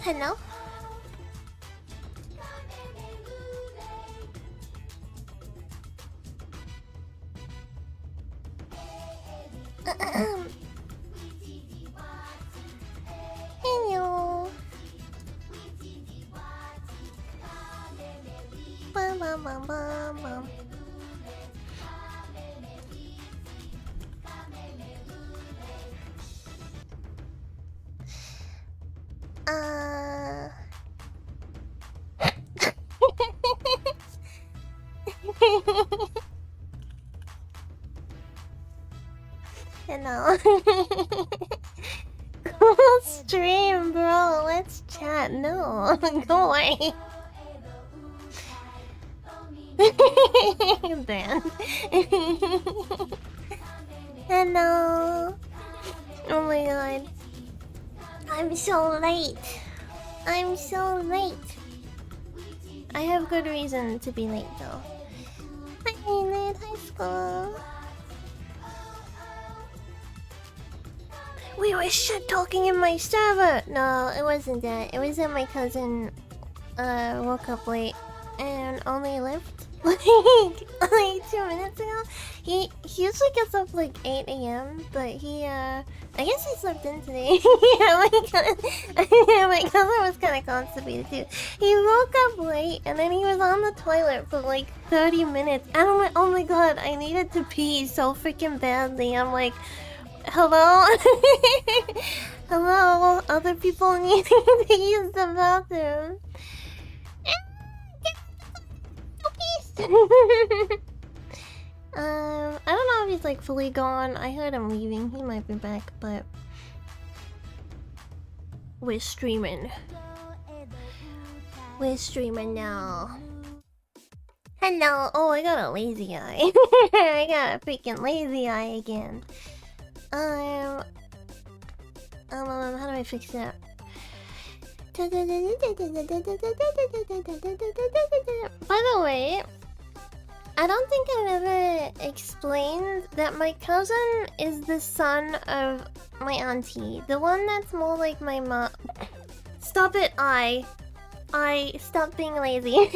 Hello? Hello. Bum, bum, bum, bum, bum. Hello. Cool stream, bro. Let's chat. No, go away. Dan. Hello. Oh my god. I'm so late. I'm so late. I have good reason to be late though. Hi, Nate. High school. We were shit talking in my server. No, it wasn't that. It was that my cousin woke up late and only left like 2 minutes ago. He usually gets up like 8 AM, but I guess he slept in today. Yeah, my cousin was kind of constipated too. He woke up late and then he was on the toilet for like 30 minutes. And I'm like, oh my god, I needed to pee so freaking badly. I'm like, hello? Hello? Other people needing to use the bathroom. I don't know if he's like fully gone. I heard him leaving. He might be back, but we're streaming. We're streaming now. Hello. Oh, I got a lazy eye. I got a freaking lazy eye again. How do I fix that? By the way, I don't think I've ever explained that my cousin is the son of my auntie. The one that's more like my mom. Stop it, stop being lazy.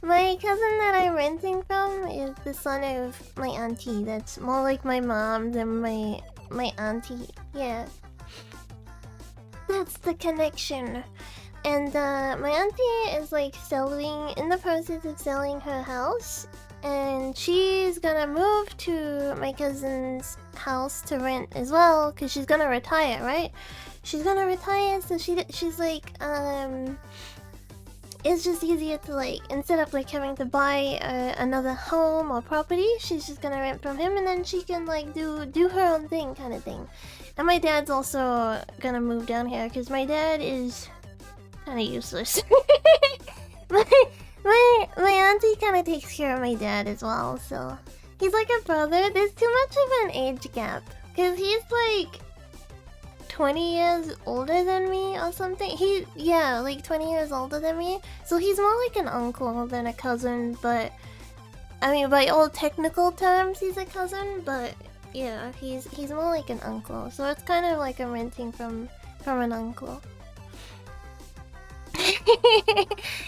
My cousin that I'm renting from is the son of my auntie. That's more like my mom than my auntie. Yeah. That's the connection. And my auntie is like in the process of selling her house. And she's gonna move to my cousin's house to rent as well. Because she's gonna retire, right? She's gonna retire, so she's like, it's just easier to like, instead of like having to buy another home or property, she's just gonna rent from him and then she can like do her own thing kind of thing. And my dad's also gonna move down here because my dad is kind of useless. my auntie kind of takes care of my dad as well, so he's like a brother. There's too much of an age gap because he's like 20 years older than me or something. Yeah, like 20 years older than me. So he's more like an uncle than a cousin, but I mean by all technical terms he's a cousin, but yeah, he's more like an uncle. So it's kind of like I'm renting from an uncle.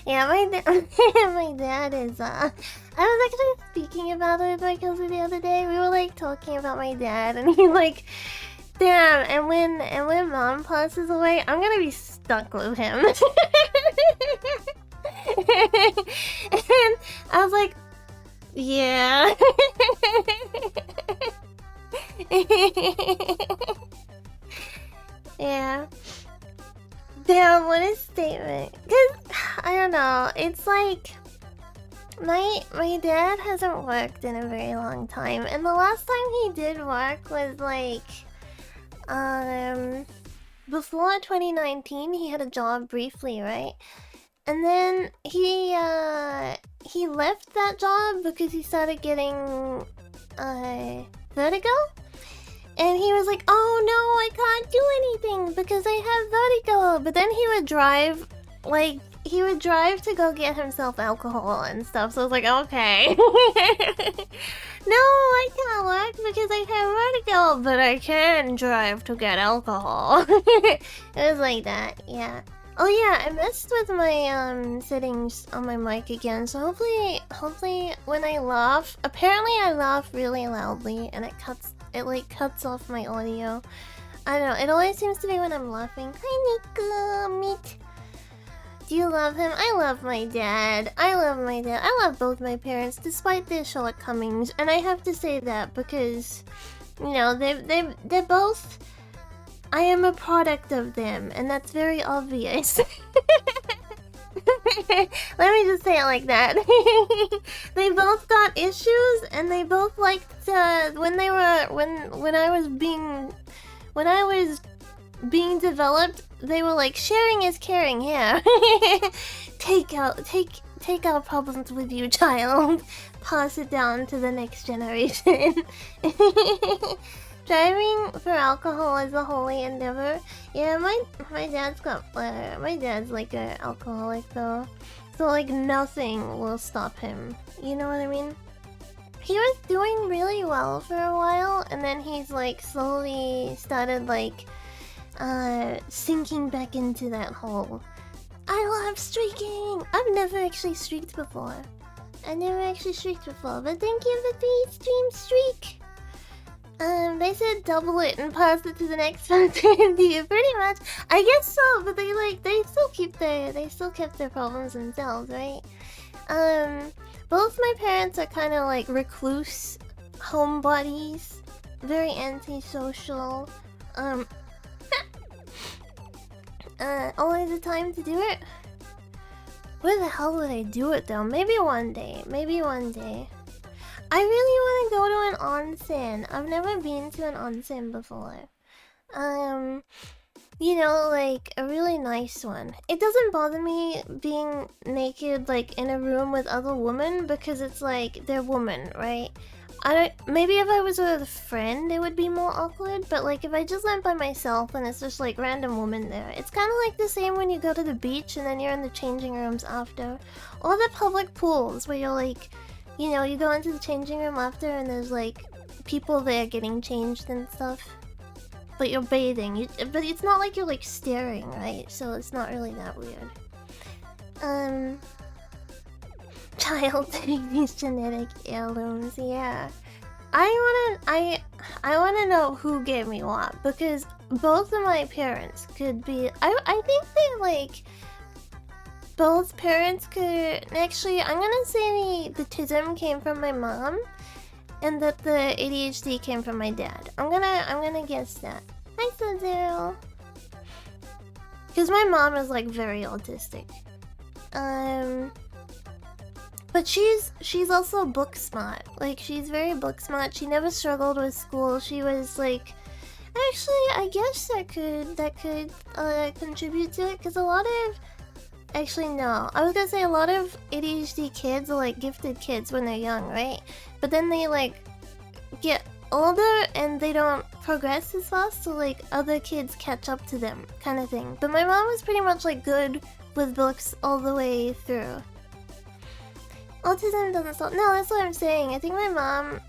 Yeah, my dad is I was actually speaking about it with my cousin the other day. We were like talking about my dad and he's like, damn, and when mom passes away, I'm gonna be stuck with him. And I was like, yeah. Yeah. Damn, what a statement. Cause I don't know, it's like my dad hasn't worked in a very long time, and the last time he did work was like before 2019. He had a job briefly, right? And then he left that job because he started getting vertigo. And he was like, oh no, I can't do anything because I have vertigo. But then he would drive to go get himself alcohol and stuff. So I was like, okay. No, I can't work because I have vertigo, but I can drive to get alcohol. It was like that, yeah. Oh yeah, I messed with my settings on my mic again, so hopefully when I laugh, apparently I laugh really loudly and it like cuts off my audio. I don't know, it always seems to be when I'm laughing. Hi Nico, meet. Do you love him? I love my dad. I love both my parents despite their shortcomings, and I have to say that because you know, they're both. I am a product of them, and that's very obvious. Let me just say it like that. They both got issues, and they both liked when I was being developed. They were like, sharing is caring. Here, take our problems with you, child. Pass it down to the next generation. Driving for alcohol is a holy endeavor. Yeah, my dad's like an alcoholic though, so like nothing will stop him. You know what I mean? He was doing really well for a while, and then he's like slowly started like sinking back into that hole. I love streaking. I've never actually streaked before. But thank you for the stream streak. They said double it and pass it to the next person. Pretty much. I guess so, but they still kept their problems themselves, right? Both my parents are kind of like recluse homebodies, very antisocial. Always the time to do it. Where the hell would I do it though? Maybe one day. I really want to go to an onsen. I've never been to an onsen before. You know, like a really nice one. It doesn't bother me being naked like in a room with other women because it's like they're women, right? Maybe if I was with a friend it would be more awkward, but like if I just went by myself and it's just like random women there, it's kind of like the same when you go to the beach and then you're in the changing rooms after, or the public pools where you're like, you know, you go into the changing room after and there's like people there getting changed and stuff, but you're bathing. But it's not like you're like staring, right? So it's not really that weird. Child taking these genetic heirlooms, yeah. I wanna know who gave me what, because both of my parents could be. I think they like. Both parents could. Actually, I'm gonna say the autism came from my mom, and that the ADHD came from my dad. I'm gonna guess that. Hi, Suzu. Because my mom is like very autistic. But she's also book smart. Like she's very book smart. She never struggled with school. She was like, actually, I guess that could contribute to it, because a lot of. Actually, no. I was gonna say a lot of ADHD kids are like gifted kids when they're young, right? But then they like get older and they don't progress as fast, so like other kids catch up to them, kind of thing. But my mom was pretty much like good with books all the way through. Autism doesn't stop. No, that's what I'm saying. I think my mom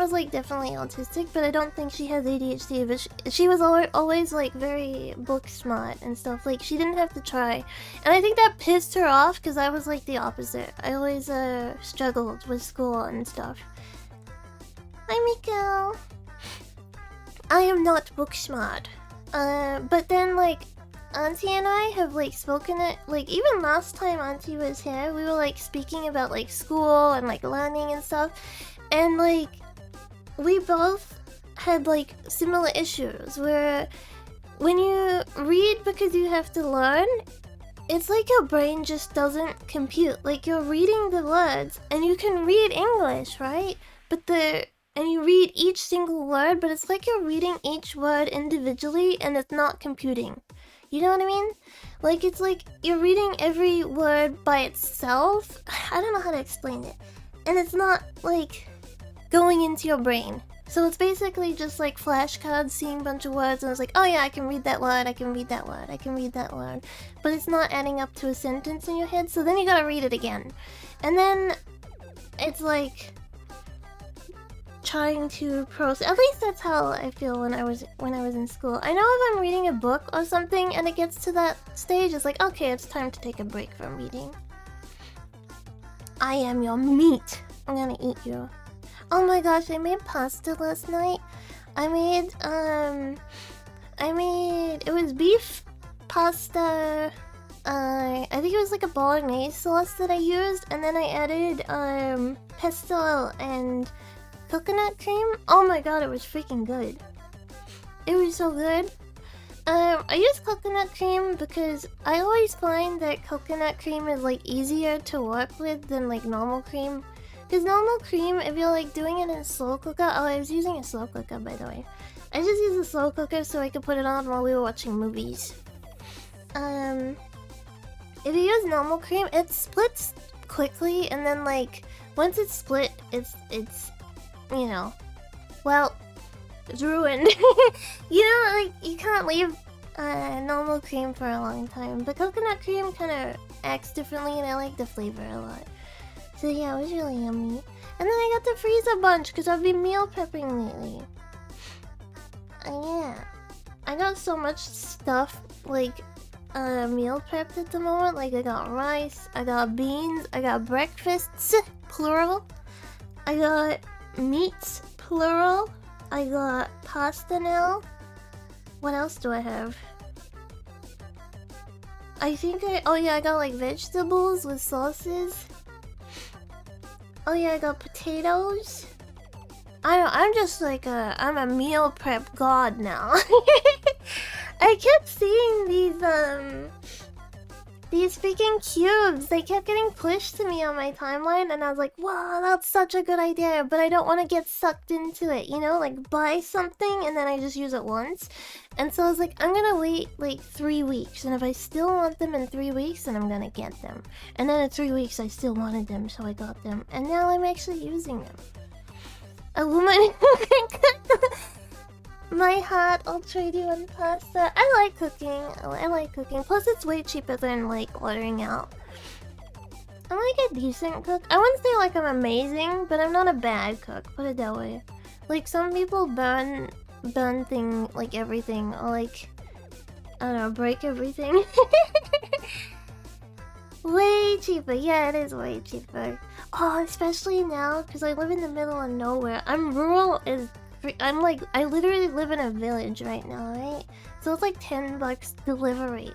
is like definitely autistic, but I don't think she has ADHD. But she was always like very book smart and stuff. Like she didn't have to try, and I think that pissed her off because I was like the opposite. I always struggled with school and stuff. Hi Miko. I am not book smart. But then like Auntie and I have like spoken it, like even last time Auntie was here, we were like speaking about like school and like learning and stuff. And like we both had like similar issues where when you read because you have to learn, it's like your brain just doesn't compute. Like you're reading the words and you can read English, right? And you read each single word, but it's like you're reading each word individually and it's not computing. You know what I mean? Like it's like you're reading every word by itself. I don't know how to explain it. And it's not like going into your brain. So it's basically just like flashcards, seeing a bunch of words, and it's like, oh yeah, I can read that word, I can read that word, I can read that word. But it's not adding up to a sentence in your head, so then you gotta read it again. And then it's like trying to process. At least that's how I feel when I was in school. I know if I'm reading a book or something and it gets to that stage, it's like, okay, it's time to take a break from reading. I am your meat. I'm gonna eat you. Oh my gosh, I made pasta last night. I made it was beef pasta. I think it was like a bolognese sauce that I used, and then I added pesto and coconut cream. Oh my god, it was freaking good. It was so good. I use coconut cream because I always find that coconut cream is like easier to work with than like normal cream. Because normal cream, if you're like doing it in a slow cooker, oh, I was using a slow cooker by the way. I just used a slow cooker so I could put it on while we were watching movies. If you use normal cream, it splits quickly, and then like once it's split, it's you know, well, it's ruined. You know, like you can't leave normal cream for a long time, but coconut cream kind of acts differently, and I like the flavor a lot. So yeah, it was really yummy. And then I got to freeze a bunch because I've been meal prepping lately. Yeah, I got so much stuff like meal prepped at the moment. Like I got rice, I got beans, I got breakfasts, plural. I got meats, plural. I got pasta now. What else do I have? I think oh yeah, I got like vegetables with sauces. Oh yeah, I got potatoes. I'm just like I'm a meal prep god now. I kept seeing these freaking cubes. They kept getting pushed to me on my timeline, and I was like, wow, that's such a good idea, but I don't want to get sucked into it, you know? Like, buy something and then I just use it once. And so I was like, I'm gonna wait like 3 weeks, and if I still want them in 3 weeks, then I'm gonna get them. And then in 3 weeks, I still wanted them, so I got them. And now I'm actually using them. A woman my heart, I'll trade you on pasta. I like cooking. I like cooking. Plus, it's way cheaper than like ordering out. I'm like a decent cook. I wouldn't say like I'm amazing, but I'm not a bad cook. Put it that way. Like some people burn thing like everything, or like I don't know, break everything. Way cheaper. Yeah, it is way cheaper. Oh, especially now because I live in the middle of nowhere. I'm rural as I'm like, I literally live in a village right now, right? So it's like $10 delivery.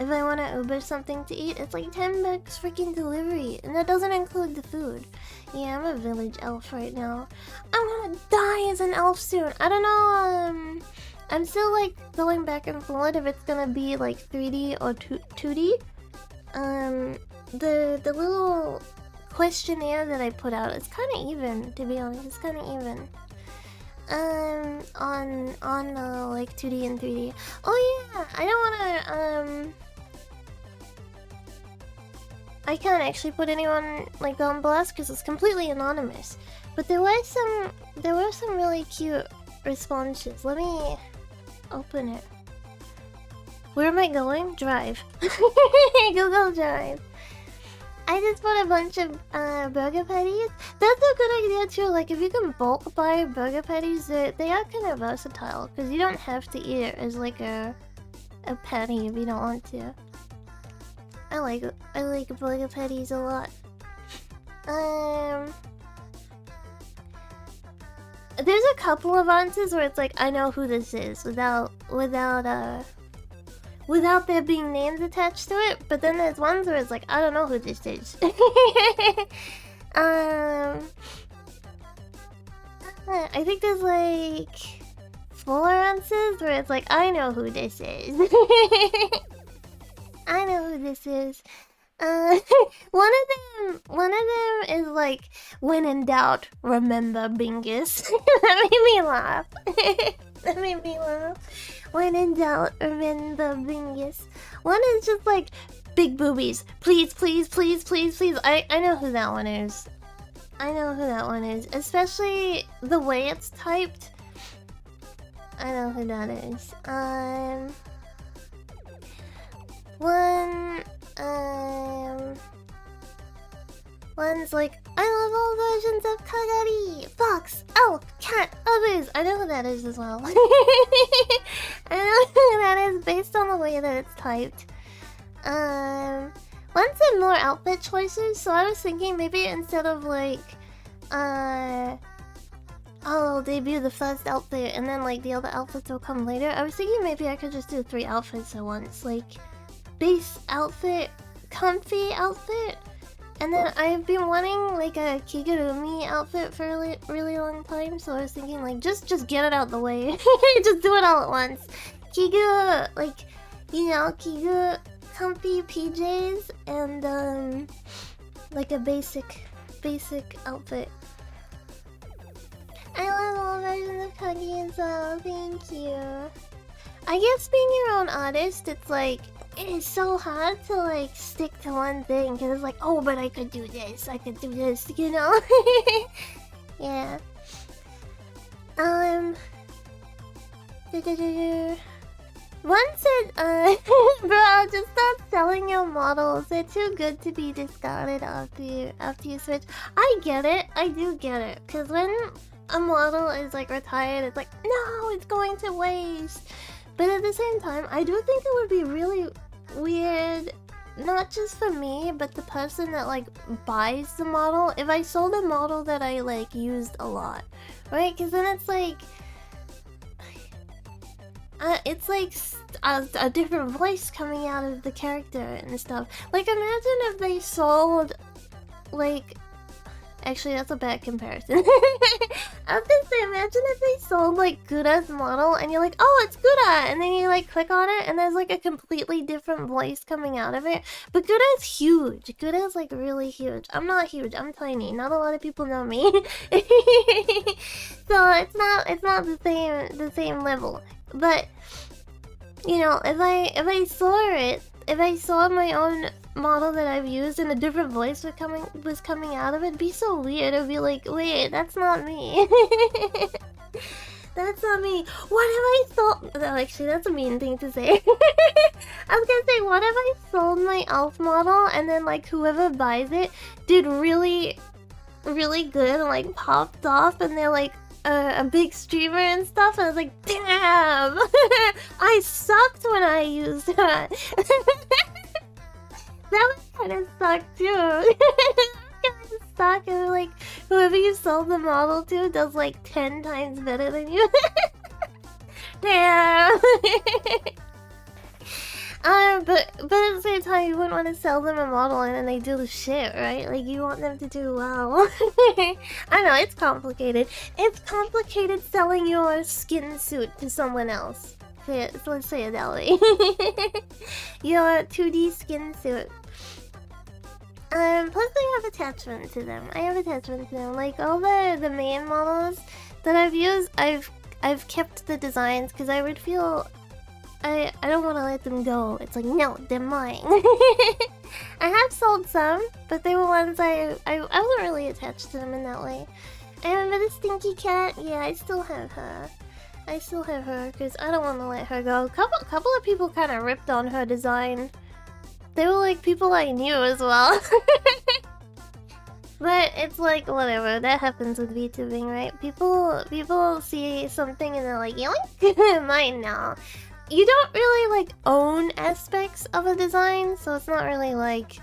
If I want to Uber something to eat, it's like $10 freaking delivery. And that doesn't include the food. Yeah, I'm a village elf right now. I'm gonna die as an elf soon. I don't know, I'm still like going back and forth if it's gonna be like 3D or 2D. The little questionnaire that I put out, it's kind of even, to be honest. It's kind of even. On like 2D and 3D. Oh yeah, I don't wanna I can't actually put anyone like on blast because it's completely anonymous. But there were some really cute responses. Let me open it. Where am I going? Drive. Google Drive. I just bought a bunch of burger patties. That's a good idea too. Like if you can bulk buy burger patties, they are kind of versatile because you don't have to eat it as like a patty if you don't want to. I like burger patties a lot. There's a couple of answers where it's like I know who this is without there being names attached to it, but then there's ones where it's like, I don't know who this is. I think there's like 4 answers where it's like, I know who this is. I know who this is. One of them is like, when in doubt, remember Bingus. That made me laugh. That made me laugh. When in doubt, remember Bingus. One is just like, big boobies. Please, please, please, please, please. I know who that one is. I know who that one is. Especially the way it's typed. I know who that is. One's like, I love all versions of Kagari. Fox, elf, is. I know who that is as well. I know who that is based on the way that it's typed. One said more outfit choices, so I was thinking maybe instead of like, I'll debut the first outfit and then like the other outfits will come later. I was thinking maybe I could just do 3 outfits at once, like base outfit, comfy outfit, and then I've been wanting like a Kigurumi outfit for a really long time, so I was thinking like just get it out the way. Just do it all at once. Kigu, like, you know, Kigu comfy PJs and like a basic outfit. I love all versions of Kagi and so thank you. I guess being your own artist, it's like, it is so hard to like stick to one thing, because it's like, oh, but I could do this, you know? Yeah. One said, bro, just stop selling your models. They're too good to be discarded after you switch. I get it. I do get it. Because when a model is like retired, it's like, no, it's going to waste. But at the same time, I do think it would be really weird, not just for me, but the person that like buys the model, if I sold a model that I like used a lot, right? Because then it's like a different voice coming out of the character and stuff. Like, imagine if they sold, like... Actually, that's a bad comparison. I was gonna say, imagine if they sold, like, Gura's model, and you're like, oh, it's Gura! And then you, like, click on it, and there's, like, a completely different voice coming out of it. But Gura's huge. Gura's, like, really huge. I'm not huge. I'm tiny. Not a lot of people know me. So, it's not the same level. But, you know, if I saw my own model that I've used and a different voice was coming out of it, it'd be so weird. It'd be like, wait, that's not me. That's not me. What if I sold... No, actually, that's a mean thing to say. I was gonna say, what if I sold my elf model and then, like, whoever buys it did really, really good and, like, popped off and they're, like, a big streamer and stuff, and I was like, damn! I sucked when I used that. That would kind of suck too. Kind of suck, and like whoever you sold the model to does like 10 times better than you. Damn. But at the same time, you wouldn't want to sell them a model and then they do the shit, right? Like, you want them to do well. I know, it's complicated. It's complicated selling your skin suit to someone else. Let's say it that way. Your 2D skin suit. Plus I have attachment to them. Like, all the main models that I've used, I've kept the designs because I would feel... I don't want to let them go. It's like, no, they're mine. I have sold some, but they were ones I wasn't really attached to them in that way. I remember the stinky cat. Yeah, I still have her. Because I don't want to let her go. Couple of people kind of ripped on her design. They were like people I knew as well. But it's like, whatever, that happens with VTubing, right? People see something and they're like, yoink, mine now. You don't really like own aspects of a design, so it's not really like,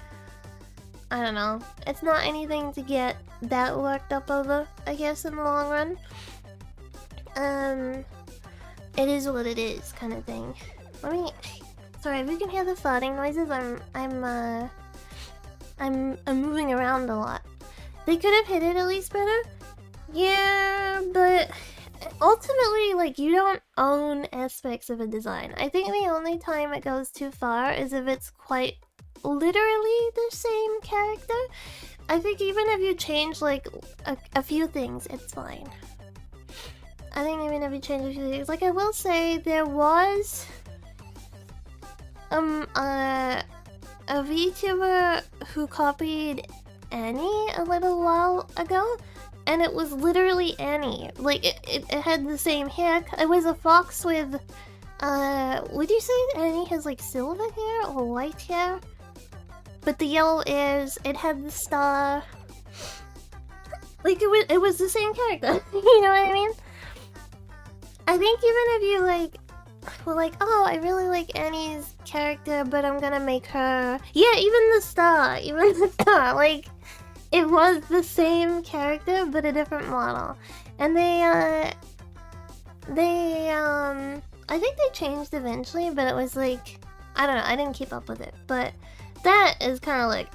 I don't know, it's not anything to get that worked up over, I guess, in the long run. It is what it is, kind of thing. Sorry if you can hear the farting noises. I'm moving around a lot. They could have hit it at least better. Yeah, but ultimately, like, you don't own aspects of a design. I think the only time it goes too far is if it's quite literally the same character. I think even if you change, like, a few things, it's fine. I think even if you change a few things, like, I will say there was a VTuber who copied Annie a little while ago, and it was literally Annie. Like, it had the same hair. It was a fox with would you say Annie has like silver hair or white hair? But the yellow ears, it had the star. Like, it was the same character. You know what I mean? I think even if you like were like, oh, I really like Annie's character, but I'm gonna make her... Yeah, even the star, like, it was the same character, but a different model. And I think they changed eventually, but it was like, I don't know, I didn't keep up with it, but that is kind of like,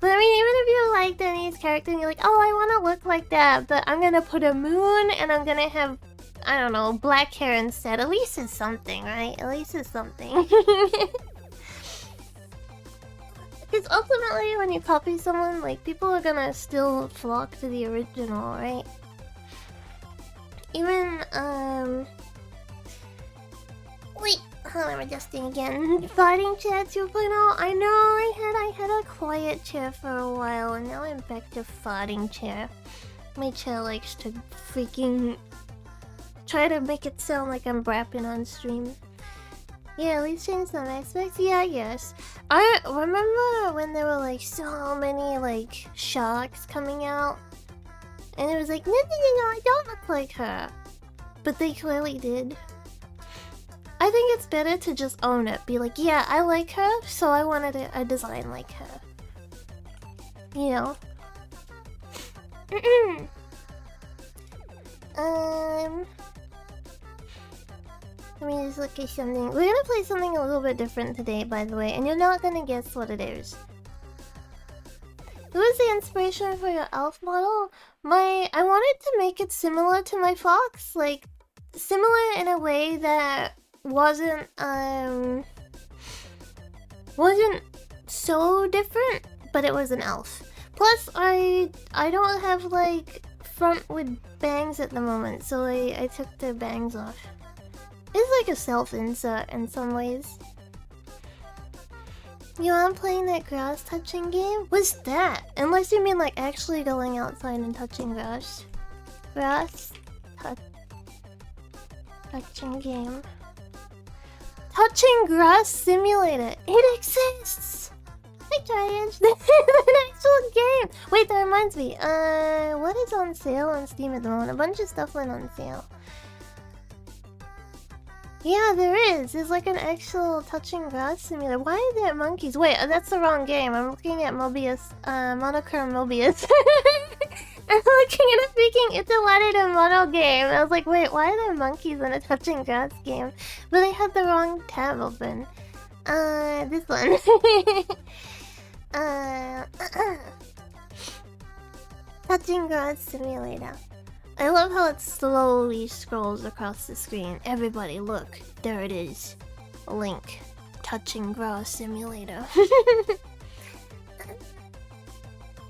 But I mean, even if you liked Annie's character and you're like, oh, I want to look like that, but I'm gonna put a moon and I'm gonna have, I don't know, black hair instead. At least it's something, right? At least it's something. Because ultimately, when you copy someone, like, people are gonna still flock to the original, right? Even, wait, hold on, I'm adjusting again. Fighting chair 2.0. I know, I had a quiet chair for a while, and now I'm back to fighting chair. My chair likes to freaking try to make it sound like I'm rapping on stream. Yeah, at least change some aspects. Yeah, yes. I remember when there were like so many like sharks coming out, and it was like, no, I don't look like her, but they clearly did. I think it's better to just own it. Be like, yeah, I like her, so I wanted a design like her. You know? Let me just look at something. We're gonna play something a little bit different today, by the way, and you're not gonna guess what it is. Who was the inspiration for your elf model? I wanted to make it similar to my fox, like, similar in a way that wasn't so different, but it was an elf. Plus, I don't have like front with bangs at the moment, so I took the bangs off. It's like a self-insert in some ways. You want playing that grass touching game? What's that? Unless you mean like actually going outside and touching grass. Touching game. Touching Grass Simulator. It exists! Hi, Giant. It's an actual game. Wait, that reminds me. What is on sale on Steam at the moment? A bunch of stuff went on sale. Yeah, there is. There's like an actual touching grass simulator. Why are there monkeys? Wait, that's the wrong game. I'm looking at Mobius. Monochrome Mobius. I'm looking at a freaking It's a Ladder Model game. I was like, wait, why are there monkeys in a touching grass game? But I had the wrong tab open. This one. Touching Grass Simulator. I love how it slowly scrolls across the screen. Everybody, look. There it is. Link. Touching Grass Simulator.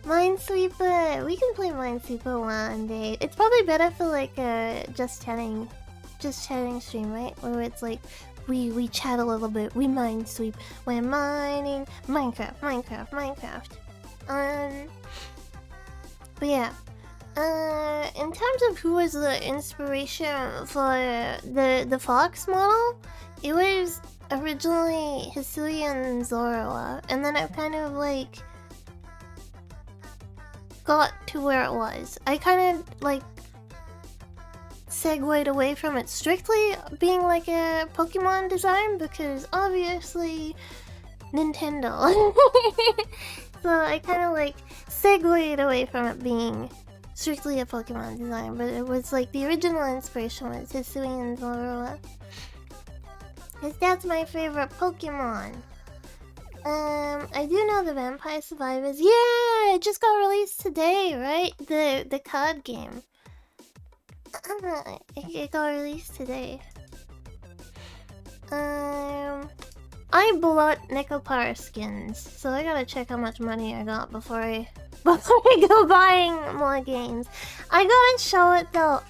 Minesweeper! We can play Minesweeper one day. It's probably better for like a just chatting stream, right? Where it's like we chat a little bit, we minesweep, we're mining Minecraft. But yeah. In terms of who was the inspiration for the Fox model, it was originally Hisuian Zoroa, and then I've kind of like got to where it was. I kind of like segued away from it strictly being like a Pokemon design because obviously Nintendo. So I kind of like segued away from it being strictly a Pokemon design, but it was like the original inspiration was Hisuian Zoroa. Because that's my favorite Pokemon. I do know the Vampire Survivors. Yeah, it just got released today, right? The card game. It got released today. I bought Necopara skins, so I gotta check how much money I got before I go buying more games. I gotta show it though.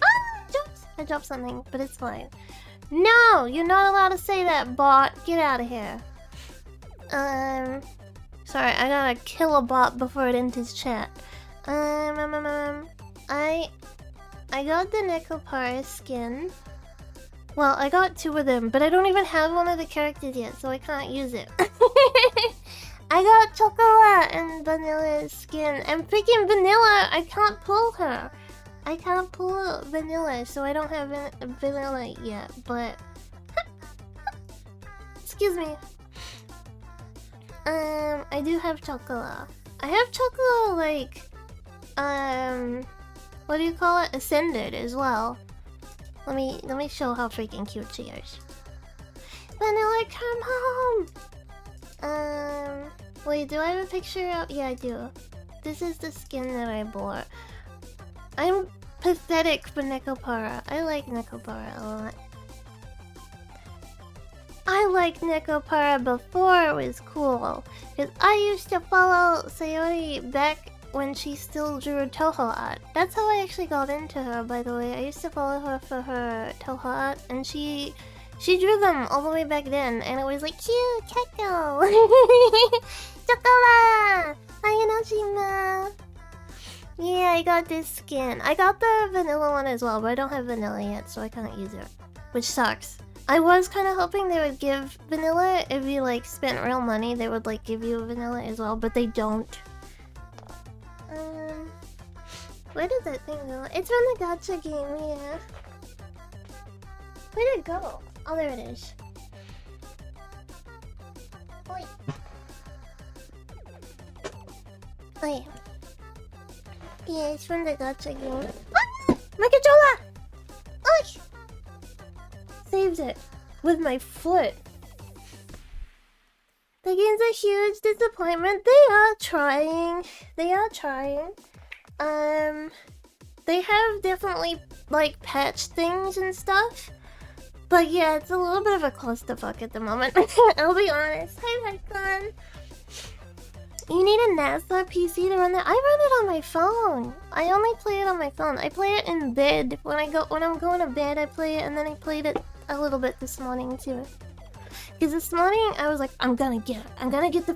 I dropped something, but it's fine. No, you're not allowed to say that, bot. Get out of here. Sorry, I gotta kill a bot before it enters chat. I got the Necopara skin. Well, I got 2 of them, but I don't even have one of the characters yet, so I can't use it. I got Chocolat and Vanilla's skin, and freaking Vanilla, I can't pull her. I can't pull vanilla, so I don't have vanilla yet, but... Excuse me. I do have chocolate. I have chocolate, like... What do you call it? Ascended as well. Let me show how freaking cute she is. Vanilla, come home! Wait, do I have a picture of... Yeah, I do. This is the skin that I bought. I'm pathetic for Nekopara. I like Nekopara a lot. I liked Nekopara before it was cool. Because I used to follow Sayori back when she still drew Toho art. That's how I actually got into her, by the way. I used to follow her for her Toho art, and she drew them all the way back then, and it was like, cute, Keko! Chocola! Ayanoshima! Yeah, I got this skin. I got the vanilla one as well, but I don't have vanilla yet, so I can't use it. Which sucks. I was kind of hoping they would give vanilla. If you, like, spent real money, they would, like, give you vanilla as well, but they don't. Where did that thing go? It's from the gacha game, yeah. Where did it go? Oh, there it is. Oi. Oi. Yeah, it's from the gacha game. Ah! My controller! Oi! Saved it. With my foot. The game's a huge disappointment. They are trying. They are trying. They have definitely, like, patched things and stuff. But yeah, it's a little bit of a clusterfuck at the moment. I'll be honest. Hi, Hecon. You need a NASA PC to run that. I run it on my phone. I only play it on my phone. I play it in bed. When I'm going to bed, I play it, and then I played it a little bit this morning too. Because this morning I was like, I'm gonna get the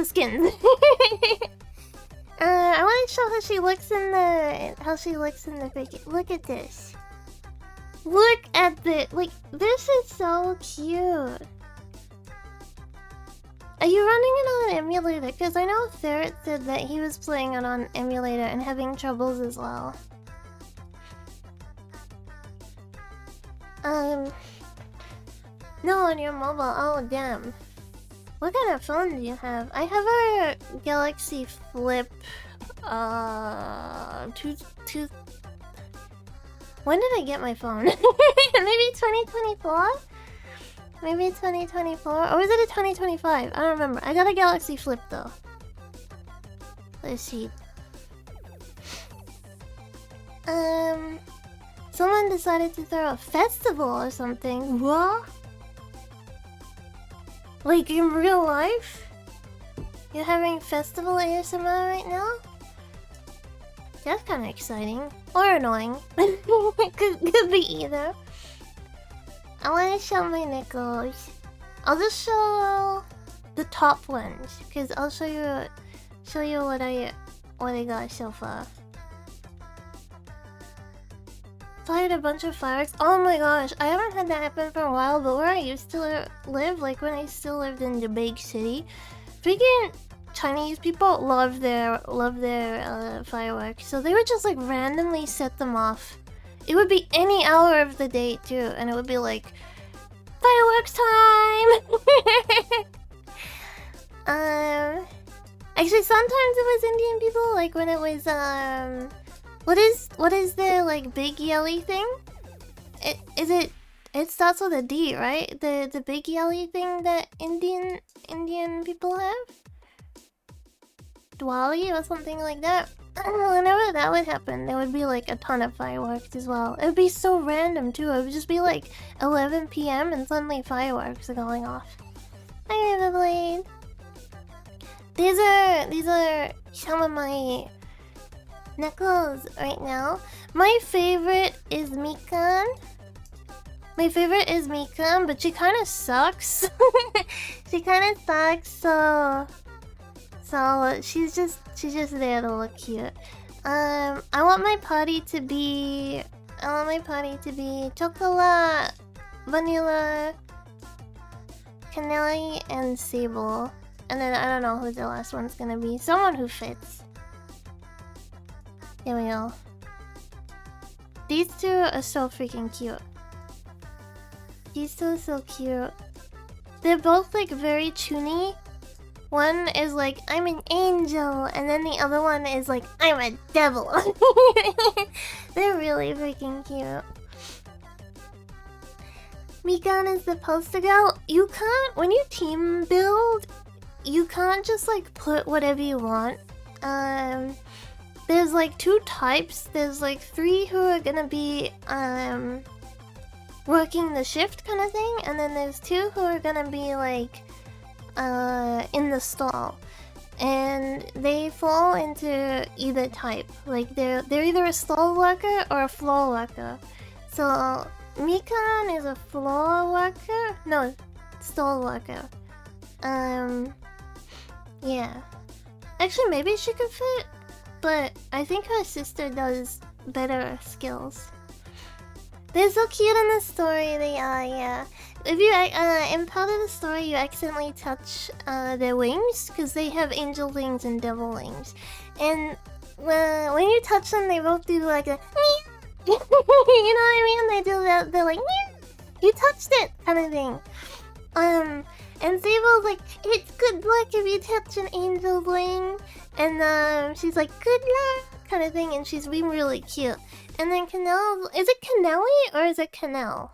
skins. I want to show how she looks in the freaking. Look at this. Look at this. Like, this is so cute. Are you running it on an emulator? Because I know Ferret said that he was playing it on emulator and having troubles as well. No, on your mobile. Oh, damn. What kind of phone do you have? I have a Galaxy Flip. When did I get my phone? Maybe 2024? Maybe 2024? Or was it a 2025? I don't remember. I got a Galaxy Flip though. Let's see. Someone decided to throw a festival or something. What? Like in real life? You're having festival ASMR right now? That's kind of exciting. Or annoying. could be either. I want to show my nickels. I'll just show the top ones, because I'll show you what I got so far. Fired a bunch of fireworks. Oh my gosh, I haven't had that happen for a while, but where I used to live, like when I still lived in the big city, freaking Chinese people love their fireworks. So they would just like randomly set them off. It would be any hour of the day too, and it would be like fireworks time. Actually, sometimes it was Indian people, like when it was what is the like big yelly thing? It starts with a D, right? The big yelly thing that Indian people have? Diwali or something like that. Whenever that would happen, there would be like a ton of fireworks as well. It would be so random too. It would just be like 11 p.m. and suddenly fireworks are going off. Hi, Riverblade. These are some of my knuckles right now. My favorite is Mikan. But she kind of sucks. She kind of sucks, so she's just there to look cute. I want my party to be chocolate, vanilla, canary, and sable. And then I don't know who the last one's gonna be. Someone who fits. Here we go. These two are so freaking cute. These two are so cute. They're both like very chuny. One is like, I'm an angel, and then the other one is like, I'm a devil. They're really freaking cute. Mikan is the poster girl. You can't, when you team build, you can't just like put whatever you want. There's like two types. There's like 3 who are gonna be working the shift kind of thing, and then there's 2 who are gonna be like in the stall, and they fall into either type. Like they're either a stall worker or a floor worker. So Mikan is a floor worker. No, stall worker. Yeah. Actually, maybe she could fit, but I think her sister does better skills. They're so cute in the story. They are, yeah. If you in part of the story, you accidentally touch their wings, because they have angel wings and devil wings, and when you touch them, they both do like a you know what I mean? They do that. They're like, you touched it kind of thing. And Sable's like, it's good luck if you touch an angel wing, and she's like, good luck kind of thing, and she's being really cute. And then Canal, is it Canelli or is it Canal?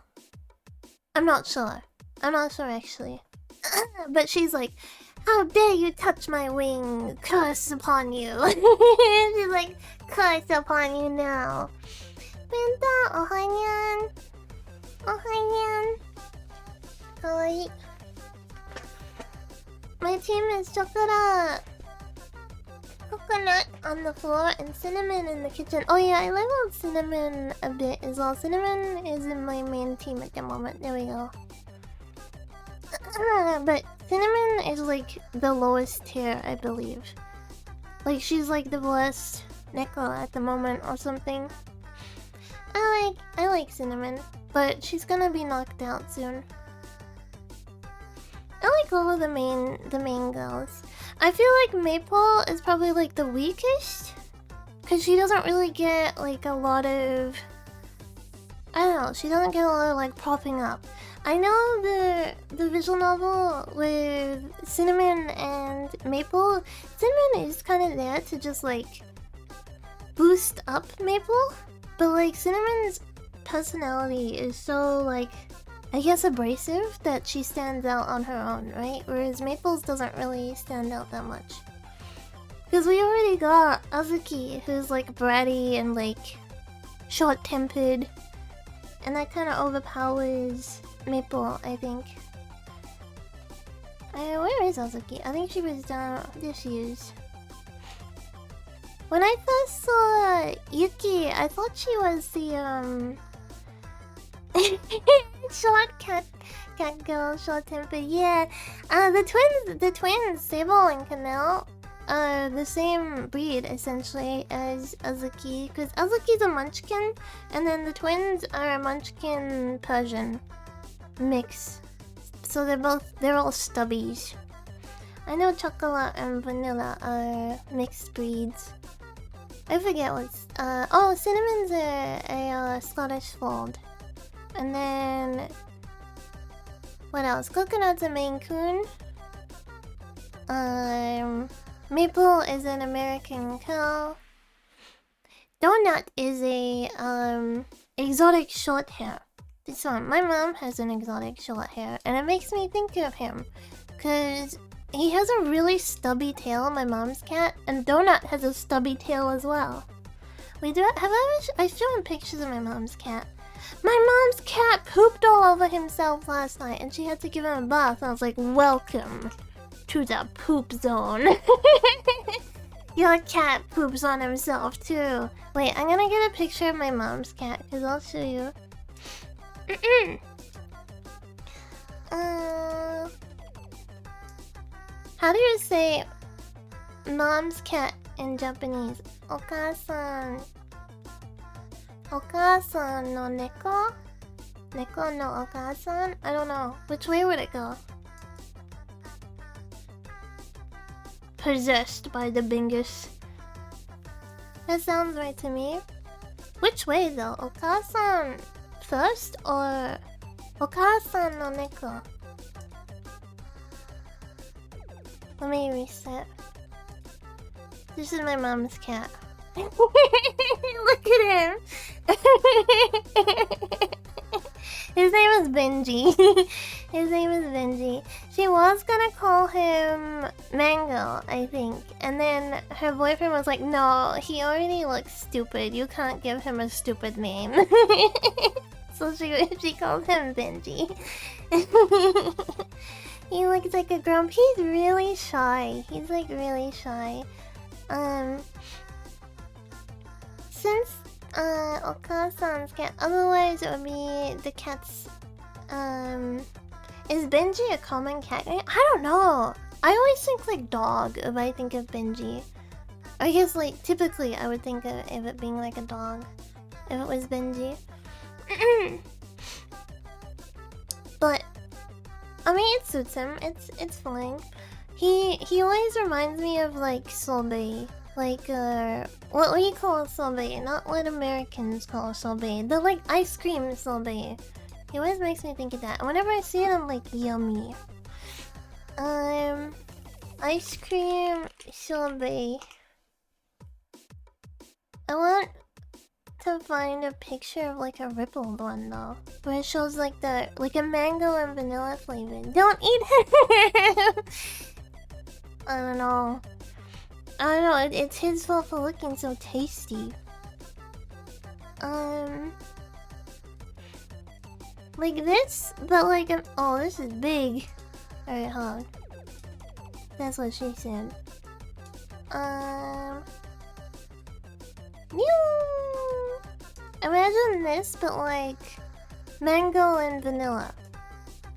I'm not sure. I'm not sure actually. But she's like, how dare you touch my wing? Curse upon you. She's like, curse upon you now. Benta, ohanyan. Ohanyan. Kawaii. My team is chocolate. Coconut on the floor and cinnamon in the kitchen. Oh yeah, I leveled cinnamon a bit as well. Cinnamon is in my main team at the moment. There we go. But cinnamon is like the lowest tier, I believe. Like she's like the blessed Neko at the moment or something. I like cinnamon, but she's gonna be knocked out soon. I like all of the main girls. I feel like Maple is probably like the weakest, because she doesn't really get like a lot of, I don't know, she doesn't get a lot of like propping up. I know the visual novel with Cinnamon and Maple, Cinnamon is kind of there to just like boost up Maple, but like Cinnamon's personality is so like, I guess, abrasive that she stands out on her own, right? Whereas Maple's doesn't really stand out that much. Because we already got Azuki, who's like bratty and like short-tempered, and that kind of overpowers Maple, I think. Where is Azuki? I think she was down. There she is. When I first saw Yuki, I thought she was the short cat girl, short tempered. Yeah, the twins, Sable and Canal, are the same breed essentially as Azuki, because Azuki's a Munchkin, and then the twins are a Munchkin Persian mix. So they're all stubbies. I know Chocolate and Vanilla are mixed breeds. I forget what's oh, Cinnamon's a Scottish Fold. And then what else? Coconut's a Maine Coon. Maple is an American Cow. Donut is a exotic short hair. This one, my mom has an exotic short hair, and it makes me think of him, cause he has a really stubby tail, my mom's cat, and Donut has a stubby tail as well. I've shown pictures of my mom's cat. My mom's cat pooped all over himself last night, and she had to give him a bath. I was like, welcome to the poop zone. Your cat poops on himself too. Wait, I'm gonna get a picture of my mom's cat, because I'll show you. How do you say mom's cat in Japanese? Okasan. Okasan no neko? Neko no okasan? I don't know. Which way would it go? Possessed by the Bingus. That sounds right to me. Which way though? Okasan first or Okasan no neko? Let me reset. This is my mom's cat. Look at him. His name is Benji. His name is Benji. She was gonna call him Mango, I think. And then her boyfriend was like, no, he already looks stupid. You can't give him a stupid name. So she called him Benji. He looks like a grump. He's really shy. He's like really shy. Since Okasan's cat, otherwise it would be the cat's. Is Benji a common cat name? I don't know. I always think like dog if I think of Benji. I guess like typically I would think of it being like a dog if it was Benji. But I mean it suits him. It's fine. He always reminds me of like sorbet. Like what we call sorbet, not what Americans call sorbet. The like ice cream sorbet. He always makes me think of that. Whenever I see it, I'm like, yummy. Ice cream sorbet. I want to find a picture of like a rippled one though, where it shows like a mango and vanilla flavor. Don't eat it. I don't know. It's his fault for looking so tasty. Like this, but like oh, this is big. Alright, hold on. That's what she said. Mew! Imagine this, but like mango and vanilla.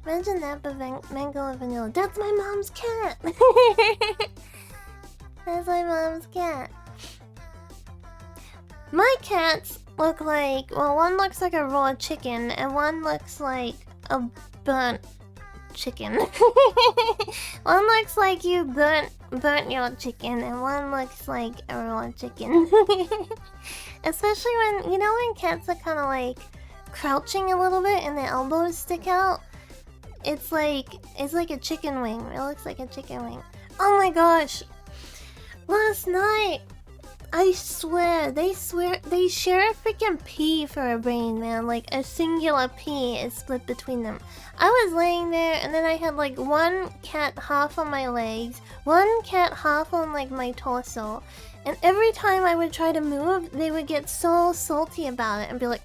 Imagine that, but mango and vanilla. That's my mom's cat. That's my mom's cat. My cats look like, well, one looks like a raw chicken and one looks like a burnt chicken. One looks like you burnt your chicken and one looks like a raw chicken. Especially when, you know when cats are kind of like crouching a little bit and their elbows stick out? It's like a chicken wing. It looks like a chicken wing. Oh my gosh! Last night, I swear they share a freaking pea for a brain, man. Like a singular pea is split between them. I was laying there and then I had like one cat half on my legs, one cat half on like my torso, and every time I would try to move, they would get so salty about it and be like,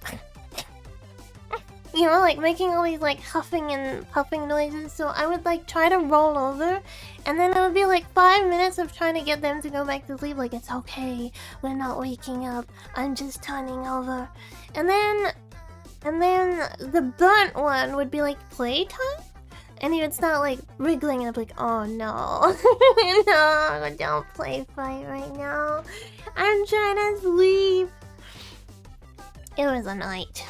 you know, like making all these like huffing and puffing noises. So I would like try to roll over, and then it would be like 5 minutes of trying to get them to go back to sleep. Like, it's okay, we're not waking up, I'm just turning over. And then the burnt one would be like playtime, and he would start like wriggling, and I'd be like, oh no. No, don't play fight right now, I'm trying to sleep. It was a night.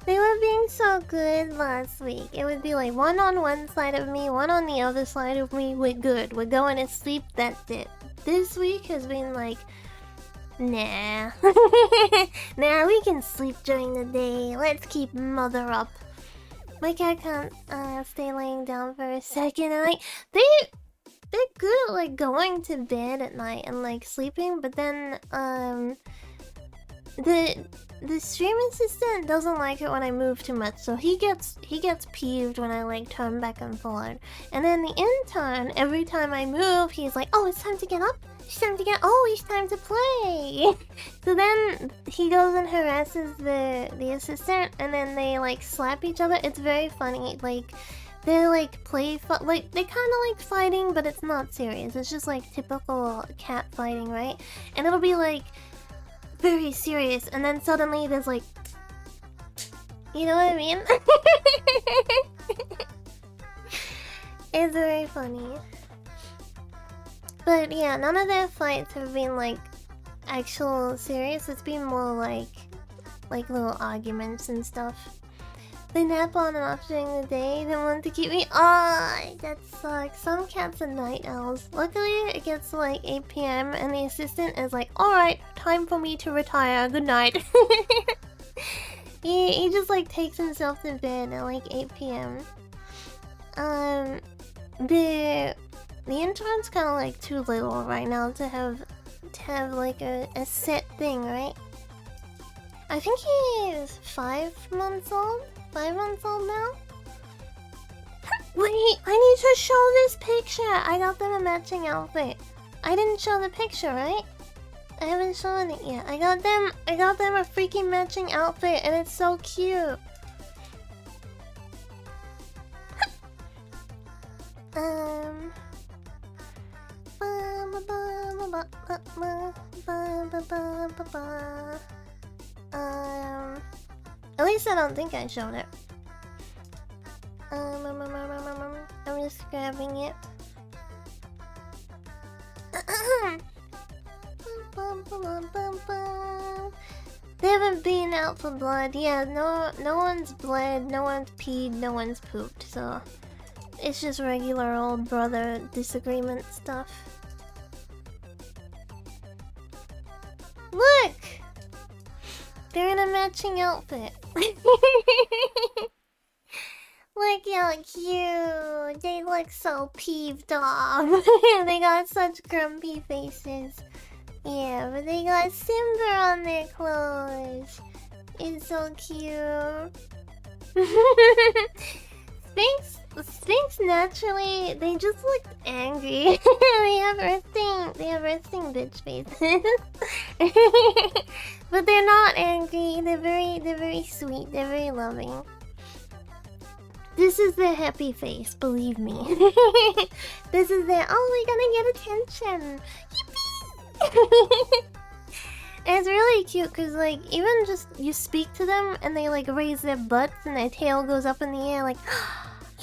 They were being so good last week. It would be like one on one side of me, one on the other side of me. We're good. We're going to sleep. That's it. This week has been like, nah. Nah, we can sleep during the day. Let's keep mother up. My cat can't stay laying down for a second. And like, they're good at like going to bed at night and like sleeping, but then the stream assistant doesn't like it when I move too much, so he gets peeved when I like turn back and forward. And then the intern, every time I move, he's like, oh, it's time to get up, it's time to get, oh, it's time to play. So then he goes and harasses the assistant, and then they like slap each other. It's very funny. Like they're like like they kind of like fighting, but it's not serious. It's just like typical cat fighting, right? And it'll be like very serious, and then suddenly there's like, you know what I mean? It's very funny. But yeah, none of their fights have been like actual serious. It's been more like little arguments and stuff. They nap on and off during the day. They want to keep me. Ah, that sucks. Some cats are night owls. Luckily, it gets to like 8 p.m. and the assistant is like, "Alright, time for me to retire. Good night." he just like takes himself to bed at like 8 p.m. The intern's kind of like too little right now to have like a set thing, right? I think he is 5 months old. 5 months old now. Wait, I need to show this picture. I got them a matching outfit. I didn't show the picture, right? I haven't shown it yet. I got them a freaking matching outfit, and it's so cute. At least I don't think I showed it. I'm just grabbing it. They haven't been out for blood. Yeah, no one's bled, no one's peed, no one's pooped, so it's just regular old brother disagreement stuff. Look! They're in a matching outfit. Look how cute! They look so peeved off. They got such grumpy faces. Yeah, but they got Simba on their clothes. It's so cute. Sphinx naturally, they just looked angry. they have resting bitch faces. But they're not angry. They're very sweet. They're very loving. This is their happy face, believe me. This is their, oh, we're gonna get attention. Yippee! And it's really cute because, like, even just you speak to them and they like raise their butts and their tail goes up in the air, like,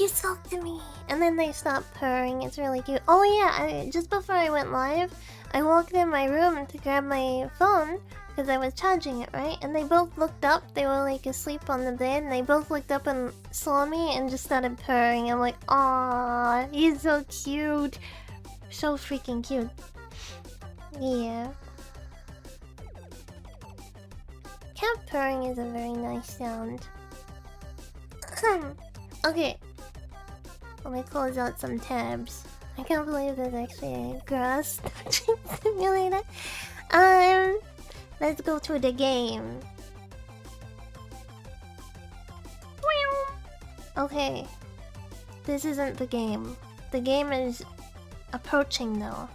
you spoke to me, and then they stop purring. It's really cute. Oh yeah, just before I went live, I walked in my room to grab my phone because I was charging it, right? And they both looked up. They were like asleep on the bed, and they both looked up and saw me and just started purring. I'm like, aww, he's so cute, so freaking cute. Yeah. Cat purring is a very nice sound. Okay. Let me close out some tabs. I can't believe there's actually a grass touching simulator. Let's go to the game. Okay. This isn't the game. The game is approaching though.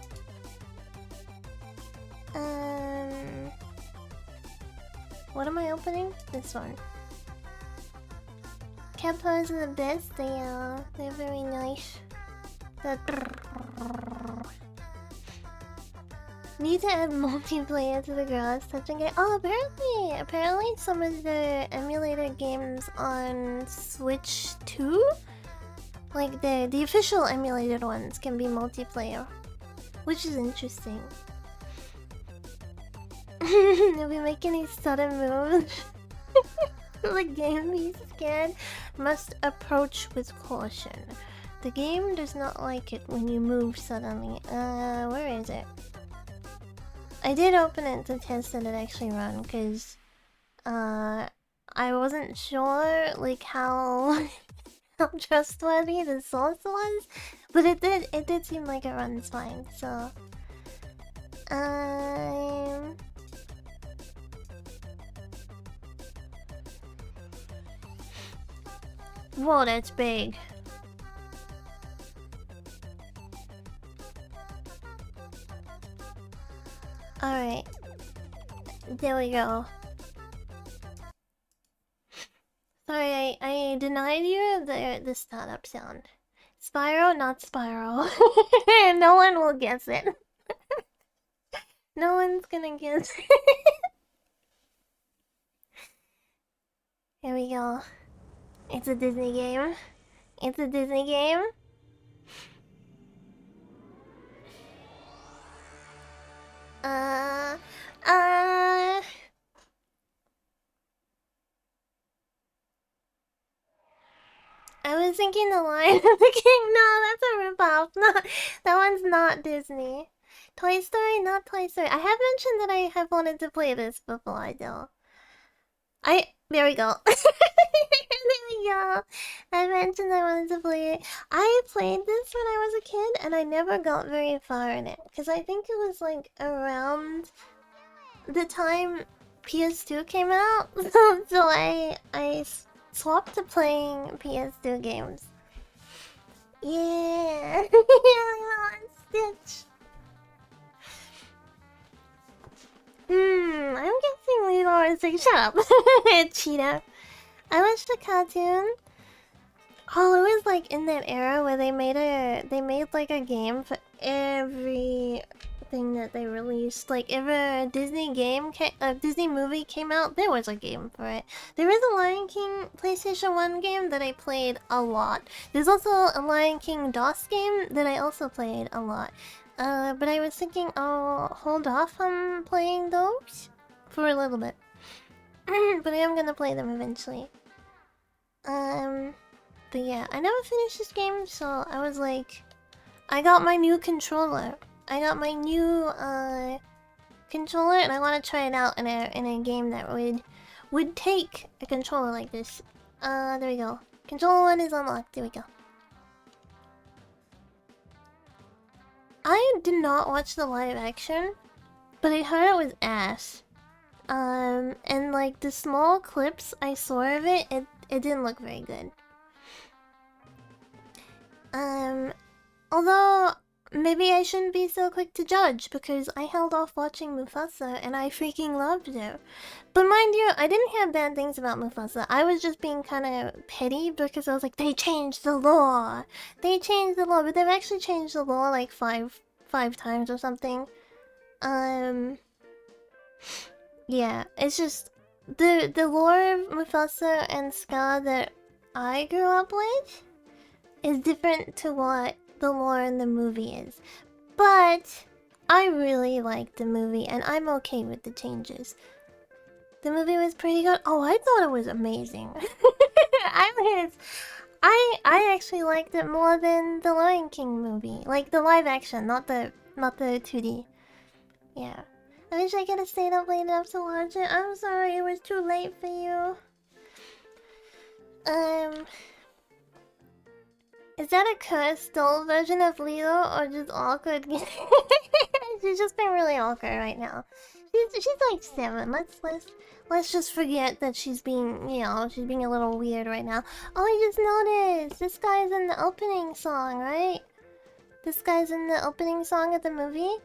What am I opening? This one. Cat paws are the best. They're very nice. Need to add multiplayer to the grass touching game. Oh, apparently some of the emulator games on Switch 2, like the official emulated ones, can be multiplayer, which is interesting. If we make any sudden moves, the game be scared. Must approach with caution. The game does not like it when you move suddenly. Where is it? I did open it to test that it actually run, because I wasn't sure like how trustworthy the source was, but it did seem like it runs fine. So whoa, that's big. Alright. There we go. Sorry, I denied you the startup sound. Spyro, not Spyro. No one will guess it. No one's gonna guess it. Here we go. It's a Disney game. It's a Disney game. was thinking The Lion of the King. No, that's a ripoff. No, that one's not Disney. Toy Story, not Toy Story. I have mentioned that I have wanted to play this before, though. There we go. There we go. I mentioned I wanted to play it. I played this when I was a kid, and I never got very far in it. Because I think it was like around the time PS2 came out. So I swapped to playing PS2 games. Yeah. Stitch. I'm guessing Lilo is like, shut up. Cheetah. I watched the cartoon. Oh, it was like in that era where they made like a game for every thing that they released. Like if a Disney Disney movie came out, there was a game for it. There is a Lion King PlayStation 1 game that I played a lot. There's also a Lion King DOS game that I also played a lot. But I was thinking I'll hold off on playing those for a little bit. But I am gonna play them eventually. But yeah, I never finished this game, so I was like, I got my new controller. I got my new controller, and I want to try it out in a game that would take a controller like this. There we go. Controller 1 is unlocked. There we go. I did not watch the live action, but I heard it was ass. And like the small clips I saw of it, it didn't look very good. Although maybe I shouldn't be so quick to judge because I held off watching Mufasa and I freaking loved it. But mind you, I didn't have bad things about Mufasa. I was just being kind of petty because I was like, they changed the law. They changed the law, but they've actually changed the law like five times or something. Yeah, it's just the lore of Mufasa and Scar that I grew up with is different to what the lore in the movie is. But I really liked the movie and I'm okay with the changes. The movie was pretty good. Oh, I thought it was amazing. I actually liked it more than the Lion King movie. Like the live action, not the 2D. Yeah. I wish I could have stayed up late enough to watch it. I'm sorry it was too late for you. Is that a cursed doll version of Lilo or just awkward? She's just being really awkward right now. She's like 7. Let's just forget that she's being, she's being a little weird right now. Oh, I just noticed this guy's in the opening song, right? This guy's in the opening song of the movie.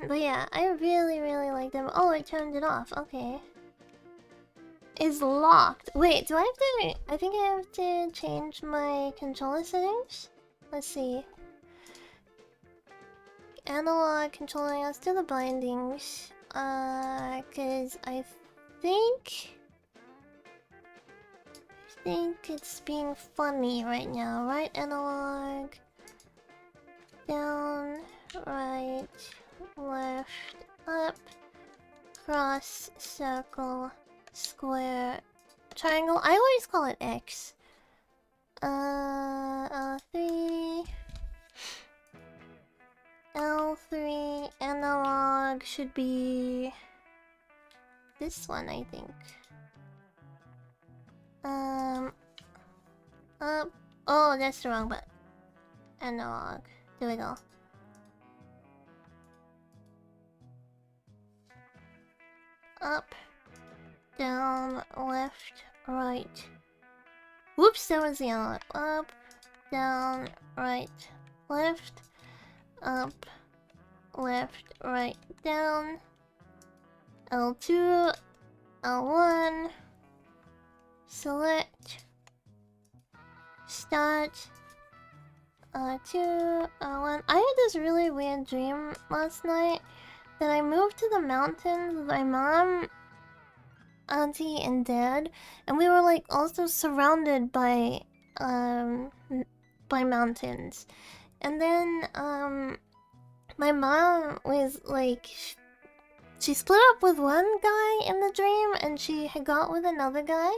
But yeah, I really like them. Oh, I turned it off. Okay. Is locked. Wait, do I have to... I think I have to change my controller settings? Let's see. Analog controlling. Let's do the bindings. Cause I think it's being funny right now, right? Analog. Down, right, left, up, cross, circle, square, triangle. I always call it X. L3, L3, analog should be this one, I think. Up. Oh, that's the wrong button. Analog. There we go. Up, down, left, right. Whoops, that was the analog. Up, down, right, left, up, left, right, down. L2, L1. Select. Start. 2, 1. I had this really weird dream last night that I moved to the mountains with my mom, auntie, and dad, and we were like also surrounded by mountains. And then my mom was like she split up with one guy in the dream, and she had got with another guy.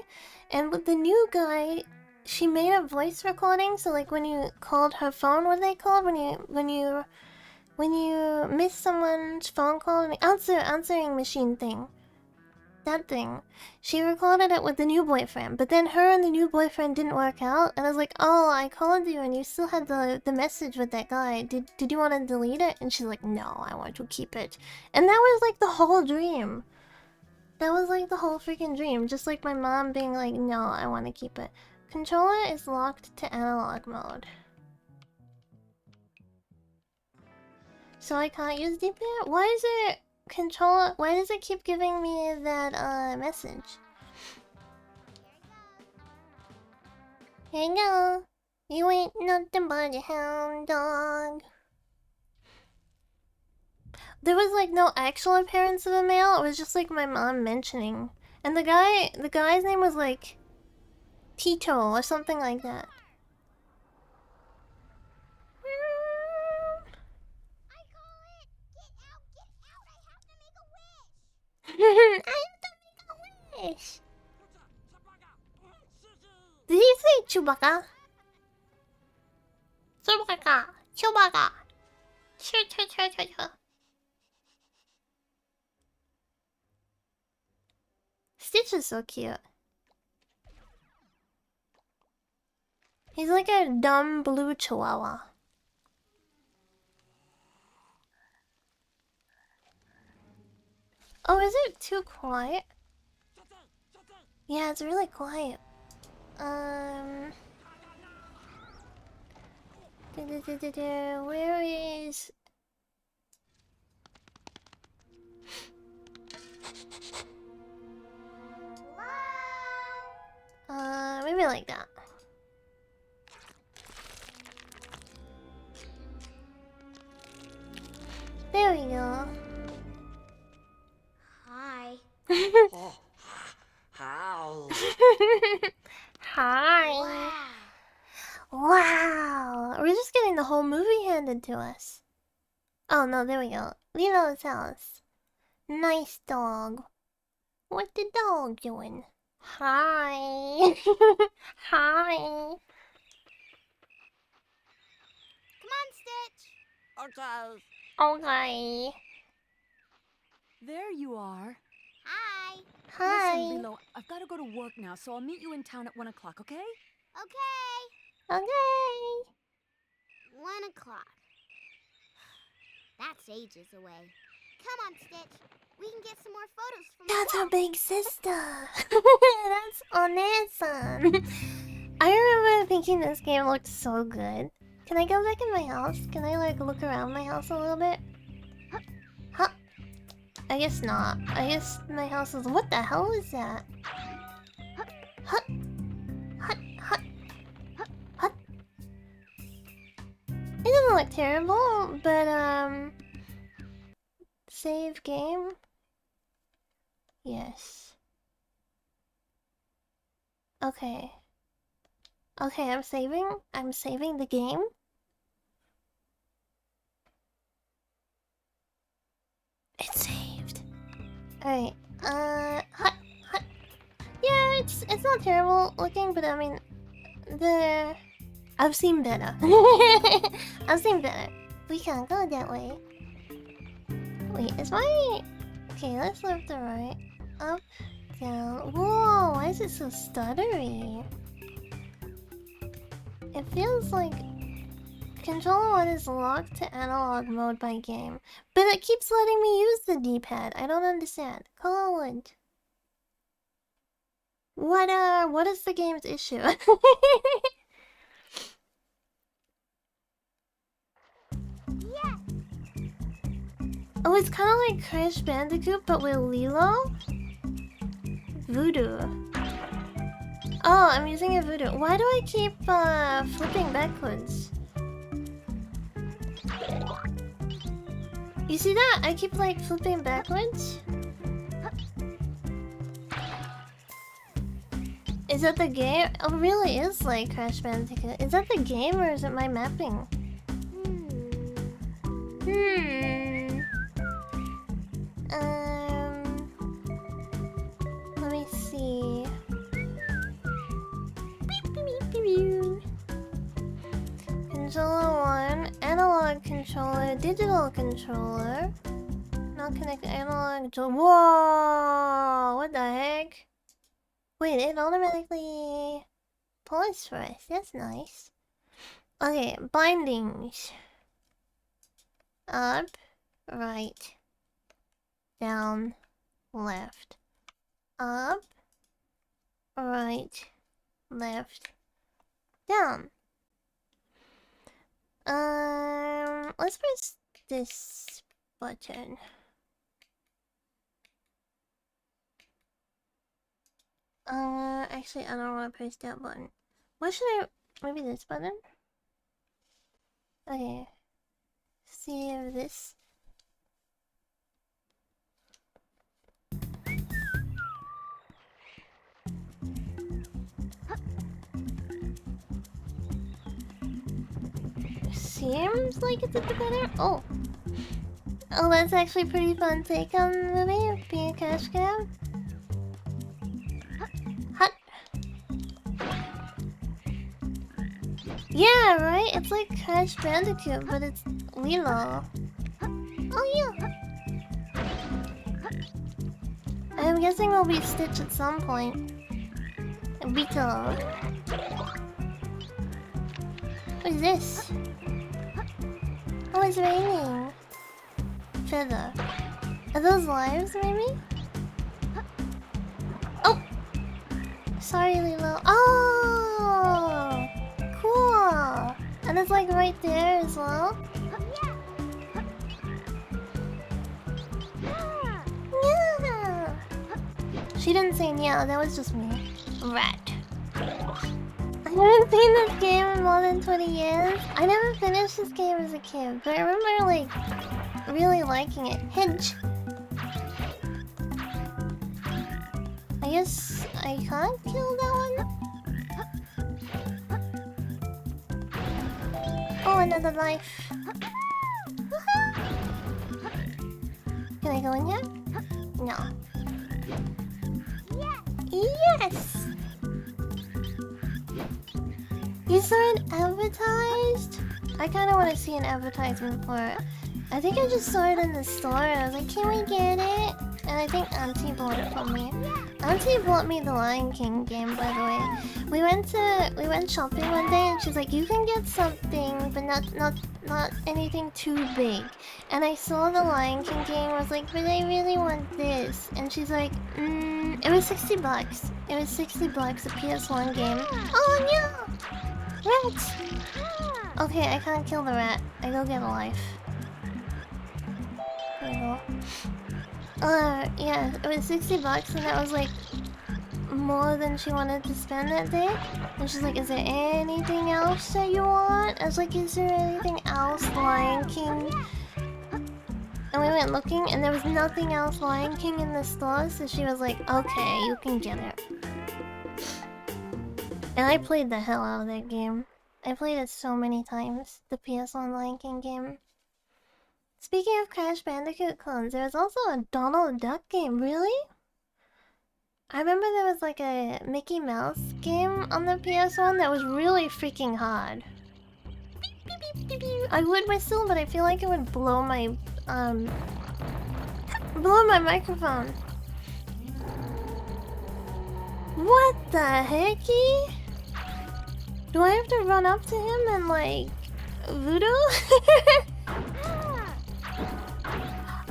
And with the new guy, she made a voice recording. So like when you called her phone, what are they called? When you miss someone's phone call, an answering machine thing. That thing. She recorded it with the new boyfriend, but then her and the new boyfriend didn't work out, and I was like, oh, I called you and you still had the message with that guy. Did you want to delete it? And she's like, no, I want to keep it. And that was like the whole dream. That was like the whole freaking dream. Just like my mom being like, no, I want to keep it. Controller is locked to analog mode. So I can't use D-pad? Why is it controller? Why does it keep giving me that message? Here you go. You ain't nothing but a hound dog. There was like no actual appearance of a male. It was just like my mom mentioning, and the guy's name was like Tito or something like that. I have to make a wish. Did he say Chewbacca? Chewbacca. Chewbacca. Choo. Stitch is so cute. He's like a dumb blue chihuahua. Oh, is it too quiet? Yeah, it's really quiet. Where is... maybe like that. There we go. Hi. How? Hi. Wow. We're just getting the whole movie handed to us. Oh no, there we go. Lilo's house. Nice dog. What the dog doing? Hi. Hi. Come on, Stitch. Okay. Okay. There you are. Hi. Hi. Listen, Lilo, I've got to go to work now, so I'll meet you in town at 1 o'clock, okay? Okay. Okay. 1 o'clock. That's ages away. Come on, Stitch. We can get some more photos from That's the her wall. big sister. That's Onesan. I remember thinking this game looked so good. Can I go back in my house? Can I like look around my house a little bit? Huh? I guess not. I guess my house is... What the hell is that? Hut. It doesn't look terrible, but save game? Yes. Okay. Okay, I'm saving. I'm saving the game. It's saved. Alright. Hut. Yeah, it's not terrible looking, but I mean, I've seen better. I've seen better. We can't go that way. Wait, is my... Okay, let's left to right. Up, down. Whoa, why is it so stuttery? It feels like Controller 1 is locked to analog mode by game, but it keeps letting me use the D-pad. I don't understand. Colorwood. What is the game's issue? Yes. Oh, it's kind of like Crash Bandicoot, but with Lilo? Voodoo. Oh, I'm using a voodoo. Why do I keep flipping backwards? You see that? I keep like flipping backwards. Is that the game? Oh, it really is like Crash Bandicoot. Is that the game or is it my mapping? Digital controller. Not connected analog control. Whoa! What the heck? Wait, it automatically paused for us. That's nice. Okay, bindings. Up, right, down, left. Up, right, left, down. Let's press this button. Actually, I don't want to press that button. What should I? Maybe this button? Okay. See if this. Seems like it's a bit better. Oh. Oh, that's actually pretty fun take on the movie. Being a cash cab. Hut. Yeah, right? It's like Crash Bandicoot, but it's Lilo. Oh, yeah. I'm guessing we'll be Stitch at some point. Beetle. What is this? Oh, it's raining. Feather. Are those lives, maybe? Oh! Sorry, Lilo. Oh! Cool! And it's like right there as well. Yeah! She didn't say yeah, that was just me. Rat. I haven't seen this game in more than 20 years. I never finished this game as a kid, but I remember, like, really liking it. Hinge. I guess I can't kill that one. Oh, another life. Can I go in here? No. Yes! You saw it advertised? I kind of want to see an advertisement for it. I think I just saw it in the store. I was like, can we get it? And I think Auntie bought it for me. Auntie bought me the Lion King game, by the way. We went shopping one day, and she's like, you can get something, but not anything too big. And I saw the Lion King game. I was like, but I really want this. And she's like, it was $60. It was $60, a PS1 game. Oh no! Rats! Okay, I can't kill the rat. I go get a life. There you go. Yeah, it was $60 and that was like more than she wanted to spend that day. And she's like, is there anything else that you want? I was like, is there anything else Lion King? And we went looking and there was nothing else Lion King in the store, so she was like, okay, you can get it. And I played the hell out of that game. I played it so many times, the PS1 Lion King game. Speaking of Crash Bandicoot clones, there was also a Donald Duck game, really? I remember there was like a Mickey Mouse game on the PS1 that was really freaking hard. I would whistle, but I feel like it would blow my microphone. What the hecky? Do I have to run up to him and like voodoo?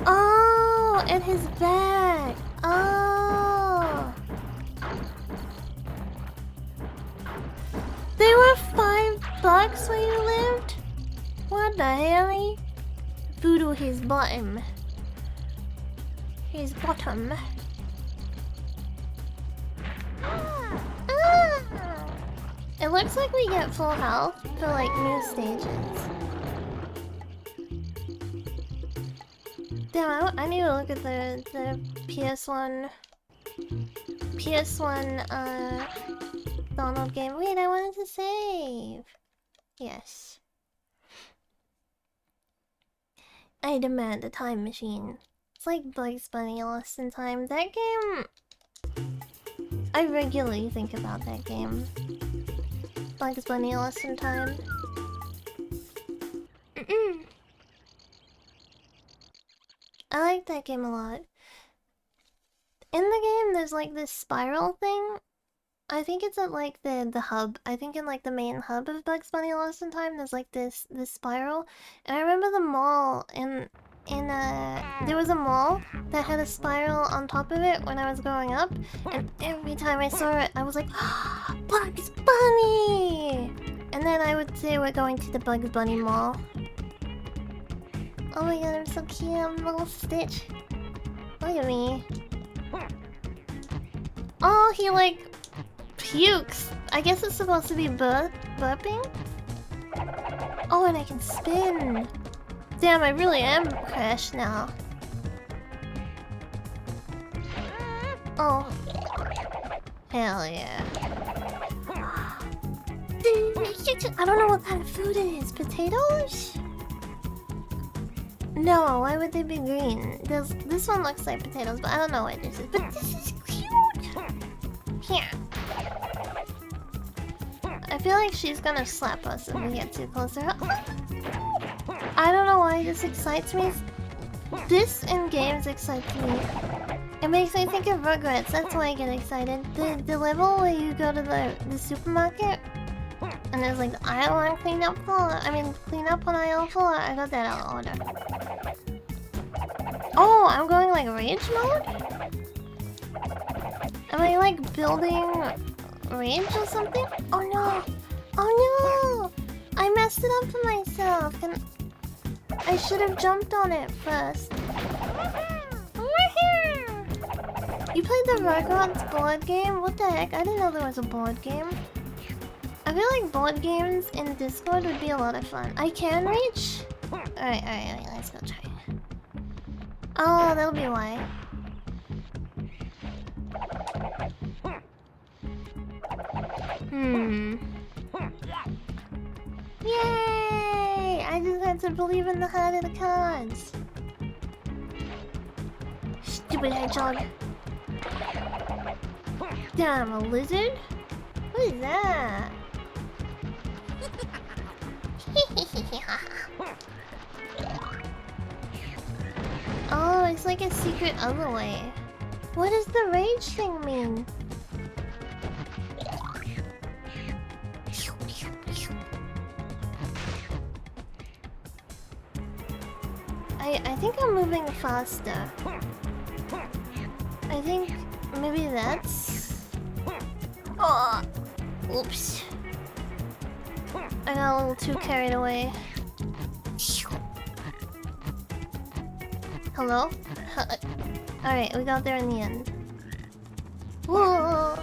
Oh, and his back. Oh. They were $5 where you lived? What the hell? Voodoo his bottom. His bottom. It looks like we get full health for like new stages. Damn, I need to look at the PS1 Donald game. Wait, I wanted to save. Yes. I demand a time machine. It's like Bugs Bunny Lost in Time. That game, I regularly think about that game. Bugs Bunny Lost in Time. I like that game a lot. In the game, there's like this spiral thing. I think it's at like the hub. I think in like the main hub of Bugs Bunny Lost in Time, there's like this spiral. And I remember the mall there was a mall that had a spiral on top of it when I was growing up, and every time I saw it, I was like, oh, Bugs Bunny! And then I would say we're going to the Bugs Bunny Mall. Oh my god, I'm so cute, I'm a little Stitch. Look at me. Oh, he like pukes. I guess it's supposed to be burping? Oh, and I can spin. Damn, I really am crashed now. Oh. Hell yeah. I don't know what kind of food it is. Potatoes? No, why would they be green? This one looks like potatoes, but I don't know what this is. But this is cute! Here. I feel like she's gonna slap us if we get too close to her. I don't know why this excites me. This in games excites me. It makes me think of Rugrats, that's why I get excited. The level where you go to the supermarket and there's like the aisle on clean up on aisle 4. I got that out of order. Oh, I'm going like rage mode? Am I like building rage or something? Oh no! Oh no! I messed it up for myself. I should have jumped on it first. You played the Rugrats board game? What the heck? I didn't know there was a board game. I feel like board games in Discord would be a lot of fun. I can reach? Alright, let's go try it. Oh, that'll be why. Yay! I just had to believe in the heart of the cards. Stupid hedgehog. Damn, a lizard? What is that? Oh, it's like a secret other way. What does the rage thing mean? I think I'm moving faster. I think maybe that's... Oh, oops. I got a little too carried away. Hello? Alright, we got there in the end. Whoa!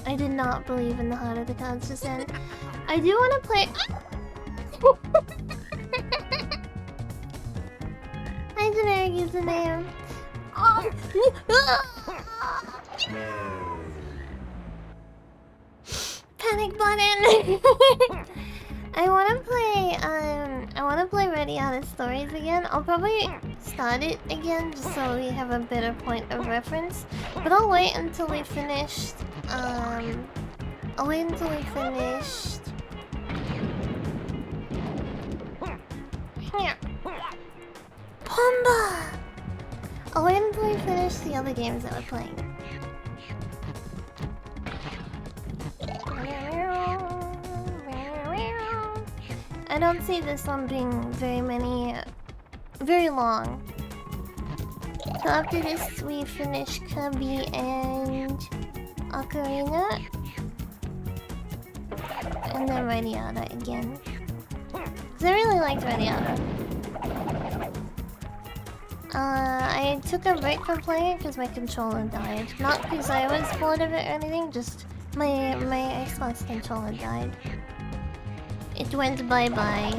I did not believe in the heart of the cards just then. I do want to play... Hi, generic username. Oh. Panic button. I wanna play Ready Out of Stories again. I'll probably start it again just so we have a better point of reference. But I'll wait until we finished. Here. Pumba! I'll wait until we finish the other games that we're playing. I don't see this one being very long. So after this we finish Kirby and Ocarina. And then Radiata again. Cause I really liked Radiata. I took a break from playing it because my controller died. Not because I was bored of it or anything, just my Xbox controller died. It went bye-bye.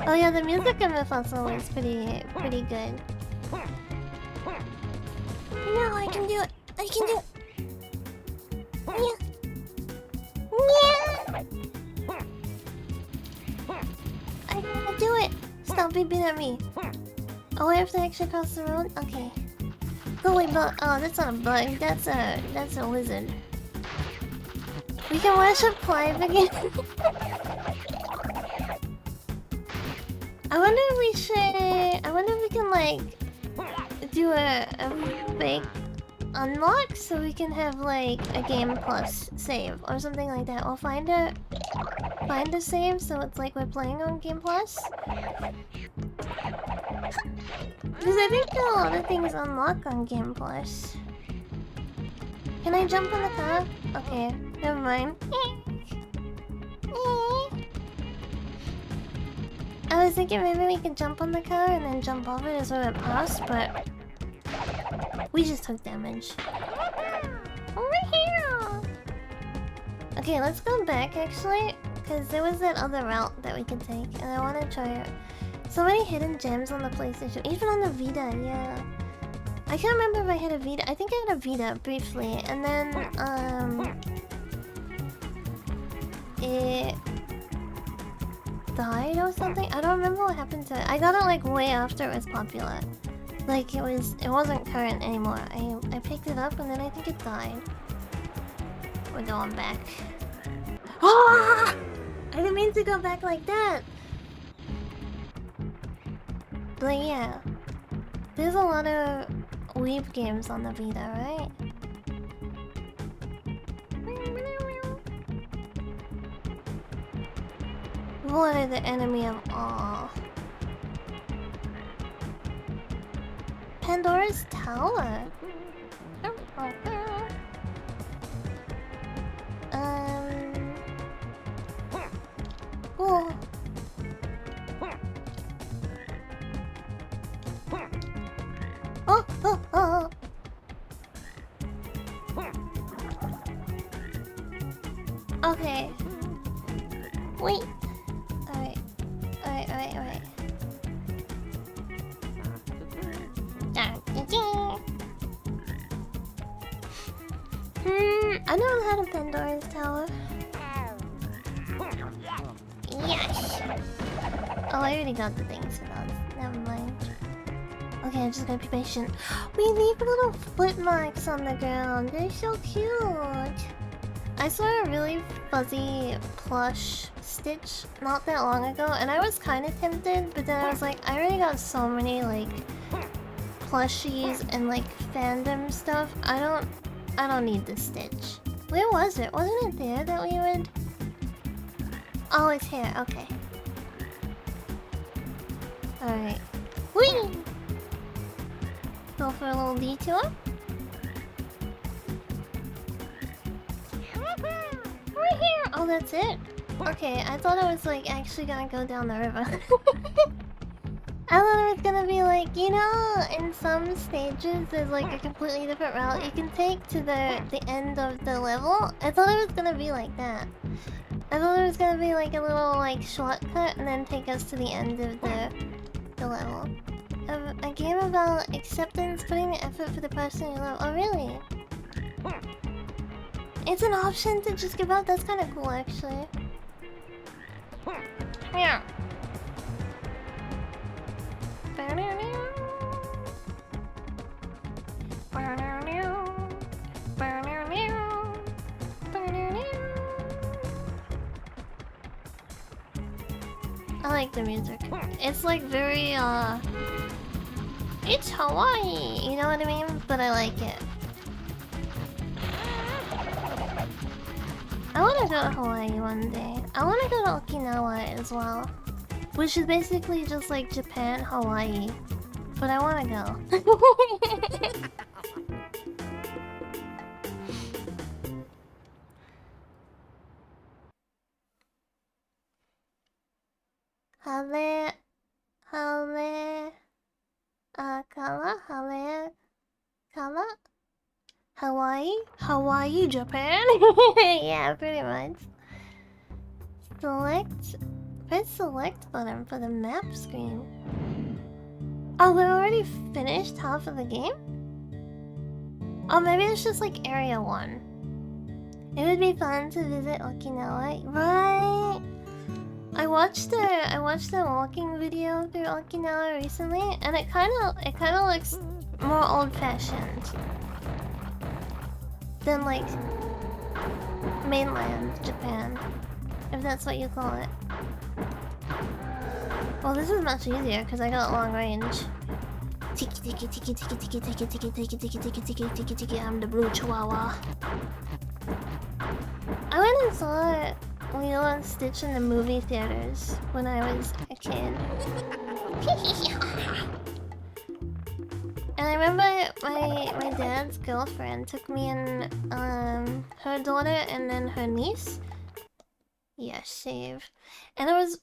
Oh yeah, the music in the fossil was pretty good. No, I can do it! I can do it! Yeah. I can do it! Stop beeping at me. Oh, I have to actually cross the road? Okay. Go away, bug. Oh, that's not a bug. That's a lizard. We can worship Clive again. I wonder if we should... I wonder if we can, like, do a fake unlock so we can have, like, a Game Plus save or something like that. Or find a save so it's like we're playing on Game Plus. Because I think a lot of things unlock on Game Plus. Can I jump on the car? Okay, never mind. I was thinking maybe we could jump on the car and then jump off it as we went past, but we just took damage. Over here! Okay, let's go back actually, because there was that other route that we could take, and I want to try it. So many hidden gems on the PlayStation, even on the Vita, yeah. I can't remember if I had a Vita. I think I had a Vita briefly, and then it died or something. I don't remember what happened to it. I got it like way after it was popular. Like it wasn't current anymore. I picked it up and then I think it died. We're going back. Ah! I didn't mean to go back like that. But yeah, there's a lot of weeb games on the Vita, right? What are the enemy of all? Pandora's Tower. Oh. Oh. Okay. Wait. Alright. I never had a Pandora's Tower. Yes! Oh, I already got the things for those. Never mind. Okay, I'm just gonna be patient. We leave little footmarks on the ground. They're so cute. I saw a really fuzzy plush Stitch not that long ago, and I was kind of tempted, but then I was like, I already got so many like plushies and like fandom stuff. I don't need the Stitch. Where was it? Wasn't it there that we would? Oh, it's here. Okay. All right. Whee! Go for a little detour. We're here! Oh, that's it? Okay, I thought I was like actually gonna go down the river. I thought it was gonna be like, you know, in some stages there's like a completely different route you can take to the end of the level. I thought it was gonna be like that. I thought it was gonna be like a little like shortcut and then take us to the end of the level. A game about acceptance, putting the effort for the person you love. Oh, really? It's an option to just give up? That's kind of cool, actually. Yeah. I like the music. It's like very, it's Hawaii, you know what I mean? But I like it. I want to go to Hawaii one day. I want to go to Okinawa as well. Which is basically just like Japan, Hawaii. But I want to go. Kala? Hawaii, Japan? Yeah, pretty much. Press select button for the map screen. Oh, we already finished half of the game? Oh, maybe it's just like area 1. It would be fun to visit Okinawa, right? I watched a walking video through Okinawa recently, and it kind of looks more old-fashioned than like mainland Japan, if that's what you call it. Well, this is much easier because I got long range. Tiki tiki tiki tiki tiki tiki tiki tiki tiki tiki tiki tiki tiki. I'm the blue chihuahua. I went and saw Lilo and Stitch in the movie theaters when I was a kid. And I remember my dad's girlfriend took me and her daughter and then her niece. Yeah, save. And it was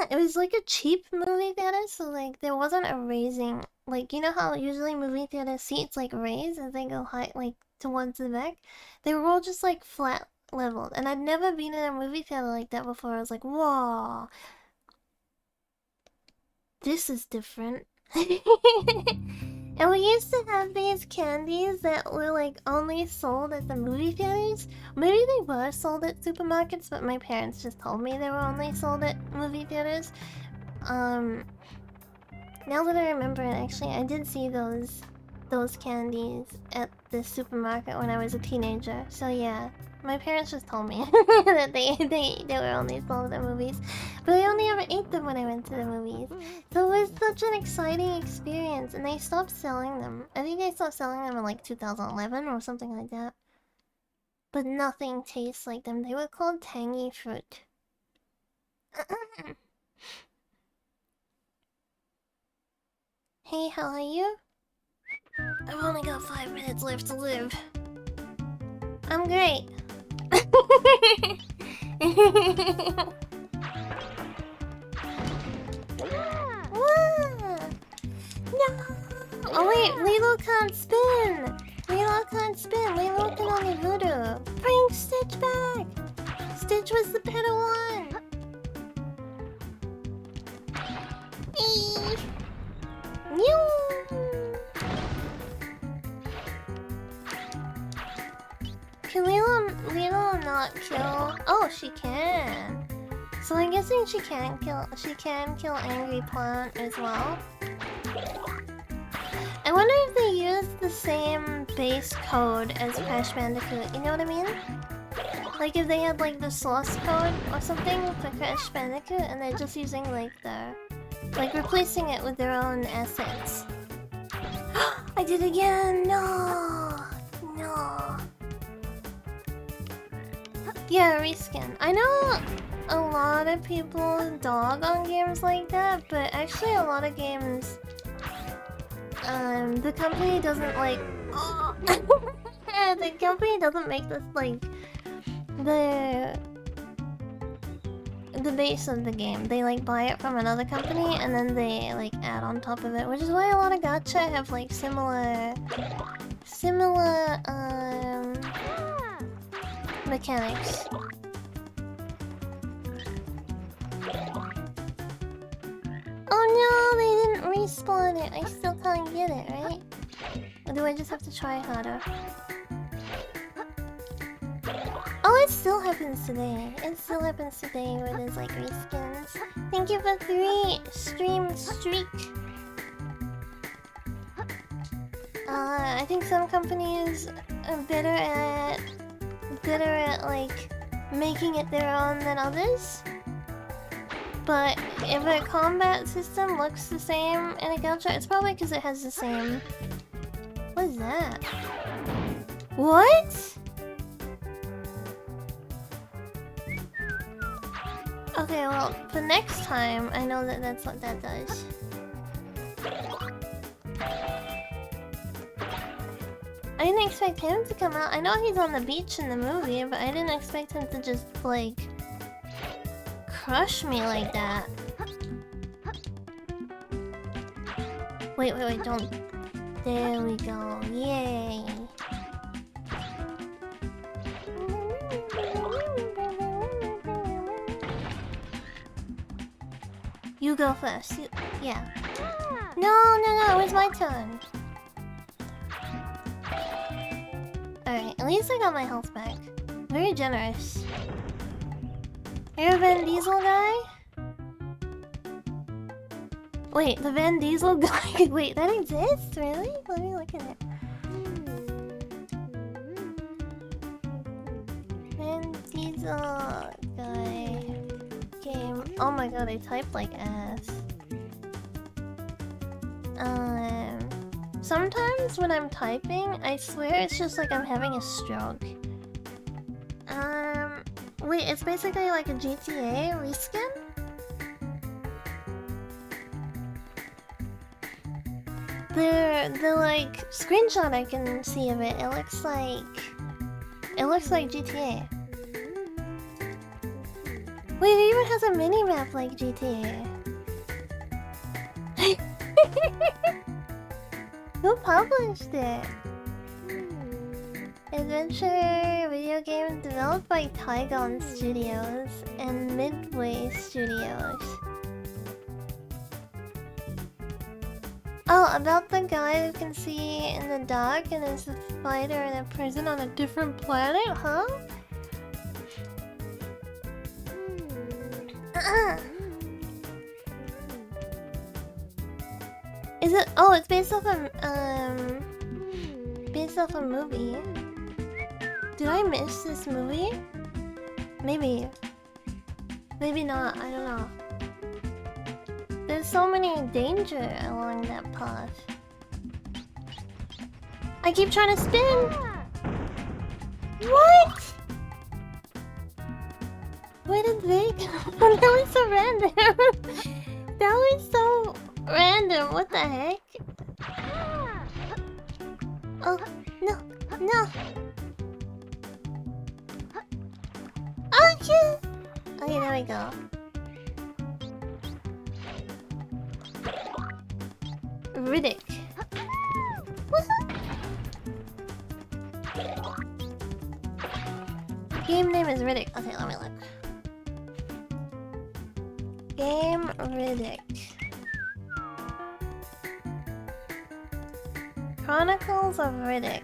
it was like a cheap movie theater, so like there wasn't a raising, like you know how usually movie theater seats like raise as they go high like towards the back? They were all just like flat leveled. And I'd never been in a movie theater like that before. I was like, whoa. This is different. And we used to have these candies that were like only sold at the movie theaters. Maybe they were sold at supermarkets, but my parents just told me they were only sold at movie theaters. Now that I remember it, actually, I did see those candies at the supermarket when I was a teenager. So yeah, my parents just told me that they were only sold at movies, but I only ever ate them when I went to the movies. So it was such an exciting experience, and they stopped selling them. I think they stopped selling them in like 2011 or something like that. But nothing tastes like them. They were called Tangy Fruit. Hey, how are you? I've only got 5 minutes left to live. I'm great. No! Oh wait, Lilo can't spin! Lilo can't spin! Lilo can only voodoo! Bring Stitch back! Stitch was the better one! Eee! Can Lilo not kill? Oh, she can. So I'm guessing she can kill Angry Plant as well. I wonder if they use the same base code as Crash Bandicoot, you know what I mean? Like if they had like the source code or something for Crash Bandicoot and they're just using like replacing it with their own assets. I did it again! No! No. Yeah, reskin. I know a lot of people dog on games like that, but actually a lot of games, the company doesn't like... the company doesn't make this like the base of the game. They like buy it from another company and then they like add on top of it, which is why a lot of gacha have like similar mechanics. Oh no, they didn't respawn it. I still can't get it, right? Or do I just have to try harder? Oh, it still happens today. It still happens today where there's like reskins. Thank you for 3 stream streak. I think some companies are better at like making it their own than others. But if a combat system looks the same in a gacha, it's probably because it has the same... What is that? What? Okay, well, for next time, I know that that's what that does. I didn't expect him to come out. I know he's on the beach in the movie, but I didn't expect him to just, like... crush me like that. Wait, don't... There we go. Yay. You go first. Yeah. No, it was my turn. Alright, at least I got my health back. Very generous. You're a Van Diesel guy? Wait, the Van Diesel guy? Wait, that exists? Really? Let me look at it. Van Diesel guy game Oh my god, I typed like ass. Sometimes when I'm typing, I swear it's just like I'm having a stroke. Wait, it's basically like a GTA reskin? The like screenshot I can see of it, it looks like GTA. Wait, it even has a mini-map like GTA. Who published it? Adventure video game developed by Tygon Studios and Midway Studios. Oh, about the guy who can see in the dark and is a fighter in a prison on a different planet, huh? Is it? Oh, it's based off a movie. Did I miss this movie? Maybe. Maybe not. I don't know. There's so many danger along that path. I keep trying to spin. What? Where did they come from? That was so random. That was so random. What the heck? Oh, no. No. Oh, shit. Okay, there we go. Riddick. Game name is Riddick. Okay, let me look. Game Riddick. Chronicles of Riddick.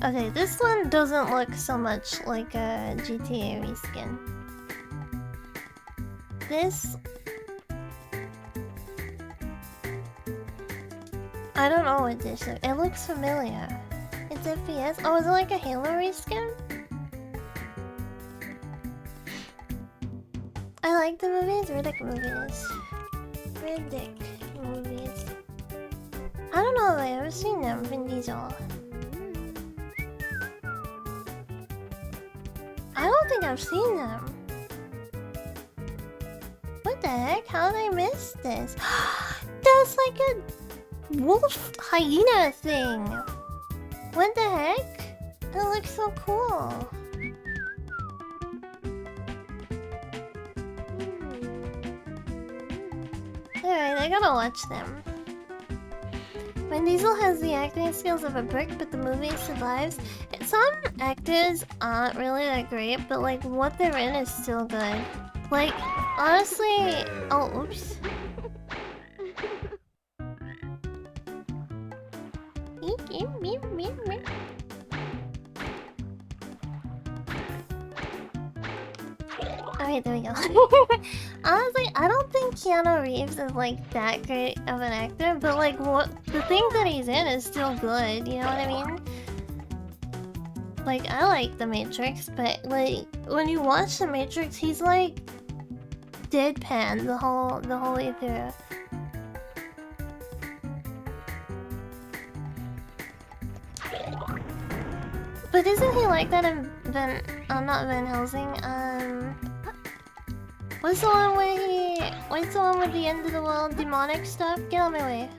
Okay, this one doesn't look so much like a GTA reskin. This... I don't know what this is. It looks familiar. It's FPS. Oh, is it like a Halo reskin? I like the movies. Riddick movies. Riddick movies. I don't know if I've ever seen them. Vin Diesel. I don't think I've seen them. What the heck? How did I miss this? That's like a wolf hyena thing. What the heck? It looks so cool. Alright, I gotta watch them. Vin Diesel has the acting skills of a brick, but the movie survives. Some actors aren't really that great, but like what they're in is still good. Like, honestly... Oh, oops. Alright, there we go. Honestly, I don't think Keanu Reeves is like that great of an actor, but like what the things that he's in is still good, you know what I mean? Like, I like The Matrix, but like when you watch The Matrix, he's like deadpan the whole way through. But isn't he like that in not Van Helsing, what's the one what's the one with the end of the world demonic stuff? Get out of my way.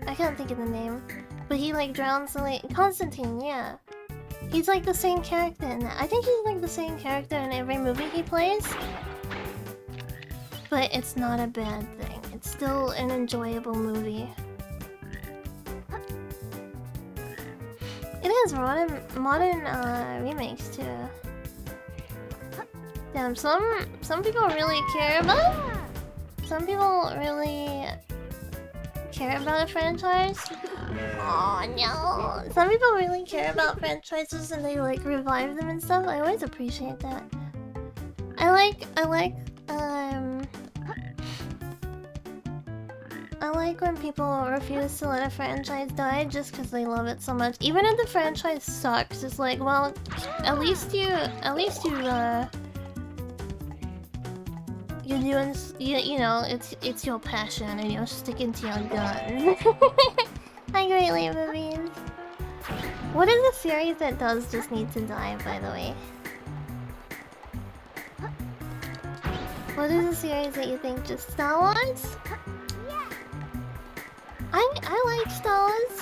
I can't think of the name. But he like drowns the lake. Constantine, yeah. He's like the same character in that. I think he's like the same character in every movie he plays. But it's not a bad thing. It's still an enjoyable movie. It has modern remakes too. Damn, some people really care about. Some people really care about a franchise. Oh no! Some people really care about franchises and they like revive them and stuff. I always appreciate that. I like I like when people refuse to let a franchise die just because they love it so much. Even if the franchise sucks, it's like, well, at least you're doing, you know, it's your passion and you're sticking to your gun. I greatly movies. What is a series that does just need to die, by the way? What is a series that you think just Star Wars? I like Star Wars.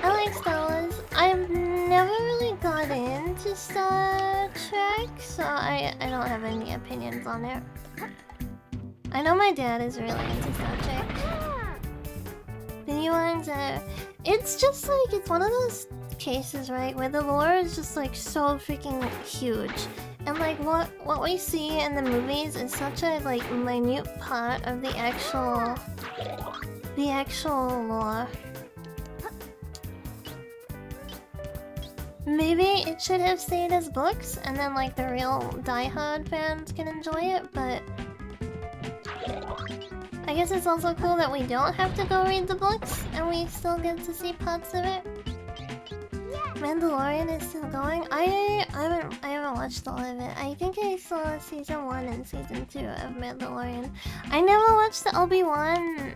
I like Star Wars. I've never really got into Star Trek, so I don't have any opinions on it. I know my dad is really into Star Trek. The new ones are... It's just like, it's one of those cases, right, where the lore is just like so freaking huge. And like what we see in the movies is such a like minute part of the actual lore. Maybe it should have stayed as books and then like the real diehard fans can enjoy it, but I guess it's also cool that we don't have to go read the books and we still get to see parts of it. Mandalorian is still going. I haven't watched all of it. I think I saw season 1 and season 2 of Mandalorian. I never watched the Obi-Wan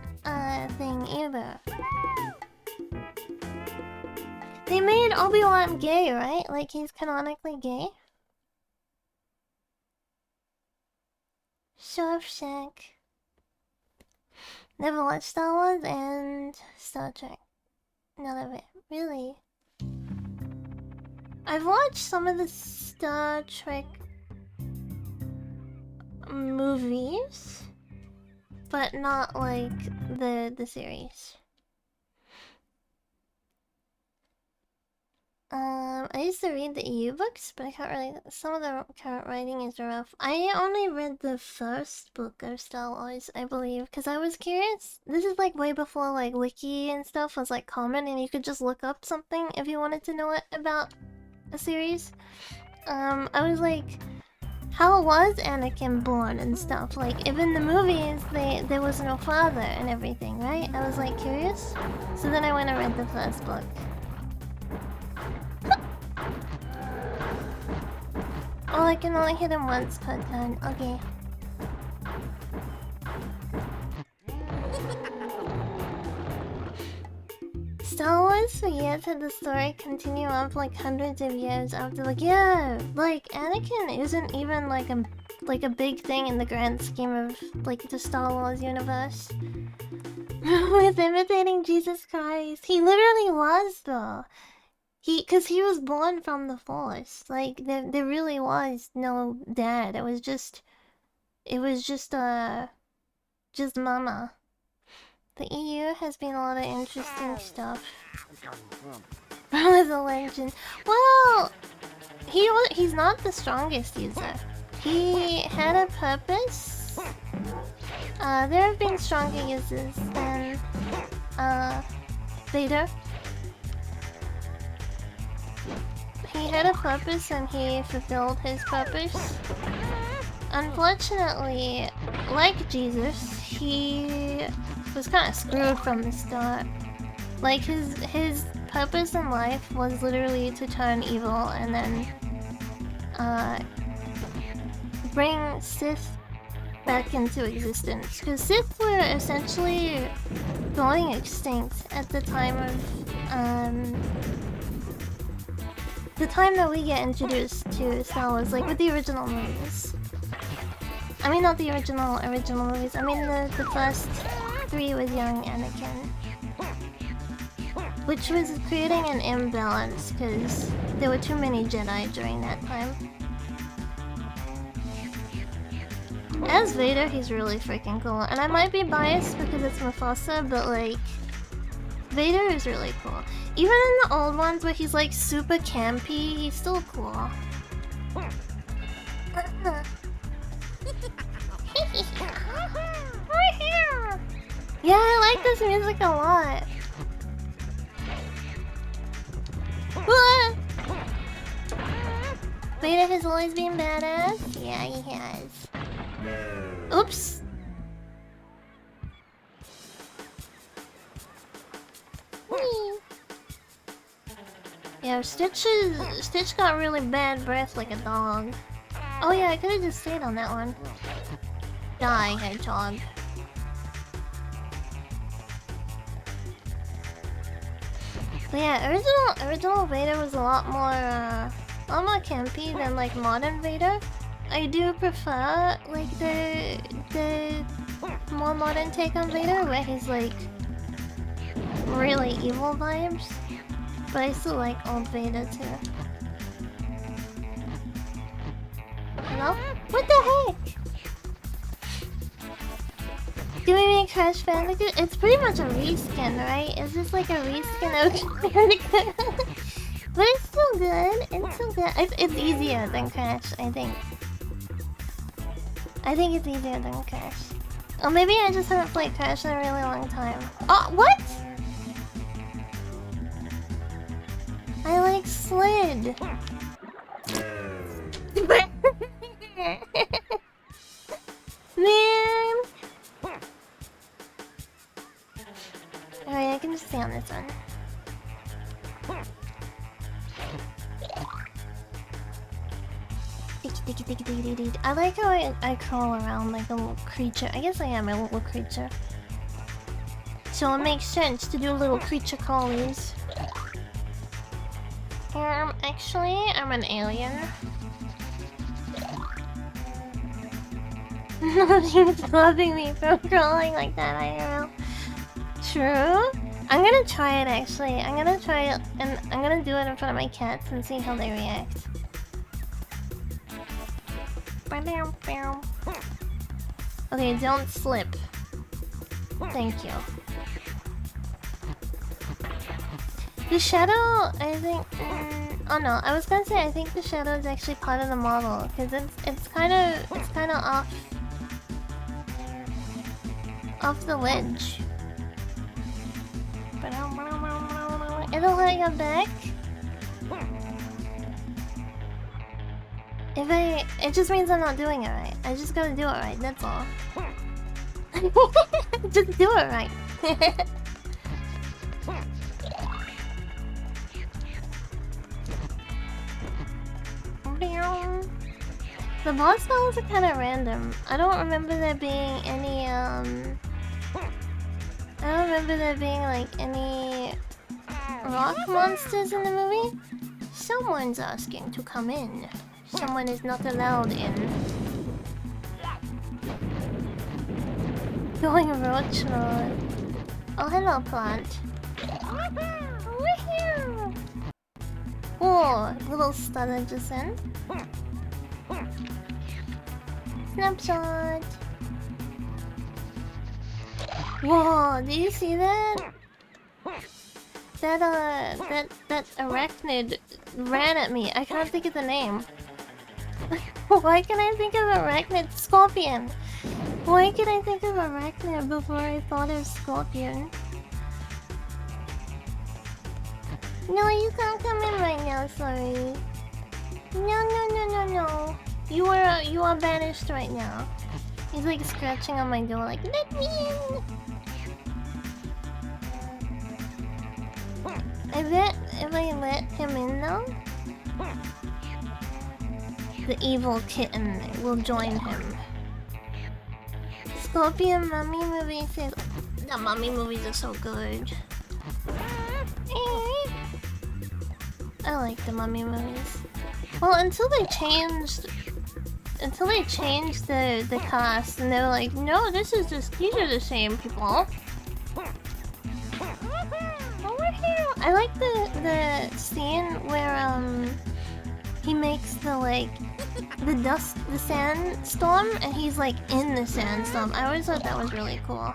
thing either. They made Obi-Wan gay, right? Like he's canonically gay. Shawshank. Never watched Star Wars and Star Trek. None of it. Really? I've watched some of the Star Trek movies, but not like the series. I used to read the EU books, but I can't really. Some of the current writing is rough. I only read the first book of Star Wars, I believe, because I was curious. This is like way before like Wiki and stuff was like common, and you could just look up something if you wanted to know it about a series. I was like, how was Anakin born and stuff? Like, if in the movies there was no father and everything, right? I was like curious. So then I went and read the first book. Oh, I can only hit him once per turn. Okay. Star Wars for years had the story continue on for like hundreds of years after, like, yeah, like Anakin isn't even like a big thing in the grand scheme of like the Star Wars universe. With imitating Jesus Christ, he literally was though. Cause he was born from the Force. Like there really was no dad. It was just mama. The EU has been a lot of interesting stuff. Bro is a legend. Well, he's not the strongest user. He had a purpose. There have been stronger users than Vader. He had a purpose and he fulfilled his purpose. Unfortunately, like Jesus, he was kind of screwed from the start. Like his purpose in life was literally to turn evil and then bring Sith back into existence. Because Sith were essentially going extinct at the time that we get introduced to Star Wars, like with the original movies. I mean, not the original movies. I mean the first 3 with young Anakin, which was creating an imbalance because there were too many Jedi during that time. As Vader, he's really freaking cool, and I might be biased because it's Mufasa, but like Vader is really cool. Even in the old ones where he's like super campy, he's still cool. Yeah, I like this music a lot. Vader has always been badass. Yeah, he has. Oops. Yeah, Stitch got really bad breath like a dog. Oh yeah, I could have just stayed on that one. Die, hedgehog. But yeah, original Vader was a lot more campy than like modern Vader. I do prefer like the more modern take on Vader, where he's like really evil vibes. But I still like old Vader too. Hello? What the heck? Do we make Crash Bandicoot? It's pretty much a reskin, right? It's just like a reskin of Crash Bandicoot. But it's still good. It's still good. It's easier than Crash, I think. I think it's easier than Crash. Or maybe I just haven't played Crash in a really long time. Oh, what? I like Slid. Man. Alright, I can just stay on this one. I like how I crawl around like a little creature. I guess I am a little creature. So it makes sense to do little creature crawlies. Actually, I'm an alien. She's stopping me from crawling like that, I know. True. I'm gonna try it actually. I'm gonna try it and I'm gonna do it in front of my cats and see how they react. Okay, don't slip. Thank you. The shadow, I think. Oh no, I was gonna say I think the shadow is actually part of the model because it's kind of off the ledge. It'll hurt your back. It just means I'm not doing it right. I just gotta do it right. That's all. Just do it right. The boss battles are kind of random. I don't remember there being any I don't remember there being like any rock monsters in the movie. Someone's asking to come in. Someone is not allowed in. Going roach mode. Oh, hello, plant. Woohoo! Oh, little stutter just in. Snapshot. Whoa, do you see that? That arachnid ran at me. I can't think of the name. Why can I think of arachnid? Scorpion. Why can I think of arachnid before I thought of scorpion? No, you can't come in right now, sorry. No. You are banished right now. He's like scratching on my door like, let me in! I bet if I let him in though, the evil kitten will join him. Scorpion mummy movie says, the mummy movies are so good. I like the mummy movies. Well, until they changed the cast and they were like, no, these are the same people. I like the scene where he makes the sandstorm and he's like in the sandstorm. I always thought that was really cool.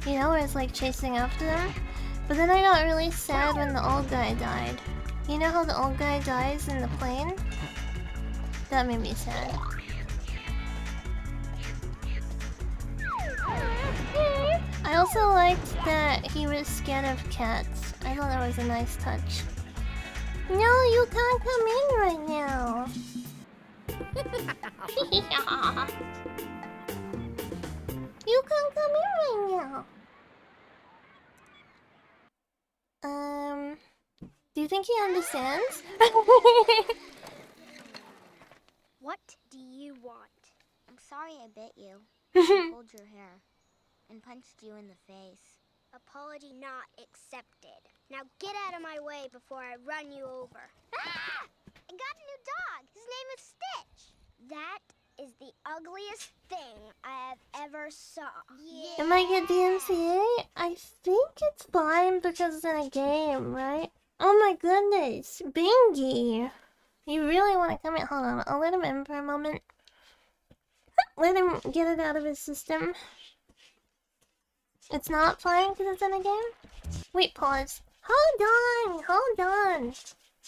You know, where it's like chasing after them. But then I got really sad when the old guy died. You know how the old guy dies in the plane? That made me sad. I also liked that he was scared of cats. I thought that was a nice touch. No, you can't come in right now. You can't come in right now. Do you think he understands? What do you want? I'm sorry I bit you. I pulled your hair and punched you in the face. Apology not accepted. Now get out of my way before I run you over. Ah! I got a new dog. His name is Stitch. That is the ugliest thing I have ever saw. Yeah. Am I get DMCA? I think it's fine because it's in a game, right? Oh my goodness, Bingy! You really want to come in? Hold on, I'll let him in for a moment. Let him get it out of his system. It's not fine because it's in a game? Wait, pause. Hold on!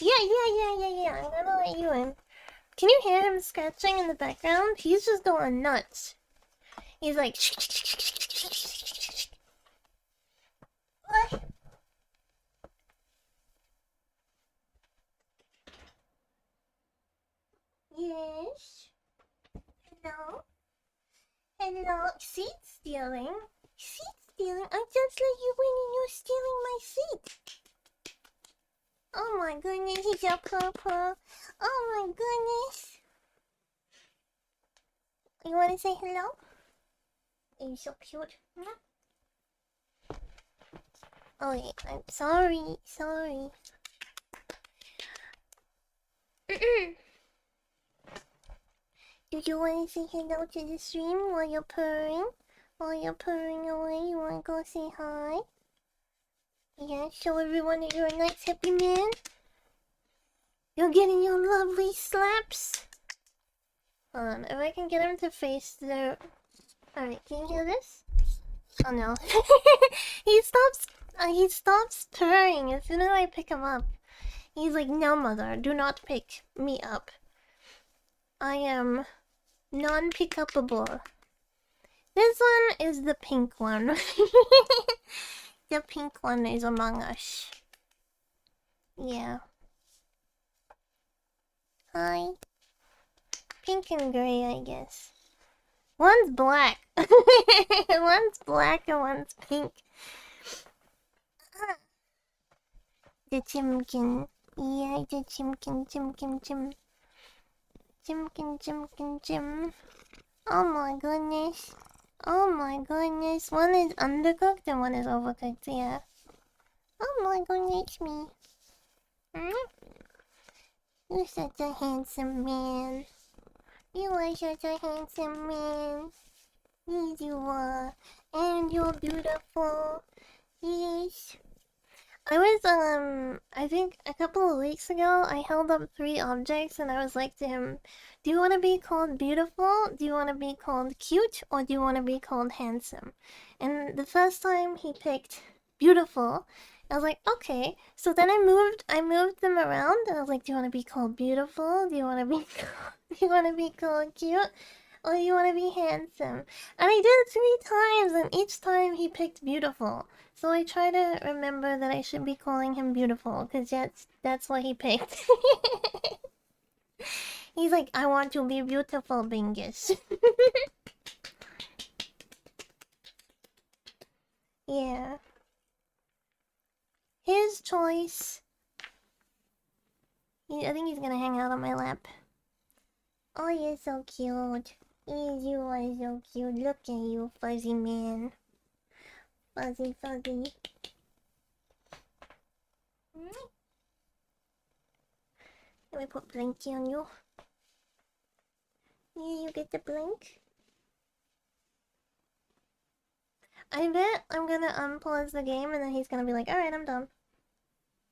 Yeah, I'm gonna let you in. Can you hear him scratching in the background? He's just going nuts. He's like... What? Yes? Hello? Hello? Seat stealing? Seat stealing? I just let you in and you're stealing my seat. Oh my goodness, he's a purple. Oh my goodness. You wanna say hello? You're so cute. Oh wait, I'm sorry. Do you wanna say hello to the stream while you're purring? While you're purring away, you wanna go say hi? Yeah, show everyone that you're a nice happy man. You're getting your lovely slaps. Hold on, if I can get him to face the... Alright, can you hear this? Oh no. He stops purring as soon as I pick him up. He's like, no mother, do not pick me up. I am non-pick-upable. This one is the pink one. The pink one is among us. Yeah. Hi. Pink and gray, I guess. One's black. One's black and one's pink. The chimkin. Yeah, the chimkin. Chimkin. Oh my goodness. Oh my goodness. One is undercooked and one is overcooked, yeah. Oh my goodness, me. You're such a handsome man. You are such a handsome man. Yes, you are. And you're beautiful. Yes. I think a couple of weeks ago, I held up 3 objects and I was like to him, do you want to be called beautiful? Do you want to be called cute? Or do you want to be called handsome? And the first time he picked beautiful, I was like, okay. So then I moved them around and I was like, do you want to be called beautiful? Do you want to be called cute? Or do you want to be handsome? And I did it 3 times and each time he picked beautiful. So I try to remember that I should be calling him beautiful, because that's what he picked. He's like, I want to be beautiful, Bingus. Yeah. His choice. I think he's gonna hang out on my lap. Oh, you're so cute. You are so cute. Look at you, fuzzy man. Fuzzy. Let me put Blinky on you. Yeah, you get the blink. I bet I'm gonna unpause the game and then he's gonna be like, alright, I'm done.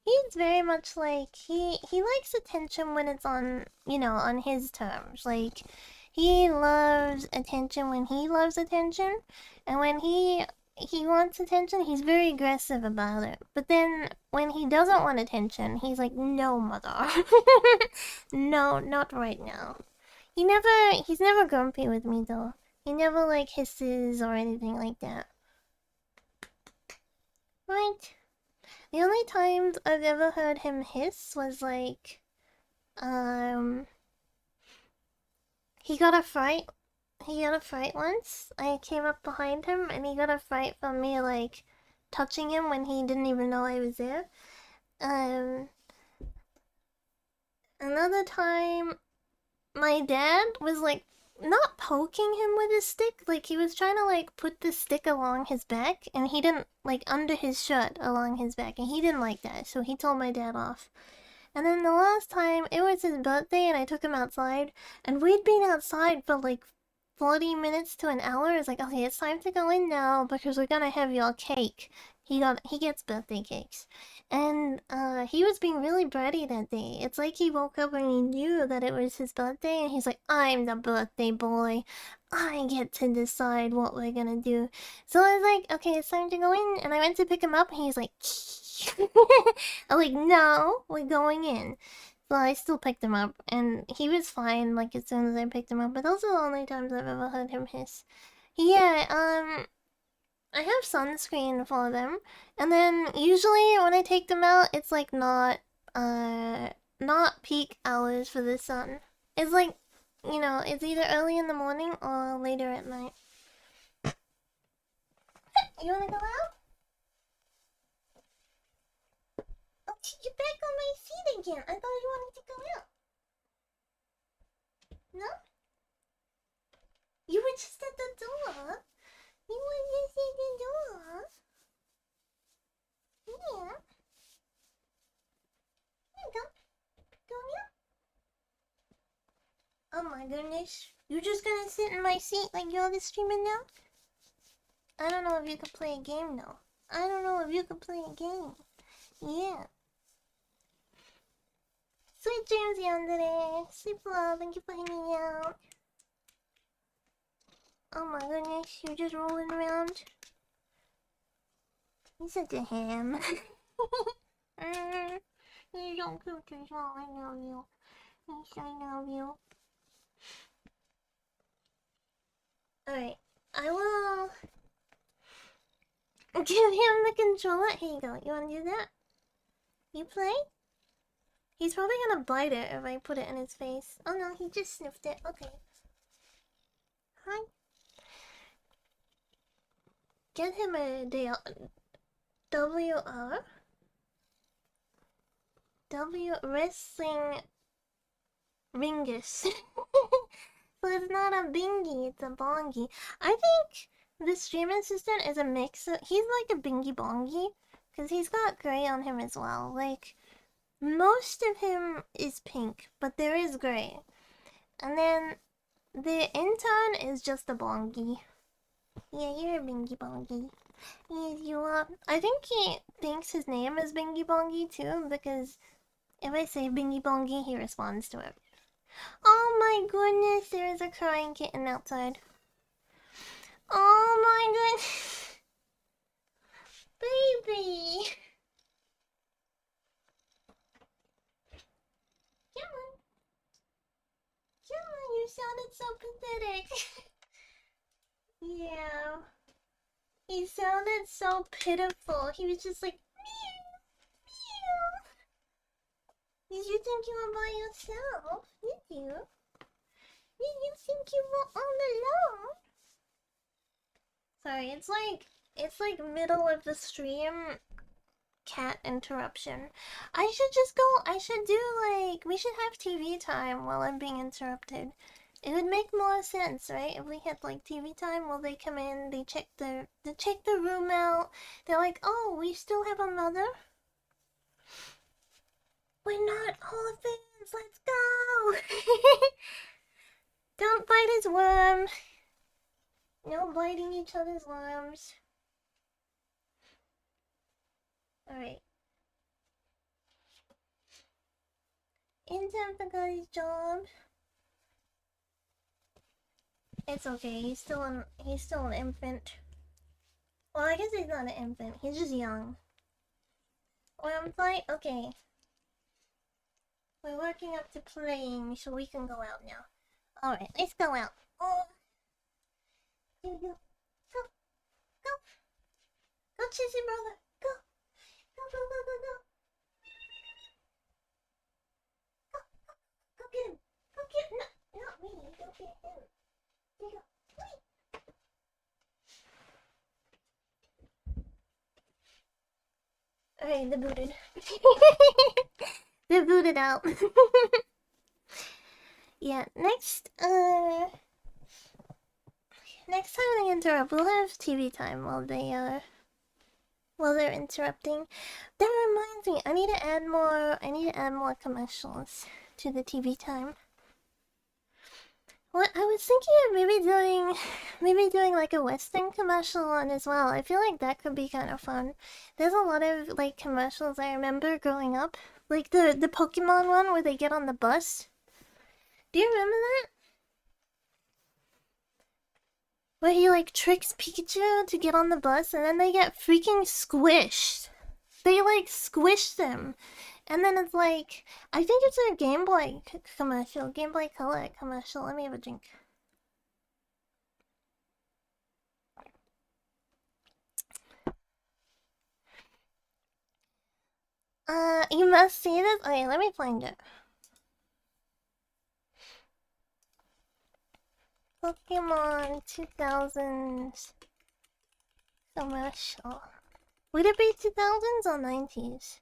He's very much like, he likes attention when it's on, on his terms. Like, he loves attention when he loves attention. And when he wants attention, he's very aggressive about it. But then, when he doesn't want attention, he's like, no, mother. No, not right now. He's never grumpy with me, though. He never, like, hisses or anything like that. Right? The only times I've ever heard him hiss was, like, he got a fright once. I came up behind him and he got a fright from me, like, touching him when he didn't even know I was there. Another time, my dad was like not poking him with his stick, like he was trying to like put the stick along his back, and he didn't like under his shirt along his back, and he didn't like that, so he told my dad off. And then the last time, it was his birthday, and I took him outside, and we'd been outside for like 40 minutes to an hour. It's like, okay, it's time to go in now because we're gonna have your cake. He gets birthday cakes. And he was being really bratty that day. It's like he woke up and he knew that it was his birthday, and he's like, I'm the birthday boy. I get to decide what we're gonna do. So I was like, okay, it's time to go in, and I went to pick him up, and he's like, I'm like, no, we're going in. So I still picked him up, and he was fine, like, as soon as I picked him up, but those are the only times I've ever heard him hiss. Yeah, I have sunscreen for them, and then usually when I take them out, it's like not peak hours for the sun. It's like, you know, it's either early in the morning or later at night. You wanna go out? Oh, you're back on my seat again. I thought you wanted to go out. No? You were just at the door. You were just at the door. Yeah. Here you go. Go now. Oh my goodness. You're just gonna sit in my seat like you're the streamer now? I don't know if you can play a game though. I don't know if you can play a game. Yeah. Sweet dreams, Yandere. Sleep well. Thank you for hanging out. Oh my goodness, you're just rolling around. You're such a ham. You're so cute as well. I love you. Yes, I love you. Alright, I will give him the controller. Here you go. You wanna do that? You play? He's probably gonna bite it if I put it in his face. Oh no, he just sniffed it. Okay. Hi. Get him a WR Wrestling Ringus. So it's not a bingy, it's a bongy. I think the stream assistant is a mix of, he's like a bingy bongy, because he's got gray on him as well. Like, most of him is pink, but there is gray. And then the intern is just a bongy. Yeah, you're a bingy bongy. Yes, you are. I think he thinks his name is Bingy Bongy too, because if I say Bingy Bongy, he responds to it. Oh my goodness, there is a crying kitten outside. Oh my goodness. Baby. Come on. Come on, you sounded so pathetic. Yeah. He sounded so pitiful. He was just like, meow, meow. Did you think you were by yourself? Did you? Did you think you were all alone? Sorry, it's like middle of the stream cat interruption. I should do like, we should have TV time while I'm being interrupted. It would make more sense, right? If we had like TV time while they come in, they check the room out. They're like, oh, we still have a mother? We're not orphans, let's go! Don't bite his worm. No biting each other's worms. Alright. Intern forgot his job. It's okay, he's still an infant. Well, I guess he's not an infant, he's just young. Worm fight? Okay. We're working up to playing, so we can go out now. Alright, let's go out. Oh. Here we go. Go. Go. Go, Chizzy brother. Go. Go, go, go, go, go. Go. Go get him. Go get him. No, not me. Go get him. Here you go. Wait. Alright, the booted. They're booted out. Yeah, next time they interrupt, we'll have TV time while they're interrupting. That reminds me, I need to add more commercials to the TV time. Well, I was thinking of maybe doing like a Western commercial one as well. I feel like that could be kind of fun. There's a lot of like commercials I remember growing up, like the Pokemon one where they get on the bus. Do you remember that? Where he like tricks Pikachu to get on the bus and then they get freaking squished. They like squish them. And then it's like, I think it's a Game Boy commercial, Game Boy Color commercial. Let me have a drink. You must see this? Okay, let me find it. Pokemon 2000s commercial. Would it be 2000s or 90s?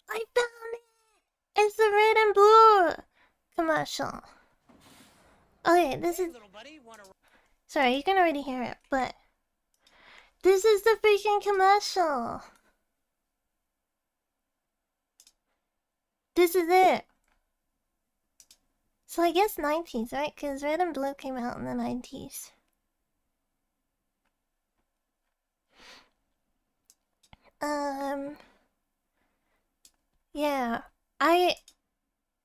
I found it! It's the red and blue commercial. Okay, this is... Sorry, you can already hear it, but... This is the freaking commercial! This is it! So I guess 90s, right? Because red and blue came out in the 90s. Yeah.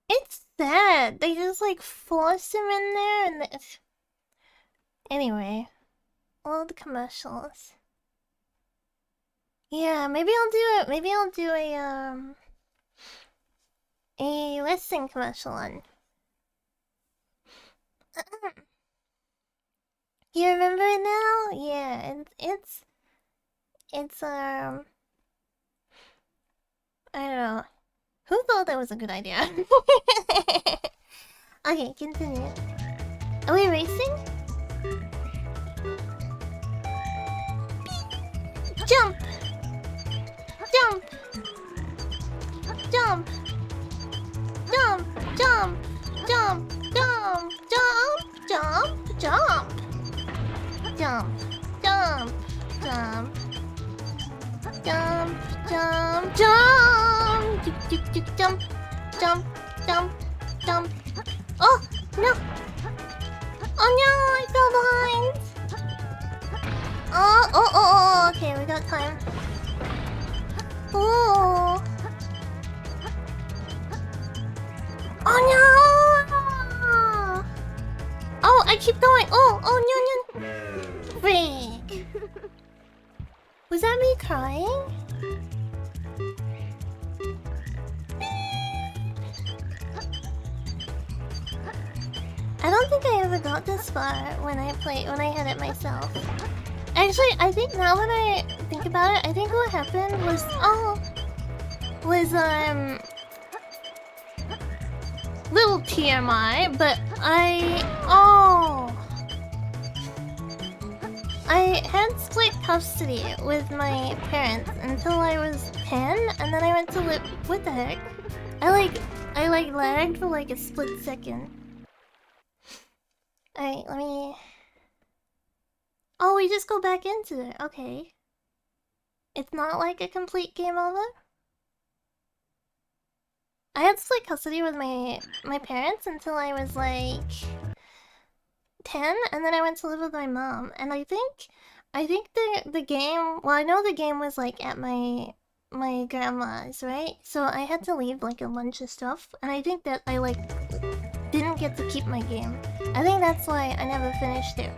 It's sad. They just like force him in there and anyway. All the commercials. Yeah, maybe I'll do it. Maybe I'll do a Western commercial one. You remember it now? Yeah, it's I don't know. Who thought that was a good idea? Okay, continue. Are we racing? Jump! Jump! Jump! Jump! Jump! Jump! Jump! Jump! Jump! Jump! Jump! Jump! Jump! Jump! Jump! Jump! Jump! Jump! Jump! Oh! No! Oh no! I fell behind! Oh! Okay, we got time. Oh! Oh no! Oh, I keep going! Oh no! Freak! Was that me crying? I don't think I ever got this far when I had it myself. Actually, I think now that I think about it, I think what happened was little TMI, but I had split custody with my parents until I was 10, and then I went to live. What the heck? I lagged for like a split second. Alright, let me... Oh, we just go back into it. Okay. It's not like a complete game over? I had split custody with my parents until I was like 10, and then I went to live with my mom. And I think the game, well, I know the game was like at my grandma's, right? So I had to leave like a bunch of stuff, and I think that I like didn't get to keep my game. I think that's why I never finished it.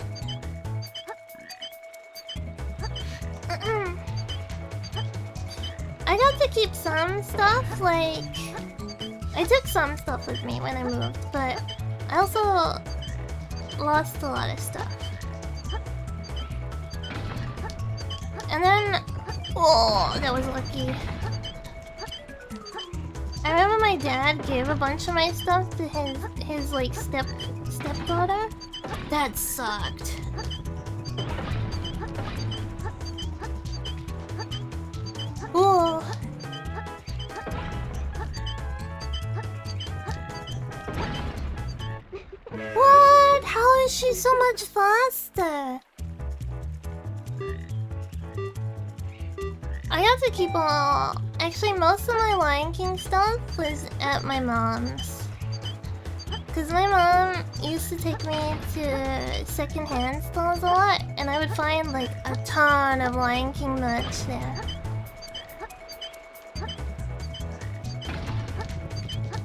I got to keep some stuff, like... I took some stuff with me when I moved, but I also lost a lot of stuff. And then... Oh, that was lucky. I remember my dad gave a bunch of my stuff to his like stepdaughter. That sucked. Oh. she's so much faster. I have to keep all. Actually, most of my Lion King stuff was at my mom's. Because my mom used to take me to secondhand stores a lot, and I would find like a ton of Lion King merch there.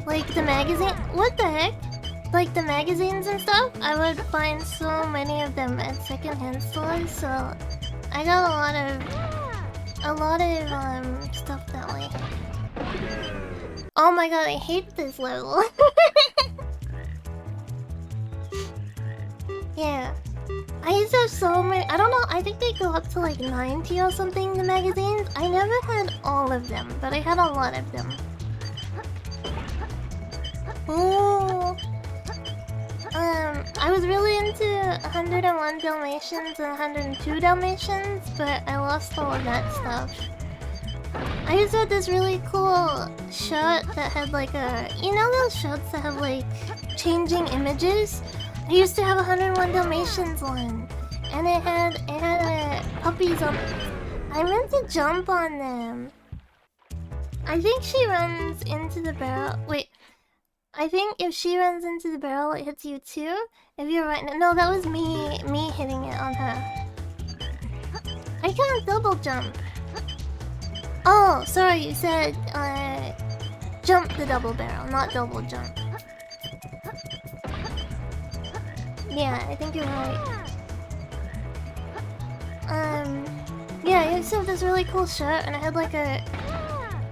Like the magazine. What the heck? Like the magazines and stuff, I would find so many of them at secondhand stores, so I got a lot of stuff that way. Oh my god, I hate this level. Yeah. I used to have so many. I don't know, I think they go up to like 90 or something, the magazines. I never had all of them, but I had a lot of them. Ooh. I was really into 101 Dalmatians and 102 Dalmatians, but I lost all of that stuff. I used to have this really cool shirt that had like a... You know those shirts that have like changing images? I used to have 101 Dalmatians one, and it had puppies on. I meant to jump on them. I think she runs into the barrel. Wait, I think if she runs into the barrel, it hits you too. If you're right, no, that was me hitting it on her. I can't double jump. Oh, sorry, you said jump the double barrel, not double jump. Yeah, I think you're right. Yeah, I used to have this really cool shirt, and I had like a...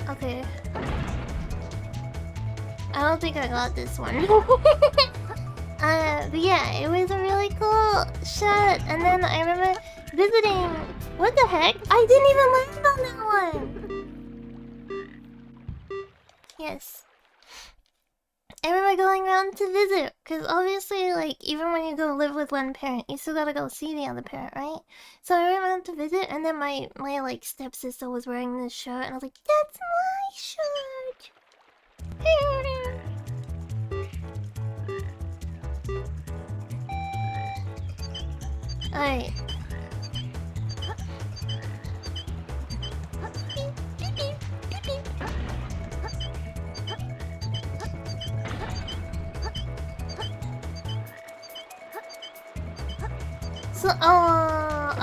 Okay. I don't think I got this one. But yeah, it was a really cool shirt, and then I remember visiting... What the heck? I didn't even land on that one! Yes. I remember going around to visit, because obviously, like, even when you go live with one parent, you still gotta go see the other parent, right? So I went around to visit, and then my like, stepsister was wearing this shirt, and I was like, that's my shirt! Alright. So,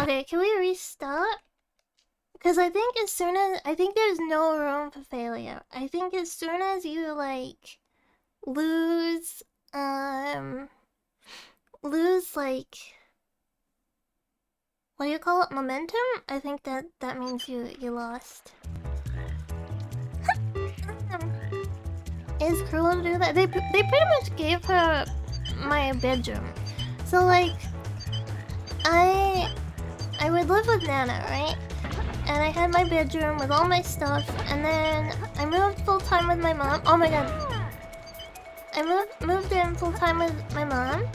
okay, can we restart? Because I think as soon as... I think there's no room for failure. I think as soon as you, like, lose, like... What do you call it? Momentum? I think that means you lost. It's cruel to do that. They pretty much gave her my bedroom. So, like... I would live with Nana, right? And I had my bedroom with all my stuff, and then I moved full-time with my mom. Oh my god. I moved in full-time with my mom,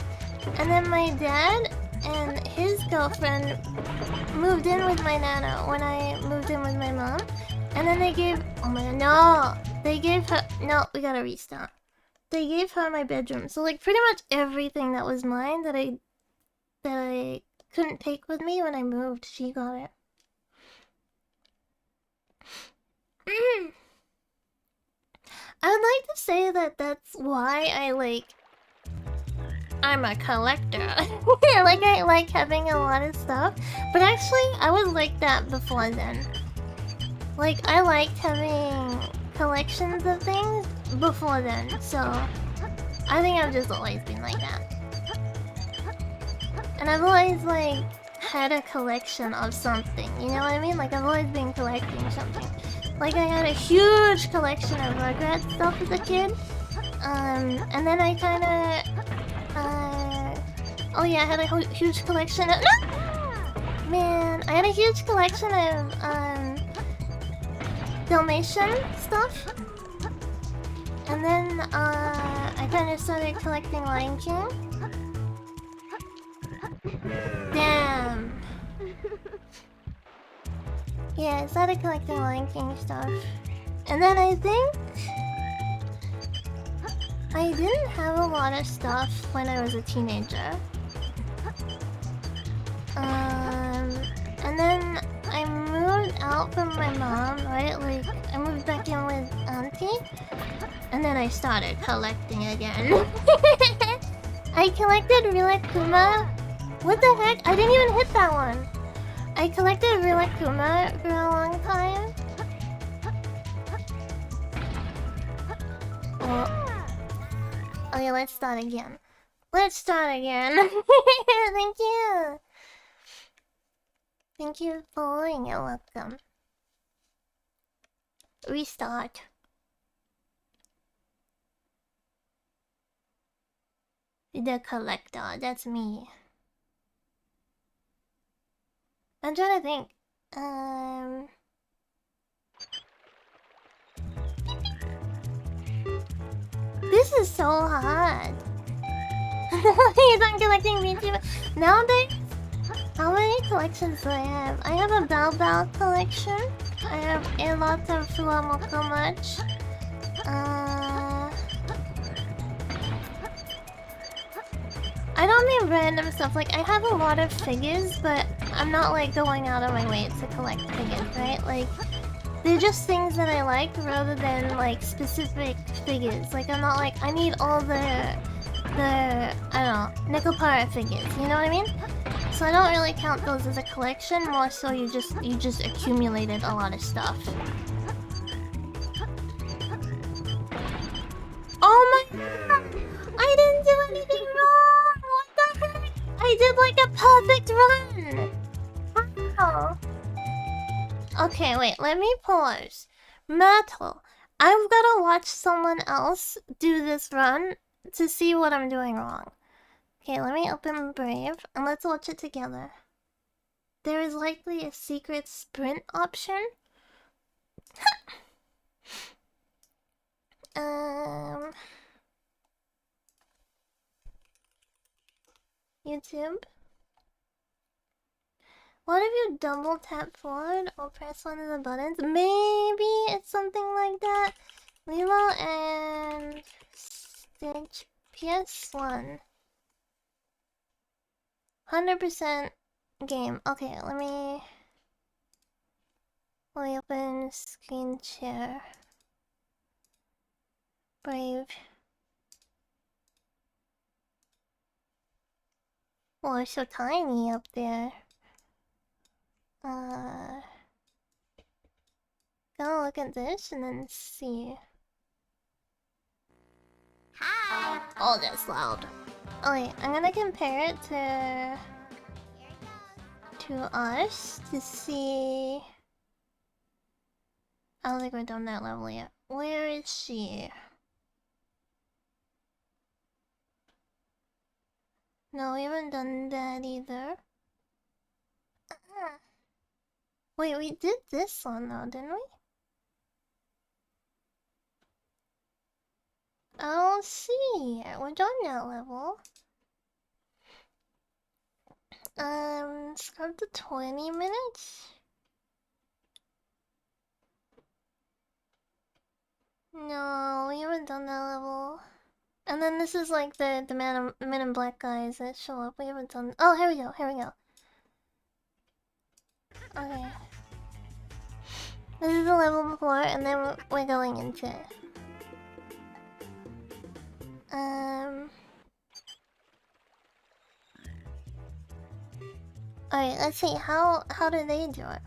and then my dad and his girlfriend moved in with my Nana when I moved in with my mom. And then they gave... Oh my god, no! They gave her... No, we gotta restart. They gave her my bedroom. So, like, pretty much everything that was mine that I couldn't take with me when I moved, she got it. I would like to say that that's why I'm a collector. Like, I like having a lot of stuff. But actually, I was like that before then. Like, I liked having collections of things before then. So, I think I've just always been like that. And I've always, like, had a collection of something, you know what I mean? Like, I've always been collecting something. Like, I had a huge collection of Rugrats stuff as a kid. And then I kinda... Oh yeah, I had a huge collection of... No! Man, I had a huge collection of, Dalmatian stuff. And then, I kinda started collecting Lion King. Damn. Yeah, I started collecting Lion King stuff. And then I think... I didn't have a lot of stuff when I was a teenager. And then I moved out from my mom, right? Like, I moved back in with Auntie. And then I started collecting again. I collected Rilekuma. What the heck? I didn't even hit that one. I collected Rilekuma for a long time. Oh. Okay, let's start again. Let's start again. Thank you. Thank you for following. You're welcome. Restart. The collector, that's me. I'm trying to think. This is so hard. You're done collecting VTuber. Nowadays, how many collections do I have? I have a Bao Bao collection. I have a lot of Fuamoko merch. I don't mean random stuff. Like, I have a lot of figures, but I'm not like going out of my way to collect figures, right? Like, they're just things that I like rather than like specific figures. Like, I'm not like I need all the I don't know, Nekopara figures. You know what I mean? So I don't really count those as a collection. More so, you just accumulated a lot of stuff. Oh my god! I didn't do anything wrong! What the heck? I did like a perfect run! Wow. Okay, wait, let me pause. Myrtle, I've gotta watch someone else do this run to see what I'm doing wrong. Okay, let me open Brave and let's watch it together. There is likely a secret sprint option. YouTube. What if you double tap forward or press one of the buttons? Maybe it's something like that. Lilo and Stitch PS1. 100% game. Okay, let me open screen share. Brave. Oh, it's so tiny up there. Gonna look at this and then see. Hi. Oh, that's loud. Oh wait, I'm gonna compare it to us to see. I don't think we're done that level yet. Where is she? No, we haven't done that either. Wait, we did this one though, didn't we? Oh, see, we're done that level. Scrub to 20 minutes. No, we haven't done that level. And then this is like the men in black guys that show up. We haven't done. Oh, here we go. Here we go. Okay. This is the level before, and then we're going into it. Alright, let's see. How do they do it?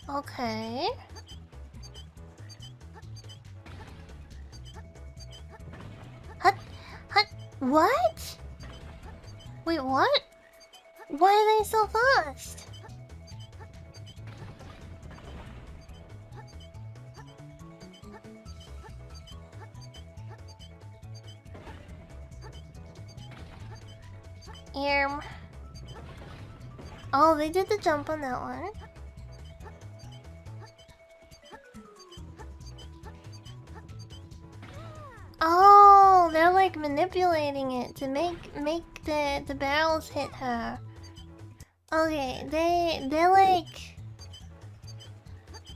Okay. What? Wait, what? Why are they so fast? Oh, they did the jump on that one. Oh, they're like manipulating it to make the barrels hit her. Okay, they're like.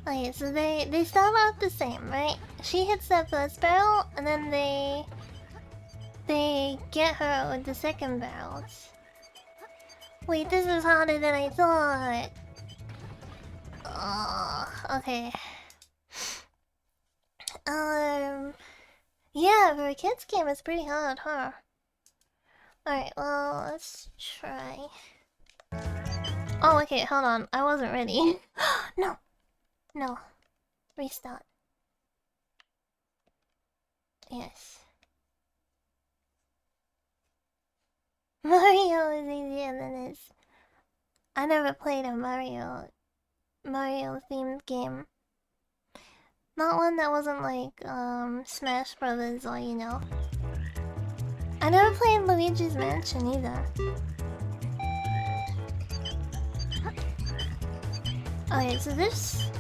Okay, so they start out the same, right? She hits that first barrel, and then they they get her with the second barrels. Wait, this is harder than I thought. Okay. Yeah, for a kids game, it's pretty hard, huh? Alright, well, let's try. Oh, okay, hold on. I wasn't ready. No! No. Restart. Yes. Mario is easier than this. I never played a Mario themed game. Not one that wasn't like Smash Brothers or you know. I never played Luigi's Mansion either. Okay, so this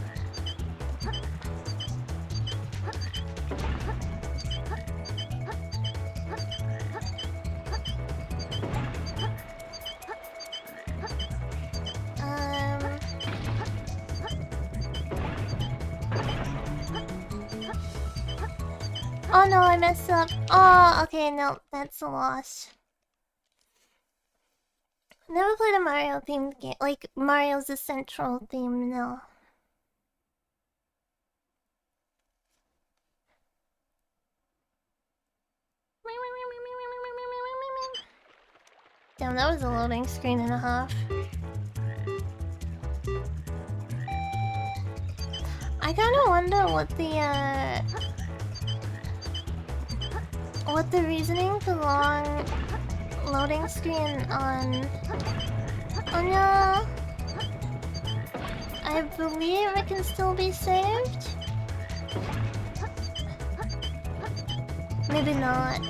oh no, I messed up. Oh, okay, no, that's a loss. Never played a Mario themed game. Like, Mario's the central theme, no. Damn, that was a loading screen and a half. I kinda wonder what the reasoning for long loading screen on... Oh no! I believe it can still be saved? Maybe not.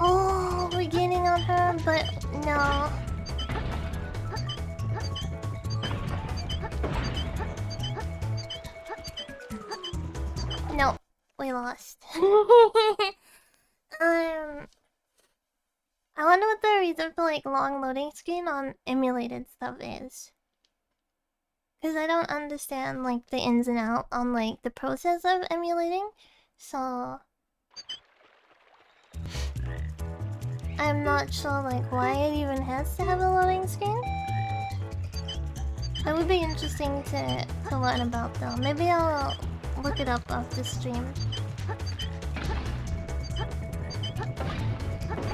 Oh, we're gaining on her, but no. No, we lost. I wonder what the reason for like long loading screen on emulated stuff is. Cause I don't understand like the ins and out on like the process of emulating, so I'm not sure like why it even has to have a loading screen. It would be interesting to learn about though. Maybe I'll look it up off the stream.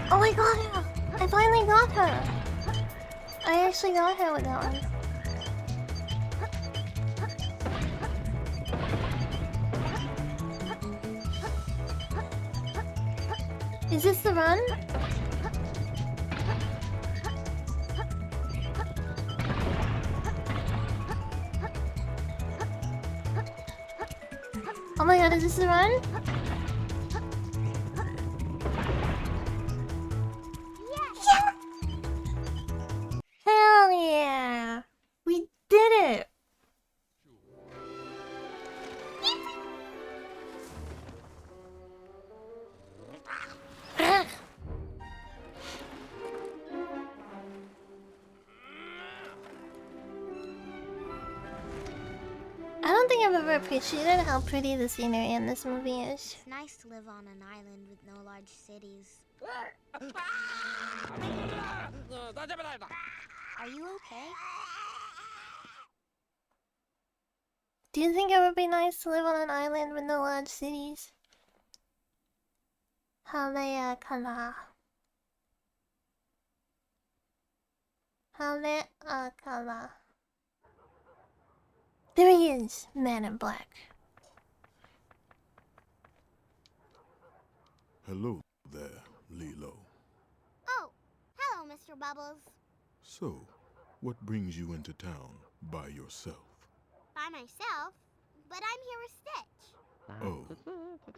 Oh, I got her! I finally got her! I actually got her with that one. Is this the run? Oh my god, is this the run? Yeah! Hell yeah! We did it! I don't think I've ever appreciated how pretty the scenery in this movie is. It's nice to live on an island with no large cities. Are you okay? Do you think it would be nice to live on an island with no large cities? Hale kala. Hale kala. There he is, man in black. Hello there, Lilo. Oh, hello, Mr. Bubbles. So, what brings you into town by yourself? By myself, but I'm here with Stitch. Oh,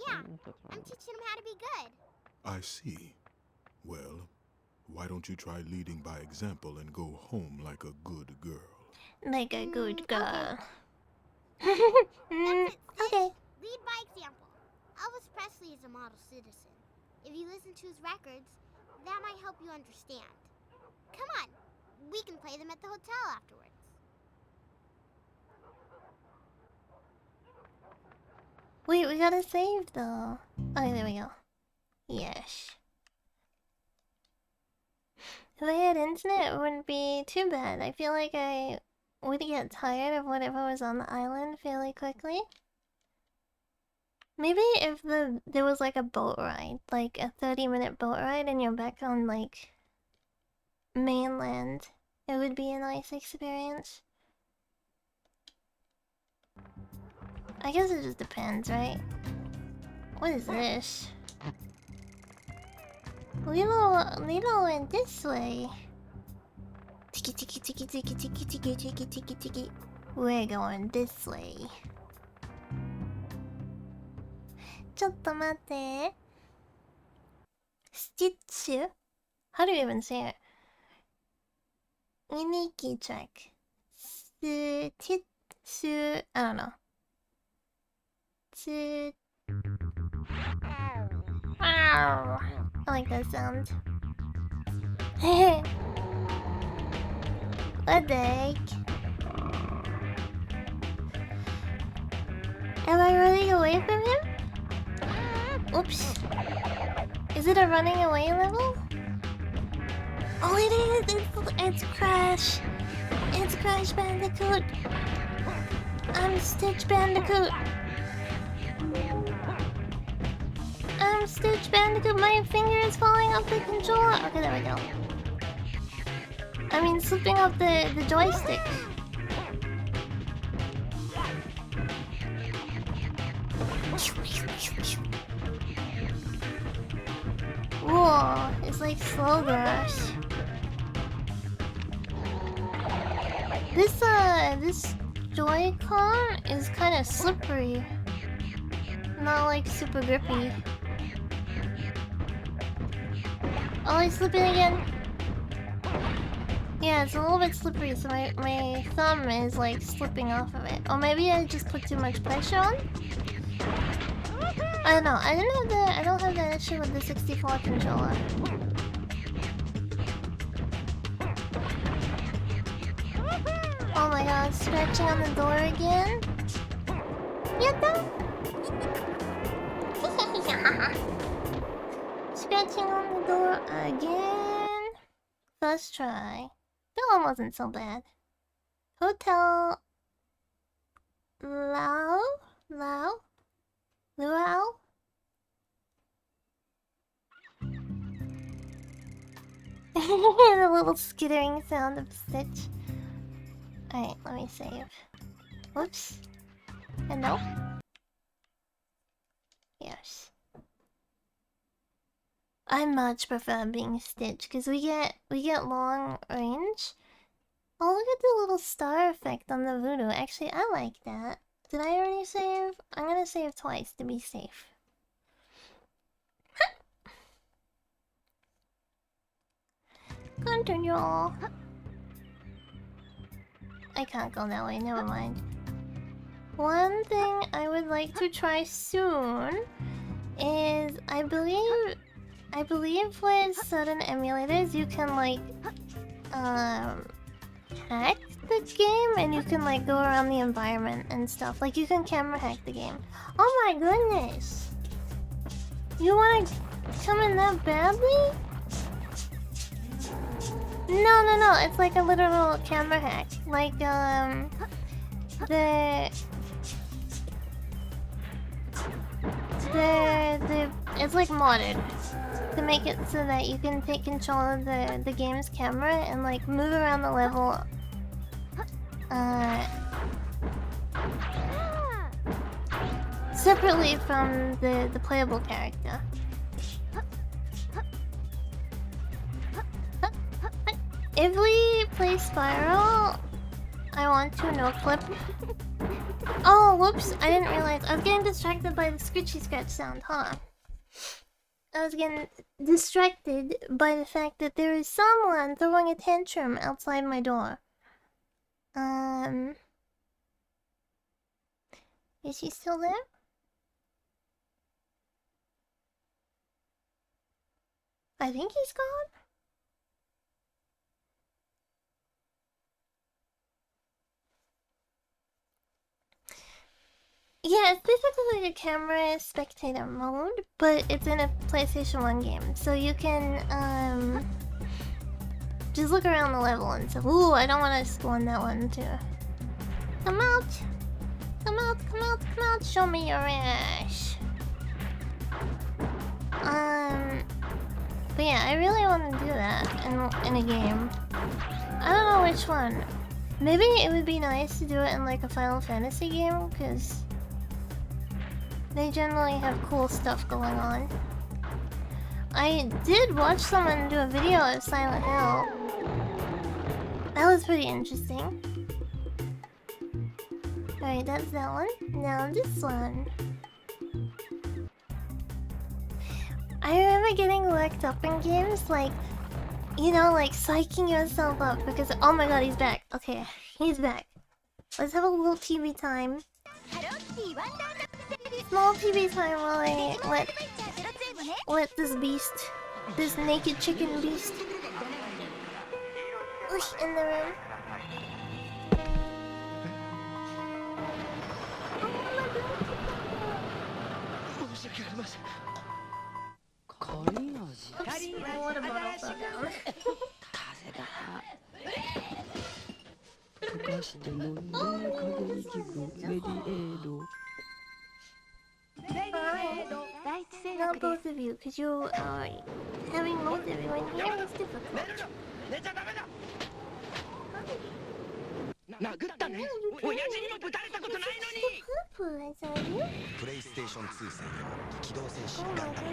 Yeah, I'm teaching him how to be good. I see. Well, why don't you try leading by example and go home like a good girl? Like a good girl. That's it, Stitch. Okay. Lead by example. Elvis Presley is a model citizen. If you listen to his records, that might help you understand. Come on, we can play them at the hotel afterwards. Wait, we gotta save though. Okay, there we go. Yes. If I had internet, it wouldn't be too bad. I feel like I would get tired of whatever was on the island fairly quickly. Maybe if there was like a boat ride, like a 30-minute boat ride, and you're back on like mainland, it would be a nice experience. I guess it just depends, right? What is this? Lilo went this way. Tiki tiki tiki tiki tiki tiki tiki tiki tiki. We're going this way. ちょっと待って。Stitch? How do you even say it? Unique track. Stitch. I don't know. I like that sound. What the heck? Am I running away from him? Oops. Is it a running away level? Oh, it is! It's Crash! It's Crash Bandicoot! I'm Stitch Bandicoot! I'm Stitch Bandicoot! My finger is falling off the controller! Okay, there we go. I mean, slipping off the joystick. Whoa, it's like slow grass. This Joy-Con is kind of slippery. Not like super grippy. Oh, I slip it again. Yeah, it's a little bit slippery, so my thumb is like slipping off of it. Or maybe I just put too much pressure on? I don't know. I don't have that issue with the 64 controller. Oh my god, scratching on the door again? Yatta! Scratching on the door again. First try. That one wasn't so bad. Hotel Luau? The little skittering sound of Stitch. Alright, let me save. Whoops. And no. Yes. I much prefer being Stitch because we get long range. Oh, look at the little star effect on the voodoo. Actually, I like that. Did I already save? I'm gonna save twice to be safe. Continue. I can't go that way, never mind. One thing I would like to try soon is I believe with certain emulators you can like hack the game and you can like go around the environment and stuff. Like you can camera hack the game. Oh my goodness! You wanna come in that badly? No, it's like a literal camera hack. Like it's like modded to make it so that you can take control of the game's camera and like move around the level separately from the playable character. If we play Spiral, I want to no clip. Oh, whoops! I didn't realize I was getting distracted by the scritchy scratch sound. Hold on. I was getting distracted by the fact that there is someone throwing a tantrum outside my door. Is he still there? I think he's gone. Yeah, it's basically like a camera spectator mode, but it's in a PlayStation 1 game. So you can just look around the level and say, ooh, I don't want to spawn that one too. Come out! Come out, come out, come out, show me your ass. But yeah, I really want to do that in a game. I don't know which one. Maybe it would be nice to do it in like a Final Fantasy game, because they generally have cool stuff going on. I did watch someone do a video of Silent Hill. That was pretty interesting. Alright, that's that one. Now this one. I remember getting worked up in games, like, you know, like psyching yourself up because, oh my god, he's back. Okay, he's back. Let's have a little TV time. Small TV time while I let this beast, this naked chicken beast, in the room. My water bottle fell down. Not both of you, because you are having both of you in here is difficult. 殴ったね。親父にもぶたれたことないのに。プレイステーション2専用機動戦士ガンダム。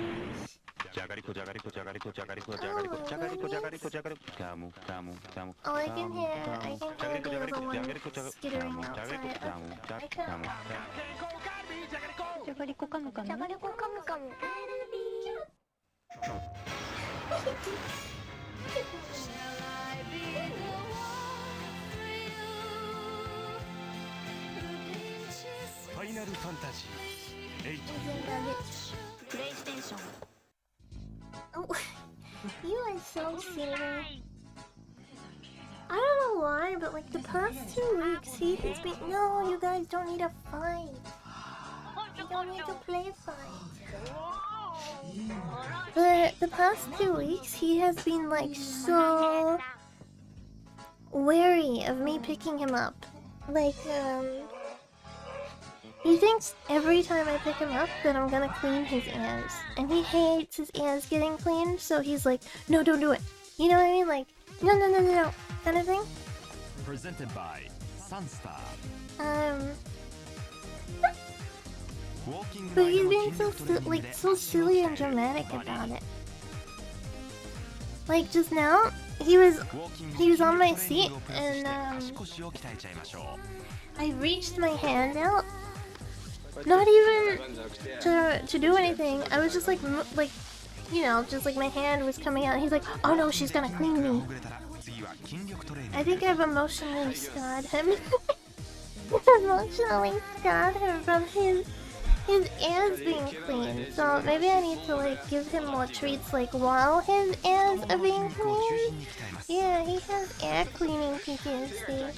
じゃがりこじゃがりこじゃがりこじゃがりこじゃがりこじゃがりこじゃがりこじゃがりこ。ガムガムガム。Oh, I can hear the one skittering outside. I can. じゃがりこかむかむ。じゃがりこかむかむ。ファイナルファンタジー8。プレイステーション。Oh, you are so silly. I don't know why, but like the past 2 weeks, he has been. No, you guys don't need a fight. You don't need to play fight. The past 2 weeks, he has been like so wary of me picking him up. Like he thinks every time I pick him up that I'm gonna clean his ears. And he hates his ears getting cleaned, so he's like, no, don't do it. You know what I mean? Like, no, no, no, no, no, kind of thing. Presented by Sunstar. But he's being so silly and dramatic about it. Like just now, he was on my seat and I reached my hand out. Not even to do anything. I was just like, you know, just like my hand was coming out. And he's like, oh no, she's gonna clean me. I think I've emotionally scarred him. Emotionally scarred him from his ears being cleaned. So maybe I need to like give him more treats like while his ears are being cleaned. Yeah, he has air cleaning PTSD.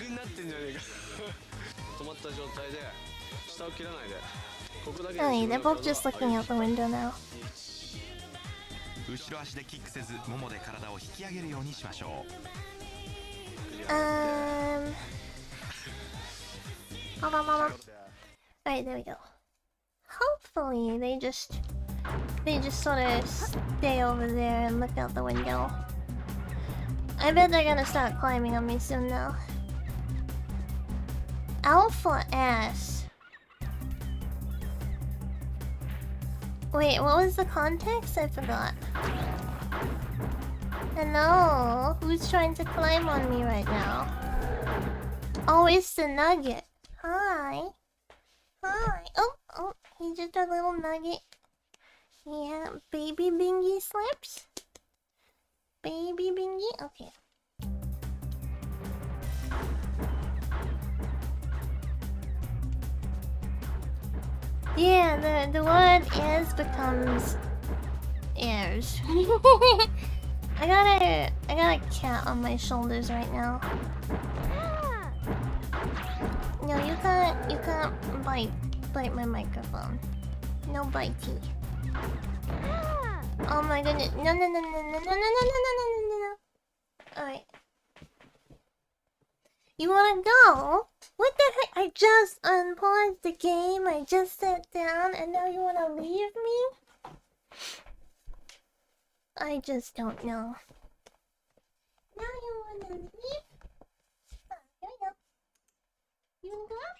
Oh, yeah, they're both just looking out the window now. Hold on. Alright, there we go. Hopefully they just sort of stay over there and look out the window. I bet they're gonna start climbing on me soon though. Alpha ass. Wait, what was the context? I forgot. Hello? Who's trying to climb on me right now? Oh, it's the nugget. Hi. Hi. Oh, he's just a little nugget. Yeah, baby Bingy slips. Baby Bingy? Okay. Yeah, the word is becomes airs. I got a cat on my shoulders right now. No, you can't bite bite my microphone. No bitey. Oh my goodness. No, no, no, no, no, no, no, no, no, no, no, no. Alright. You wanna go? What the heck? I just unpaused the game, I just sat down, and now you wanna leave me? I just don't know. Now you wanna leave? Oh, here we go. You wanna go out?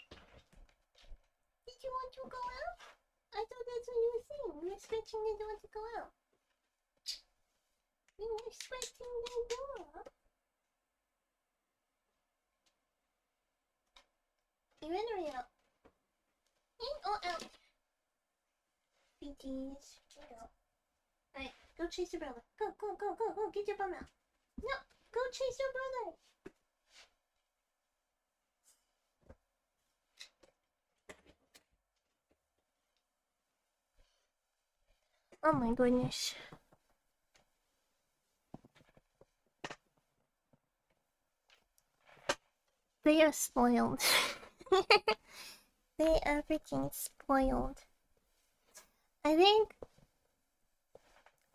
Did you want to go out? I thought that's what you were saying. You were stretching the door to go out. You were stretching the door. You in or out? In or out? BTs. Go. Alright, go chase your brother. Go, go, go, go, go. Get your bum out. No, go chase your brother. Oh my goodness. They are spoiled. They are freaking spoiled. I think...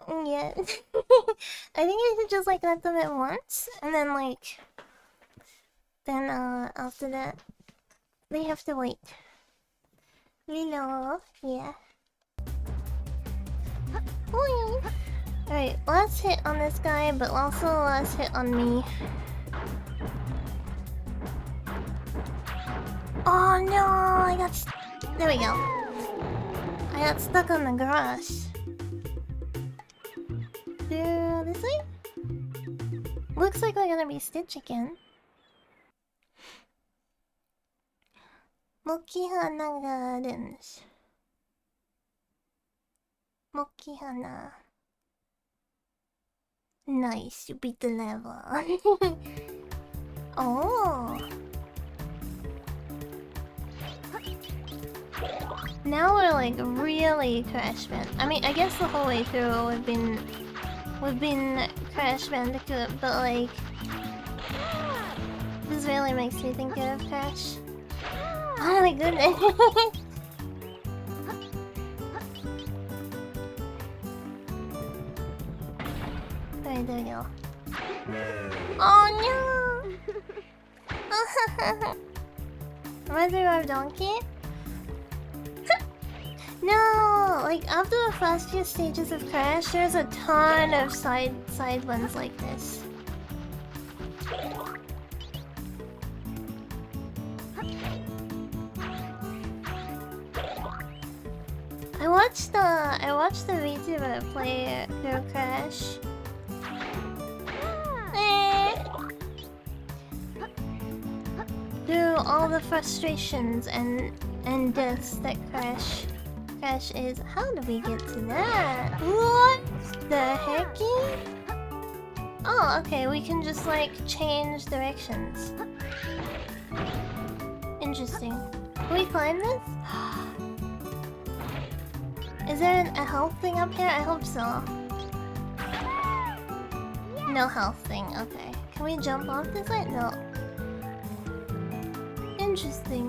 yeah. I think I should just like let them at once. And then like... then after that... they have to wait. Hello. Yeah. Alright, last hit on this guy, but also last hit on me. Oh no, I got there we go. I got stuck on the grass. Through this way? Looks like we're gonna be Stitch again. Mokihanaがあるんです。Mokihana. Nice, you beat the level. Oh. Now we're like really Crash Band. I mean, I guess the whole way through we've been Crash Bandicoot, but like this really makes me think of Crash. Oh my goodness. Alright, there we go. Oh no! Rather our donkey? No! Like after the first few stages of Crash, there's a ton of side ones like this. I watched the VTuber play through Crash. Through all the frustrations and deaths that Crash is. How do we get to that? What the hecky? Oh, okay, we can just like change directions. Interesting. Can we climb this? Is there a health thing up here? I hope so. No health thing, okay. Can we jump off this way? No. Interesting.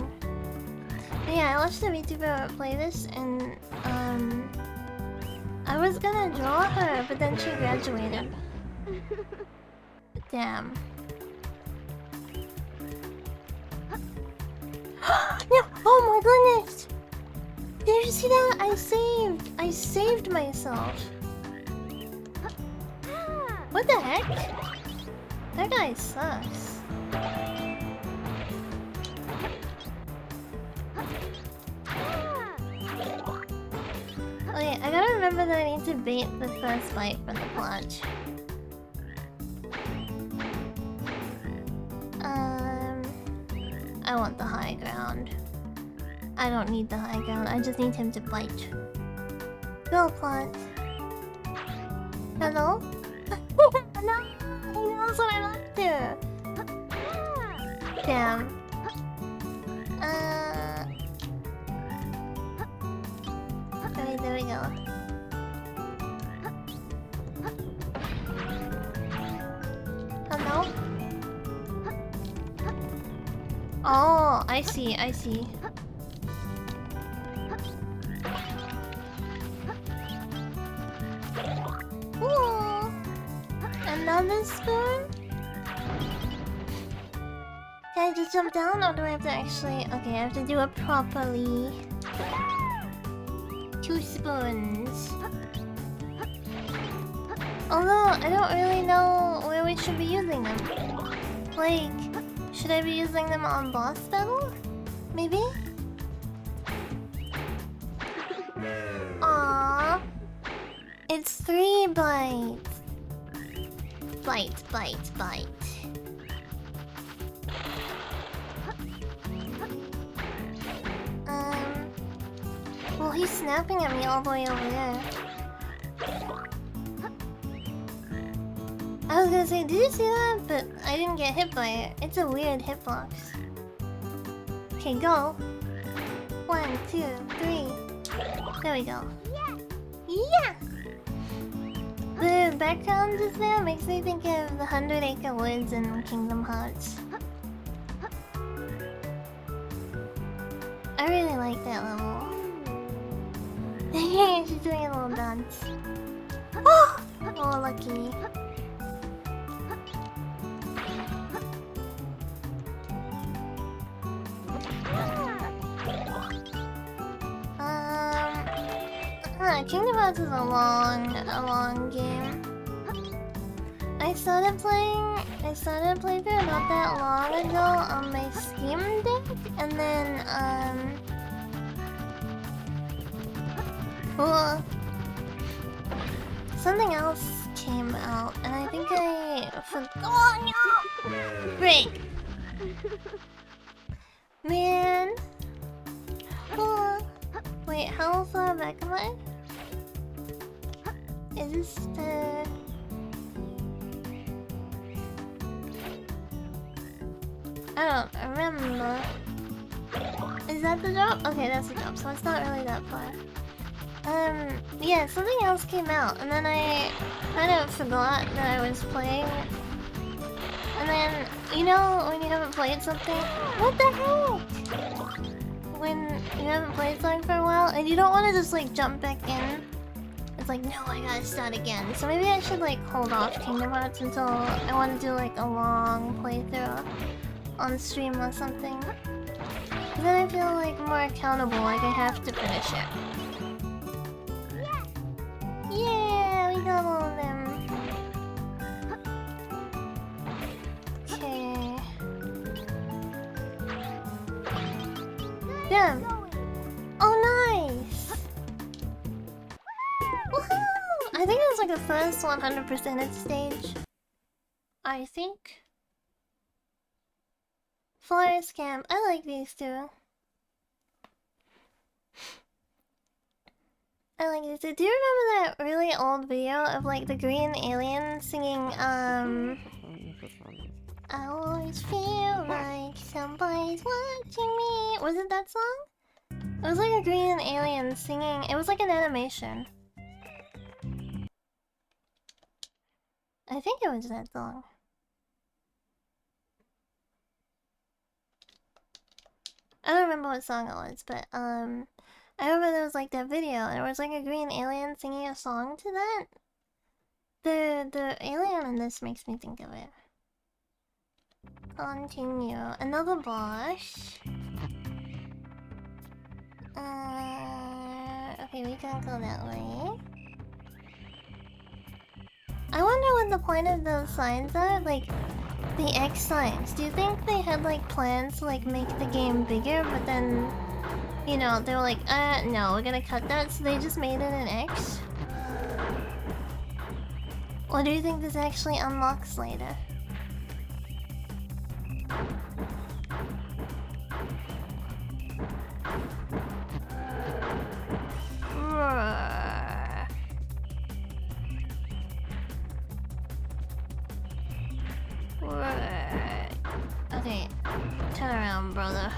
But yeah, I watched the VTuber play this and I was gonna draw her, but then she graduated. Damn. No! Oh my goodness! Did you see that? I saved myself. What the heck? That guy sucks. Okay, I gotta remember that I need to bait the first bite from the plunge. I want the high ground. I don't need the high ground, I just need him to bite. Go, plant. Hello? No, he knows what I'm up to. Damn. Okay, there we go. Hello? Oh, I see. on this spoon? Can I just jump down, or do I have to actually... Okay, I have to do it properly. 2 spoons. Although, I don't really know where we should be using them. Like, should I be using them on boss battle? Maybe? Aww. It's 3 bites. Bite, bite, bite. Well, he's snapping at me all the way over there. I was gonna say, did you see that? But I didn't get hit by it. It's a weird hitbox. Okay, go. 1, 2, 3. There we go. Yeah! The background just there makes me think of the 100 Acre Woods in Kingdom Hearts. I really like that level. She's doing a little dance. Oh, lucky. Kingdom Hearts is a long game. I started playthrough not that long ago on my Steam Deck, and then something else came out, and I think I forgot. Oh no! Break. Man. Wait, how far back am I? Is this the... I don't remember. Is that the drop? Okay, that's the drop, so it's not really that far. Yeah, something else came out, and then I kind of forgot that I was playing. And then, you know, when you haven't played something... What the heck? When you haven't played something for a while, and you don't want to just, like, jump back in. It's like, no, I gotta start again. So maybe I should, like, hold off Kingdom Hearts until I want to do, like, a long playthrough on stream or something. But then I feel, like, more accountable, like I have to finish it. Yeah, we got all of them. Okay. Damn. Oh, nice! Woohoo! I think it was like the first 100% stage. I think. Forest Camp. I like these two. I like these two. Do you remember that really old video of like the green alien singing I always feel like somebody's watching me. Was it that song? It was like a green alien singing. It was like an animation. I think it was that song. I don't remember what song it was, but I remember there was like that video and it was like a green alien singing a song to that. The alien in this makes me think of it. Continue. Another boss. Okay, we can go that way. I wonder what the point of those signs are, like the X signs. Do you think they had like plans to like make the game bigger, but then, you know, they were like, no, we're gonna cut that, so they just made it an X? Or do you think this actually unlocks later? Okay, turn around, brother.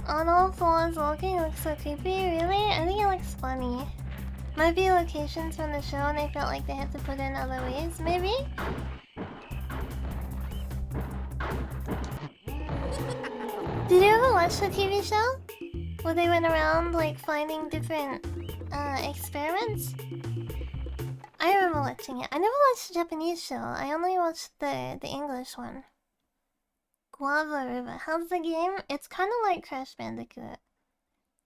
On all fours, walking looks so creepy. Really? I think it looks funny. Might be locations from the show and they felt like they had to put in other ways, maybe? Did you ever watch the TV show? Where they went around like finding different experiments? I remember watching it. I never watched the Japanese show. I only watched the English one. Guava River. How's the game? It's kind of like Crash Bandicoot.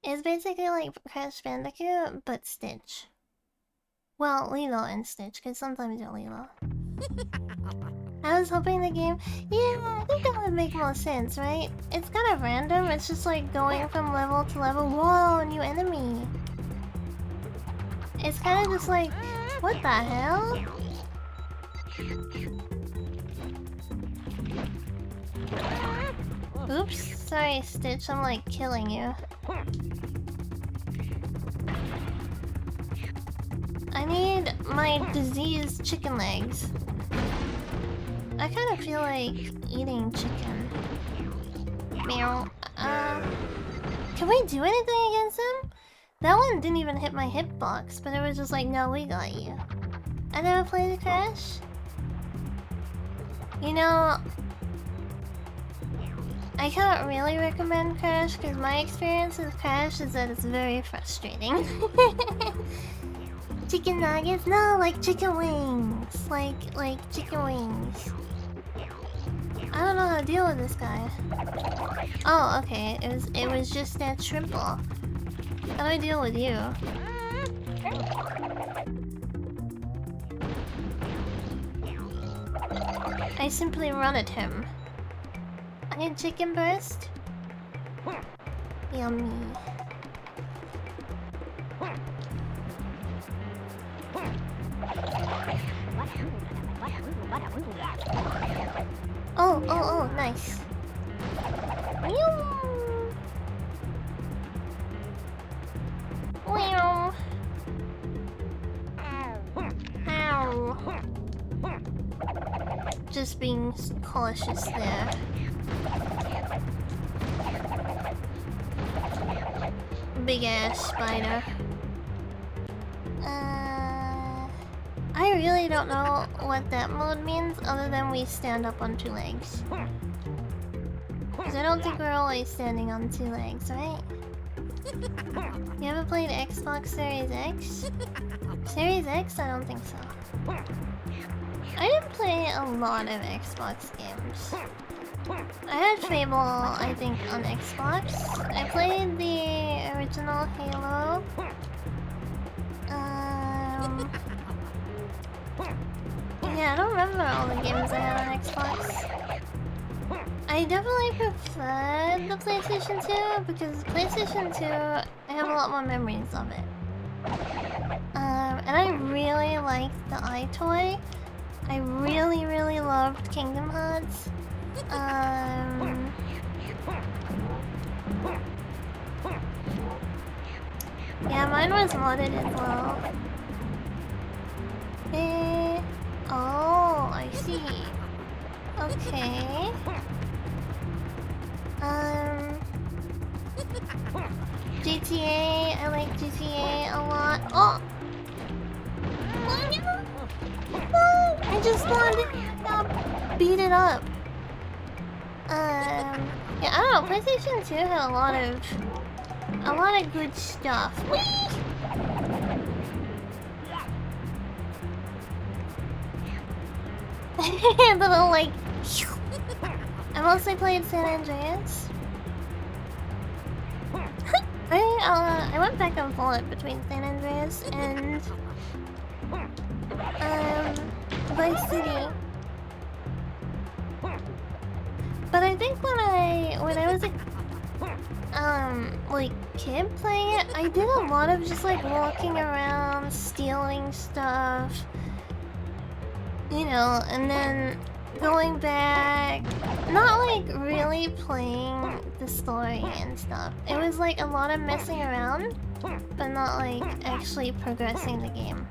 It's basically like Crash Bandicoot, but Stitch. Well, Lilo and Stitch, because sometimes you're Lilo. I was hoping the game... Yeah, I think that would make more sense, right? It's kind of random. It's just like going from level to level. Whoa, new enemy. It's kind of just like... What the hell? Oops, sorry Stitch, I'm like killing you. I need my diseased chicken legs. I kind of feel like eating chicken. Meow. Can we do anything against him? That one didn't even hit my hitbox, but it was just like, no, we got you. I never played Crash. You know, I can't really recommend Crash because my experience with Crash is that it's very frustrating. Chicken nuggets? No, like chicken wings. Like chicken wings. I don't know how to deal with this guy. Oh, okay. It was just that shrimple. How do I deal with you? I simply run at him. I need chicken burst. Yummy. Oh, nice. Meow. Ow. Just being cautious there. Big ass spider. I really don't know what that mode means other than we stand up on two legs. Because I don't think we're always standing on two legs, right? You ever played Xbox Series X? Series X? I don't think so. I didn't play a lot of Xbox games. I had Fable, I think, on Xbox. I played the original Halo. Yeah, I don't remember all the games I had on Xbox. I definitely preferred the PlayStation 2 because PlayStation 2, I have a lot more memories of it. And I really liked the iToy. I really, really loved Kingdom Hearts. Yeah, mine was modded as well. Oh, I see. Okay. GTA, I like GTA a lot. Oh! I just wanted to beat it up. Yeah, I don't know. PlayStation 2 had a lot of good stuff. Whee! The little like. I mostly played San Andreas. I went back and forth between San Andreas and Vice City. But I think when I was a like kid playing it, I did a lot of just like walking around, stealing stuff, you know, and then going back, not like really playing the story and stuff. It was like a lot of messing around, but not like actually progressing the game.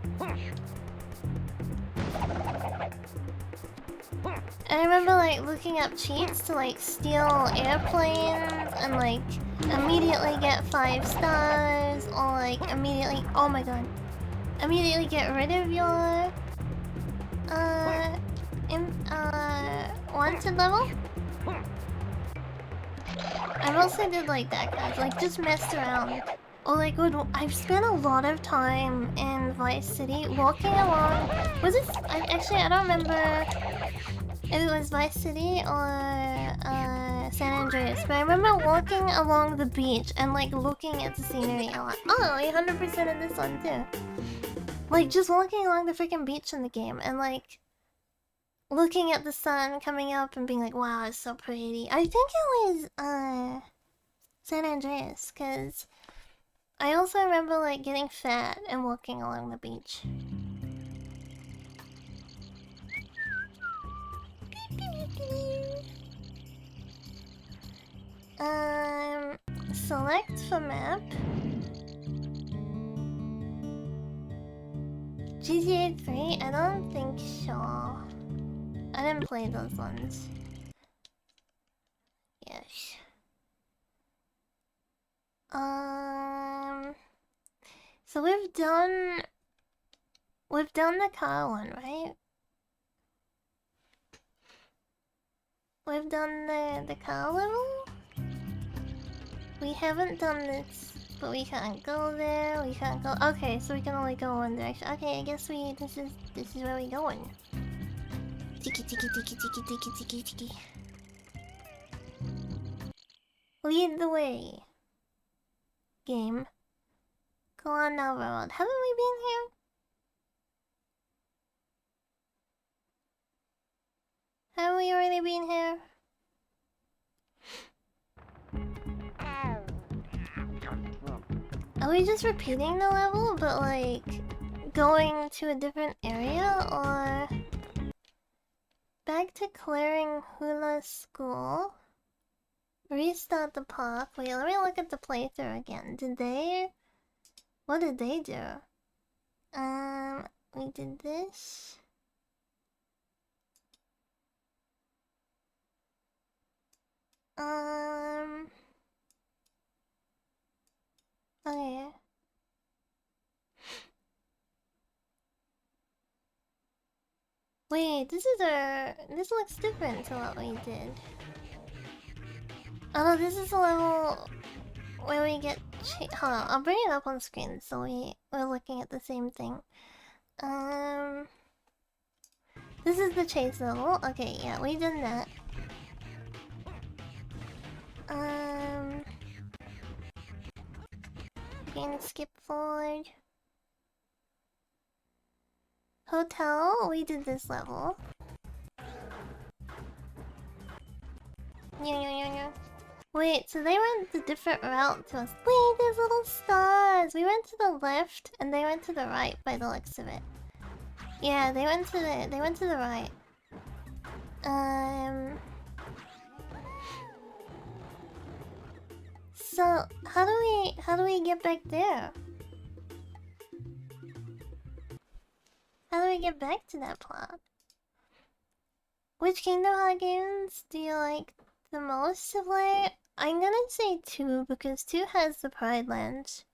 And I remember like looking up cheats to like steal airplanes and like immediately get 5 stars, or like immediately, oh my god, immediately get rid of your wanted level. I mostly did like that, guys, like just messed around Or like, I've spent a lot of time in Vice City walking along. Was it? Actually, I don't remember if it was Vice City or San Andreas, but I remember walking along the beach and like looking at the scenery a lot. Oh, 100% in this one too. Like just walking along the freaking beach in the game and like looking at the sun coming up and being like, wow, it's so pretty. I think it was San Andreas, because I also remember like getting fat and walking along the beach. Select for map. GTA 3? I don't think so. I didn't play those ones. Yes. So we've done the car one, right? We've done the car level? We haven't done this, but we can't go there, we can't go... Okay, so we can only go one direction. Okay, I guess this is where we're going. Tiki tiki tiki tiki tiki tiki tiki. Lead the way. Game. Go on now, road. Haven't we been here? Haven't we already been here? Are we just repeating the level, but like going to a different area, or back to clearing Hula School? Restart the park. Wait, let me look at the playthrough again. What did they do? We did this. Okay. Wait, this looks different to what we did. Oh no, this is a level where we get hold on, I'll bring it up on screen so we're looking at the same thing. This is the chase level. Okay, yeah, we did that. Can skip forward. Hotel, we did this level. Yeah. Wait, so they went the different route to us. Wait, there's little stars. We went to the left and they went to the right by the looks of it. Yeah, they went to the right. So how do we get back there? How do we get back to that plot? Which Kingdom Hearts games do you like the most to play? I'm gonna say 2 because 2 has the Pride Lands.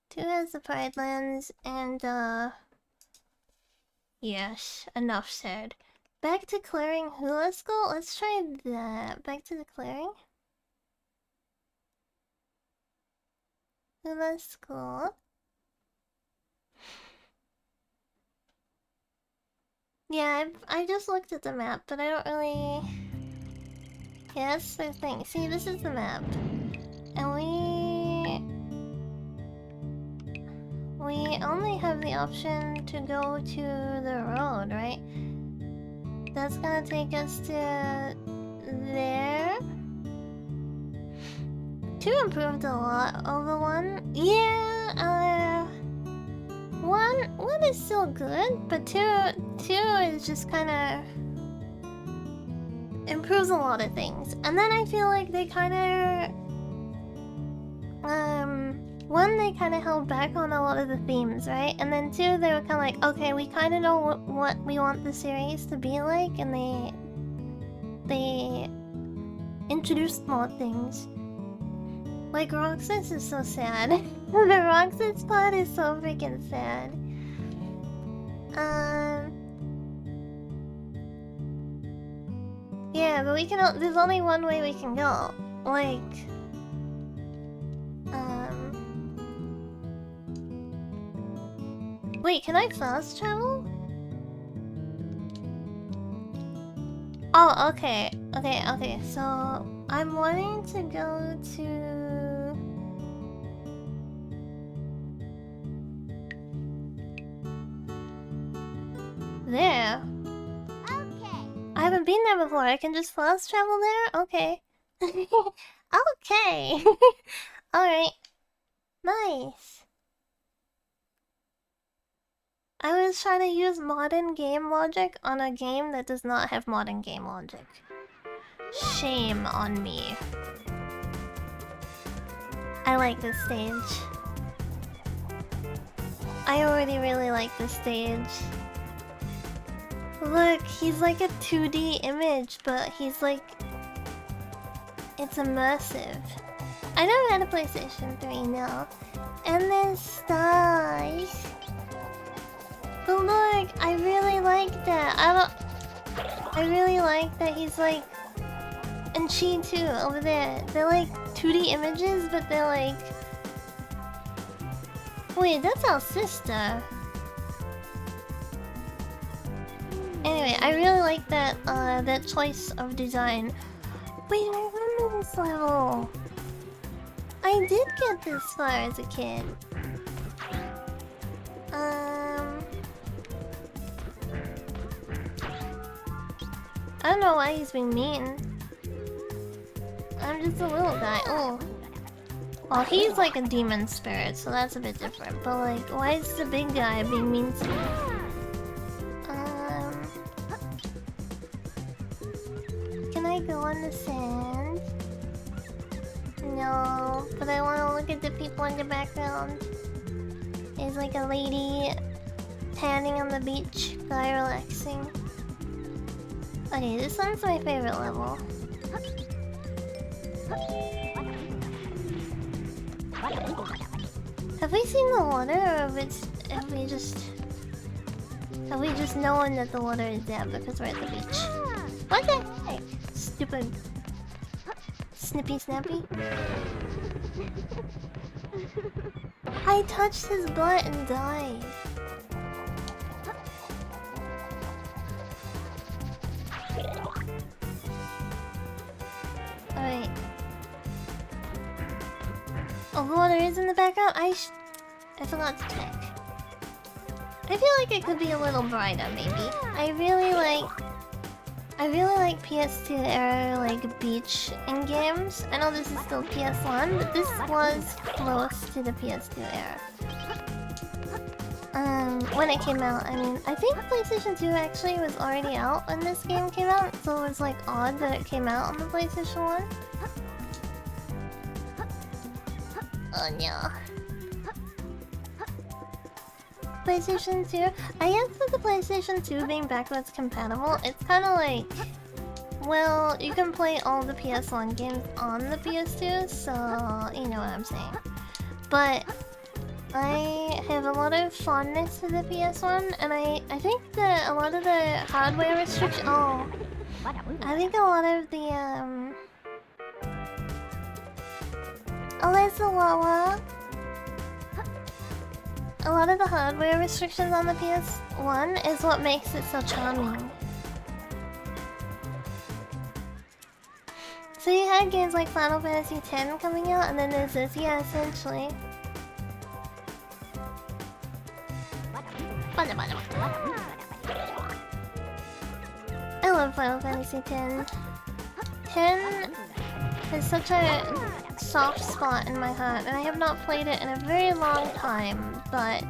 2 has the Pride Lands and yes, enough said. Back to clearing Hula School? Let's try that. Back to the clearing. Hula School. Yeah, I just looked at the map, but I don't really... Yes, there's things. See, this is the map. And we only have the option to go to the road, right? That's gonna take us to there. 2 improved a lot over 1. Yeah, 1 is still good, but 2 is just kinda improves a lot of things. And then I feel like they kinda 1, they kinda held back on a lot of the themes, right? And then 2, they were kinda like, okay, we kinda know what we want the series to be like, and they introduced more things. Like, Roxas is so sad. The Roxas part is so freaking sad. Yeah, but there's only one way we can go. Like, Wait, can I fast travel? Oh, okay. Okay. So I'm wanting to go to there. Okay. I haven't been there before. I can just fast travel there? Okay. Okay. Alright. Nice. I was trying to use modern game logic on a game that does not have modern game logic. Shame on me. I like this stage. I already really like this stage. Look, he's like a 2D image, but he's like... It's immersive. I never had a PlayStation 3 now. And there's stars. But look, I really like that. I really like that he's like... And she too, over there. They're like 2D images, but they're like... Wait, that's our sister. Anyway, I really like that that choice of design. Wait, I remember this level. I did get this far as a kid. I don't know why he's being mean. I'm just a little guy. Oh. Well, he's like a demon spirit, so that's a bit different. But like, why is the big guy being mean to me? Can I go on the sand? No, but I want to look at the people in the background. There's like a lady tanning on the beach, guy relaxing. Okay, this one's my favorite level. Have we seen the water, or have we just known that the water is there because we're at the beach? What the heck? Stupid snippy snappy. I touched his butt and died. Alright. Oh, the water is in the background? I forgot to check. I feel like it could be a little brighter, maybe. I really like PS2 era, like, beach in games. I know this is still PS1, but this was close to the PS2 era. When it came out, I mean, I think PlayStation 2 actually was already out when this game came out, so it was, like, odd that it came out on the PlayStation 1. Oh no. PlayStation 2? I guess with the PlayStation 2 being backwards compatible, it's kind of like... Well, you can play all the PS1 games on the PS2, so you know what I'm saying. But I have a lot of fondness for the PS1, and I think that a lot of the hardware restrictions... Oh. I think a lot of the, Alyssa Wawa. A lot of the hardware restrictions on the PS1 is what makes it so charming. So you had games like Final Fantasy X coming out, and then there's this, yeah, essentially. I love Final Fantasy X. 10 is such a soft spot in my heart, and I have not played it in a very long time, but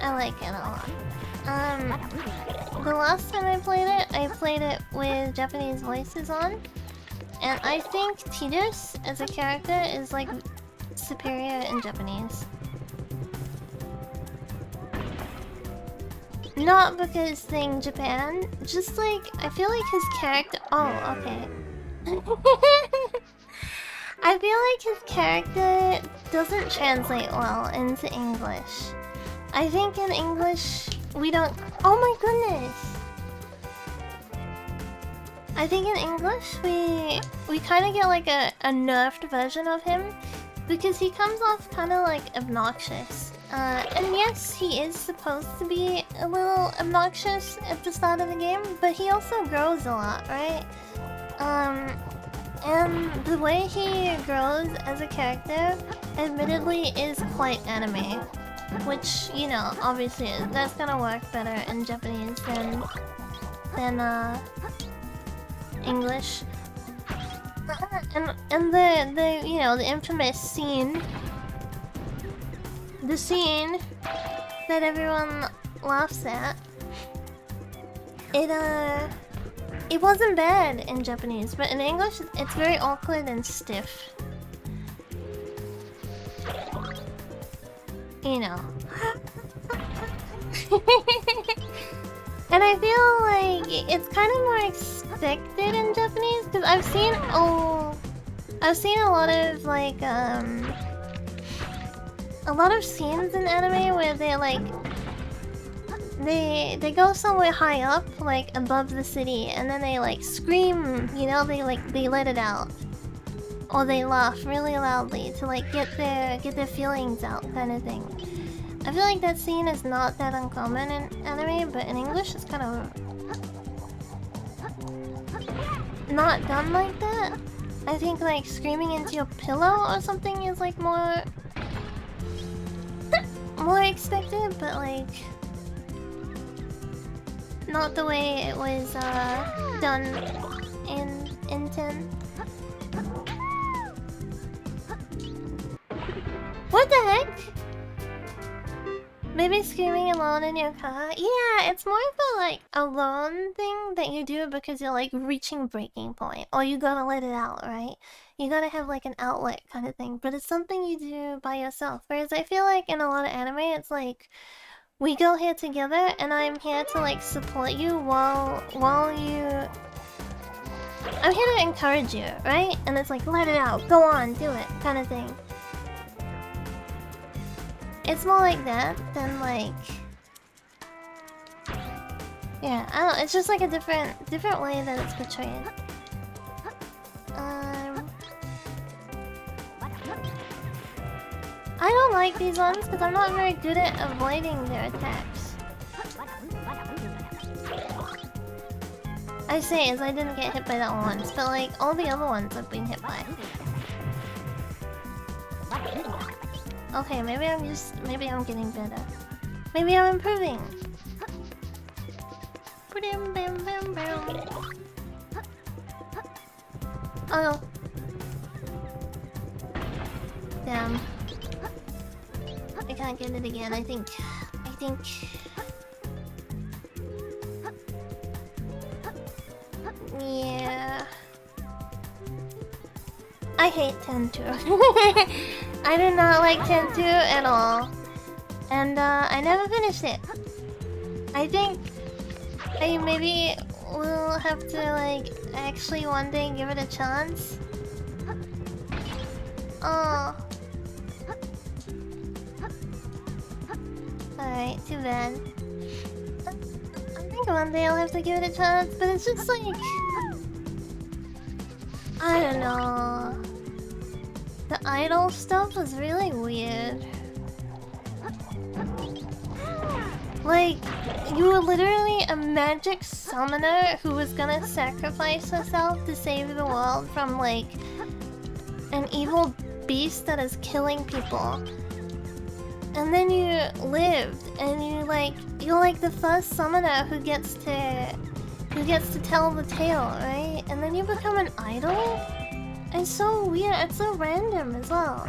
I like it a lot. The last time I played it with Japanese voices on, and I think Tidus as a character is like superior in Japanese. Not because saying Japan, just like I feel like his character. Oh, okay. I feel like his character doesn't translate well into English. I think in English we don't... Oh my goodness! I think in English we kind of get like a nerfed version of him, because he comes off kind of like obnoxious And yes, he is supposed to be a little obnoxious at the start of the game, but he also grows a lot, right? And the way he grows as a character, admittedly, is quite anime. Which, you know, obviously, that's gonna work better in Japanese than English. And the you know, the infamous scene, the scene that everyone laughs at, it wasn't bad in Japanese, but in English it's very awkward and stiff. You know. And I feel like it's kind of more expected in Japanese because I've seen a lot of like a lot of scenes in anime where they like they go somewhere high up, like above the city, and then they like scream, you know, they let it out. Or they laugh really loudly to like get their feelings out, kind of thing. I feel like that scene is not that uncommon in anime, but in English it's kind of not done like that. I think like screaming into your pillow or something is like more expected, but like not the way it was done in 10. What the heck? Maybe screaming alone in your car? Yeah, it's more of a like alone thing that you do because you're like reaching breaking point, or you gotta let it out, right? You gotta have like an outlet kind of thing, but it's something you do by yourself. Whereas I feel like in a lot of anime, it's like we go here together, and I'm here to like support you while you. I'm here to encourage you, right? And it's like let it out, go on, do it, kind of thing. It's more like that than like, yeah, I don't know, it's just like a different way that it's portrayed. I don't like these ones because I'm not very good at avoiding their attacks. I say is I didn't get hit by that one once, but like all the other ones I've been hit by. Okay, maybe I'm getting better. Maybe I'm improving. Oh no. Damn. I can't get it again, I think. Yeah. I hate 10-2. I do not like 10-2 at all. And I never finished it. I think I maybe will have to like actually one day give it a chance. Oh. Alright, too bad. I think one day I'll have to give it a chance, but it's just like, I don't know. The idol stuff was really weird. Like, you were literally a magic summoner who was gonna sacrifice herself to save the world from like an evil beast that is killing people. And then you lived, and you're like the first summoner who gets to tell the tale, right? And then you become an idol? It's so weird, it's so random as well.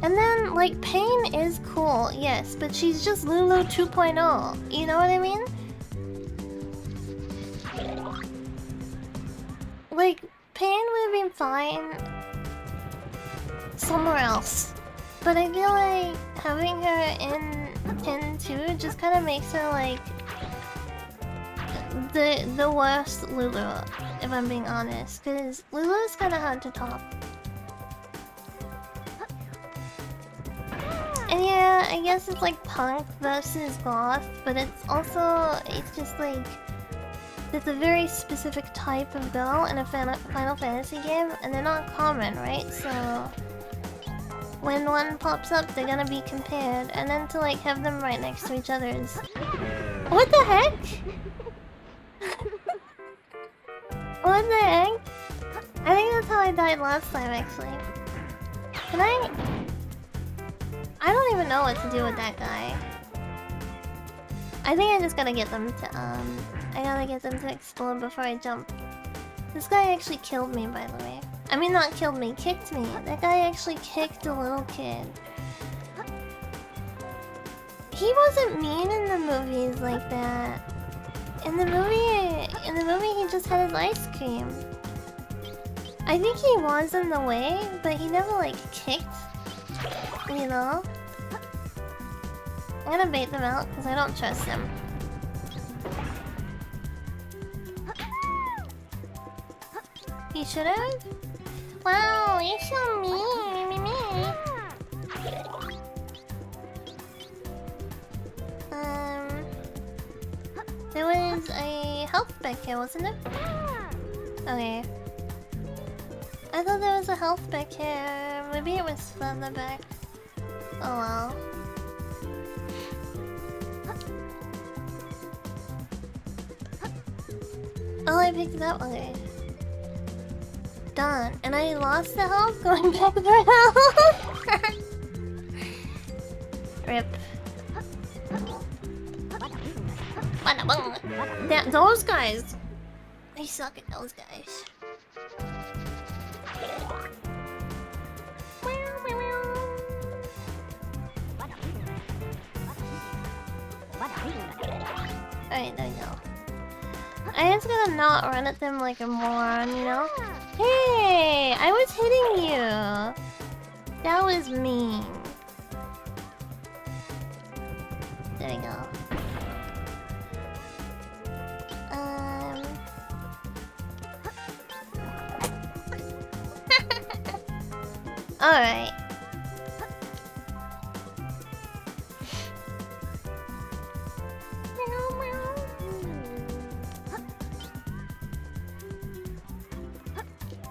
And then, like, Pain is cool, yes, but she's just Lulu 2.0, you know what I mean? Like, Pain would have been fine somewhere else. But I feel like having her in 10-2 just kind of makes her like the worst Lulu, if I'm being honest, because Lulu is kind of hard to top. And yeah, I guess it's like punk versus goth, but it's just like it's a very specific type of girl in a Final Fantasy game, and they're not common, right? So when one pops up, they're gonna be compared, and then to like have them right next to each other is... What the heck? What the heck? I think that's how I died last time, actually. Can I don't even know what to do with that guy. I think I just gotta get them to, I gotta get them to explode before I jump. This guy actually killed me, by the way. I mean, not killed me, kicked me. That guy actually kicked a little kid. He wasn't mean in the movies like that. In the movie, he just had his ice cream. I think he was in the way, but he never, like, kicked. You know? I'm gonna bait them out, because I don't trust them. He should've? Wow, you're so mean, me. There was a health back here, wasn't there? Okay. I thought there was a health back here. Maybe it was further back. Oh well. Oh, I picked it up. Okay. Done. And I lost the health going back for health. Rip. That, those guys. I suck at those guys. Alright, there you go. I just gotta not run at them like a moron, you know? Hey! I was hitting you! That was mean. There you go. Alright.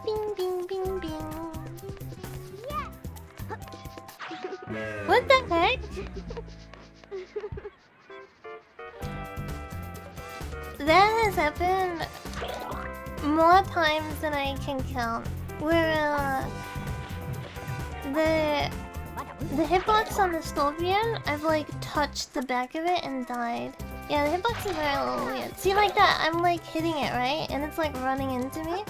Bing, bing, bing, bing. What the heck? That has happened more times than I can count. Where, the hitbox on the scorpion, I've like touched the back of it and died. Yeah, the hitboxes are a little weird. See, like that, I'm like hitting it, right? And it's like running into me.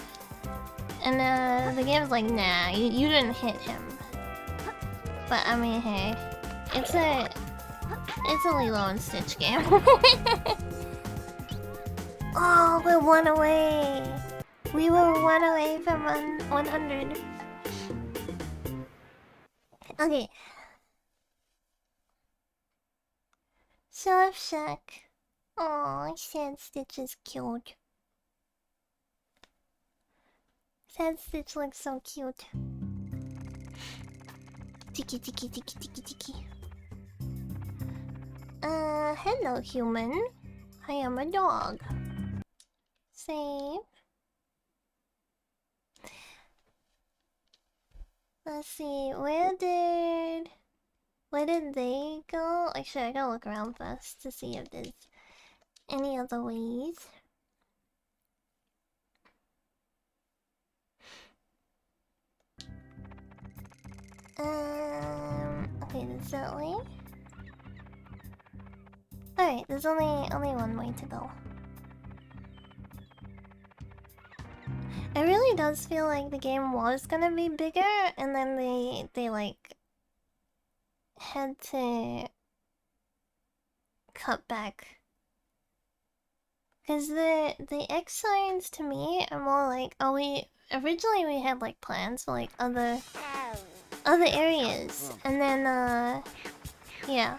And the game's like, nah, you didn't hit him. But I mean, hey, it's a Lilo and Stitch game. Oh, we're one away. We were one away from 100. Okay. Surf Shack. Aw, Sad Stitch is cute. Sad Stitch looks so cute. Tiki tiki tiki tiki tiki. Hello human. I am a dog. Save. Let's see, where did they go? Actually, I gotta look around first to see if there's any other ways. Okay, there's that way. Alright, there's only one way to go. It really does feel like the game was gonna be bigger, and then they like had to cut back. Cause the X signs to me are more like, oh, originally we had like plans for like other areas, and then yeah.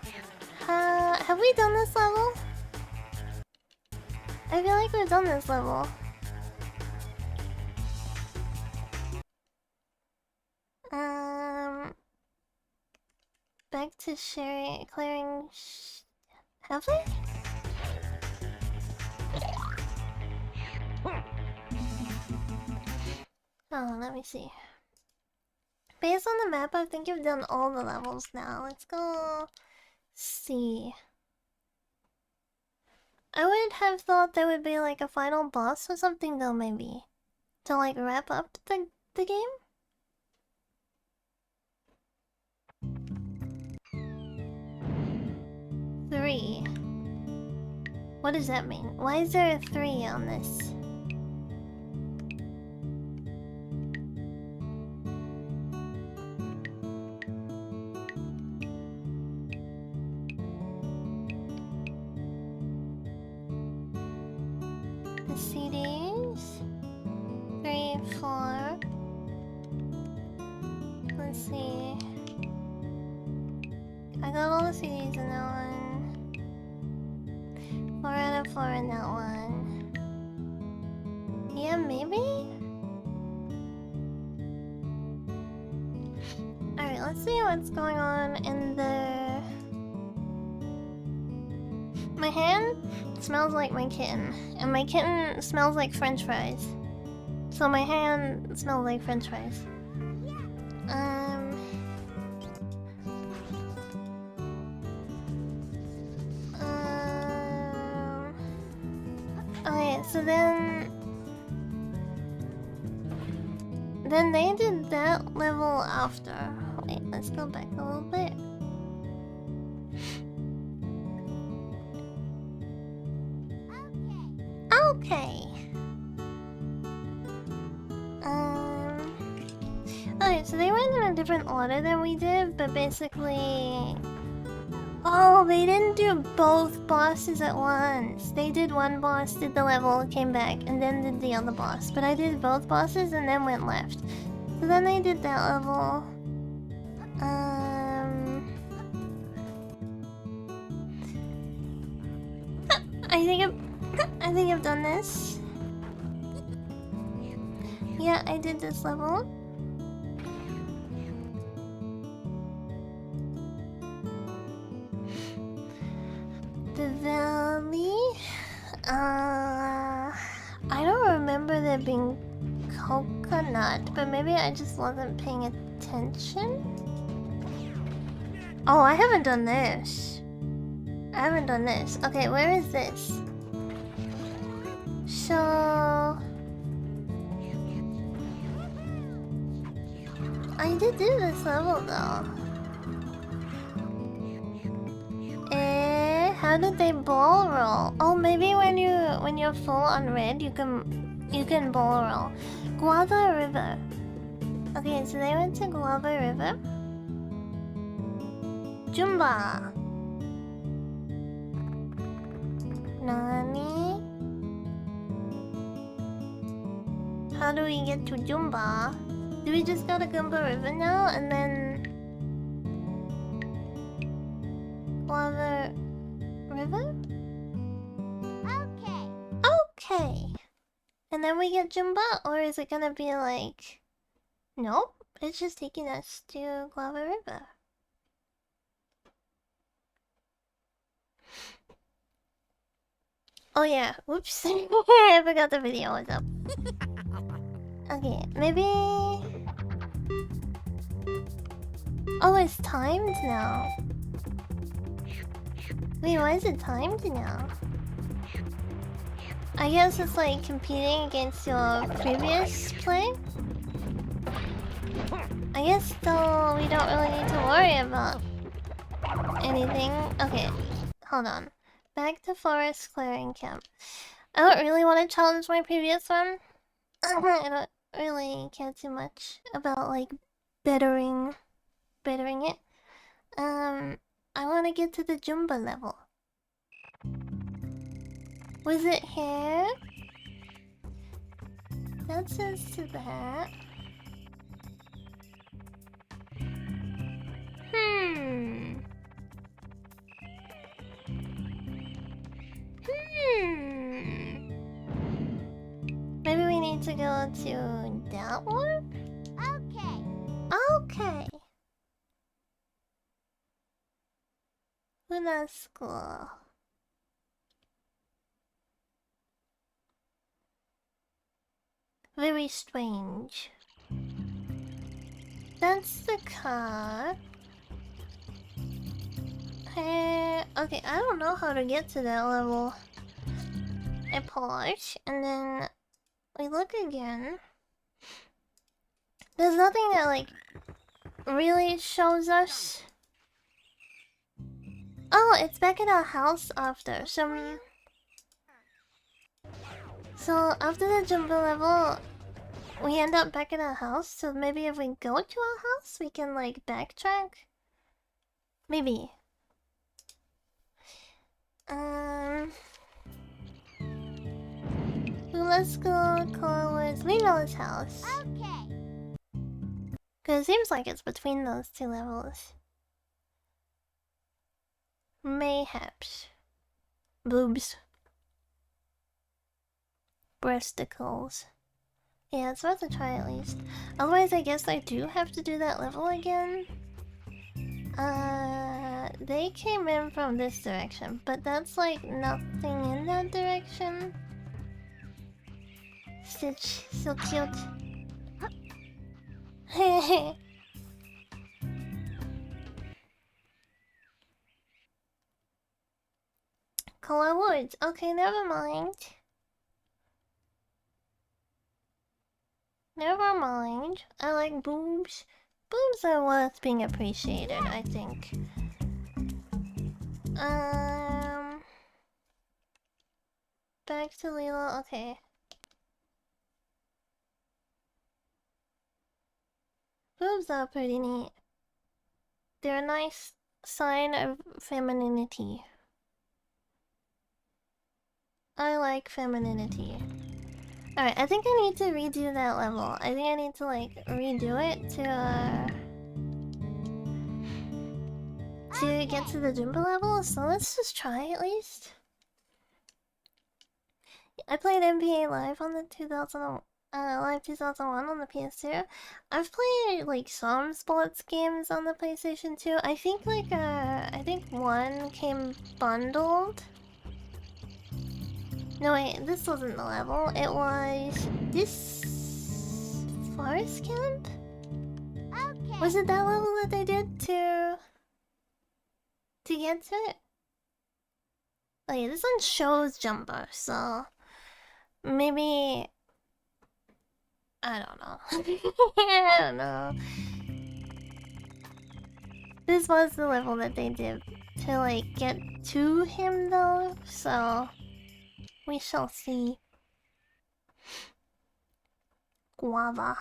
Have we done this level? I feel like we've done this level. Back to clearing. Have we? Oh, let me see. Based on the map, I think you've done all the levels now. Let's go see. I would have thought there would be like a final boss or something though, maybe. To like wrap up the game? Three. What does that mean? Why is there a 3 on this? The CDs? 3, 4. Let's see. I got all the CDs in that one. 4 out of 4 in that one. Yeah, maybe? Alright, let's see what's going on in the... My hand smells like my kitten, and my kitten smells like french fries. So my hand smells like french fries. Okay, so then they did that level after. Wait, let's go back a little bit. Okay. Okay, so they went in a different order than we did, but basically... Oh, they didn't do both bosses at once. They did one boss, did the level, came back, and then did the other boss. But I did both bosses and then went left. So then they did that level. I think I've done this. Yeah, I did this level. The valley. I don't remember there being coconut, but maybe I just wasn't paying attention. Oh, I haven't done this. Okay, where is this? So... I did do this level though. How did they ball roll? Oh, maybe when you're full on red, you can ball roll. Guava River. Okay, so they went to Guava River. Jumba. Nani? How do we get to Jumba? Do we just go to Gumba River now and then Guava River? Okay. And then we get Jumba, or is it gonna be like... Nope, it's just taking us to Guava River. Oh yeah, whoops. I forgot the video was up. Okay, maybe... Oh, it's timed now. Wait, why is it timed now? I guess it's like competing against your previous play? I guess though we don't really need to worry about anything. Okay, hold on. Back to forest clearing camp. I don't really want to challenge my previous one. I don't really care too much about like bettering it. I want to get to the Jumba level. Was it here? That says to that. Maybe we need to go to that one? Okay. Luna School. Very strange. That's the car. Hey, okay, I don't know how to get to that level. I pause, and then we look again. There's nothing that, like, really shows us. Oh, it's back at our house after. So after the jumbo level, we end up back at our house. So maybe if we go to our house, we can, like, backtrack? Maybe. Let's go towards Lilo's house. Okay. Cause it seems like it's between those two levels. Mayhaps. Boobs. Breasticles. Yeah, it's worth a try at least. Otherwise, I guess I do have to do that level again. They came in from this direction, but that's like nothing in that direction. Stitch, so cute. Hehe. Color Woods. Okay, never mind. Never mind. I like boobs. Boobs are worth being appreciated, I think. Back to Lilo. Okay. Boobs are pretty neat. They're a nice sign of femininity. I like femininity. Alright, I think I need to redo that level. I think I need to, like, redo it to get to the Jumbo level, so let's just try at least. I played NBA Live on the Live 2001 on the PS2. I've played, like, some sports games on the PlayStation 2. I think, like, I think one came bundled. No, wait, this wasn't the level. It was this forest camp? Okay. Was it that level that they did to get to it? Oh yeah, this one shows Jumbo, so maybe I don't know. I don't know. This was the level that they did to, like, get to him though, so we shall see. Guava.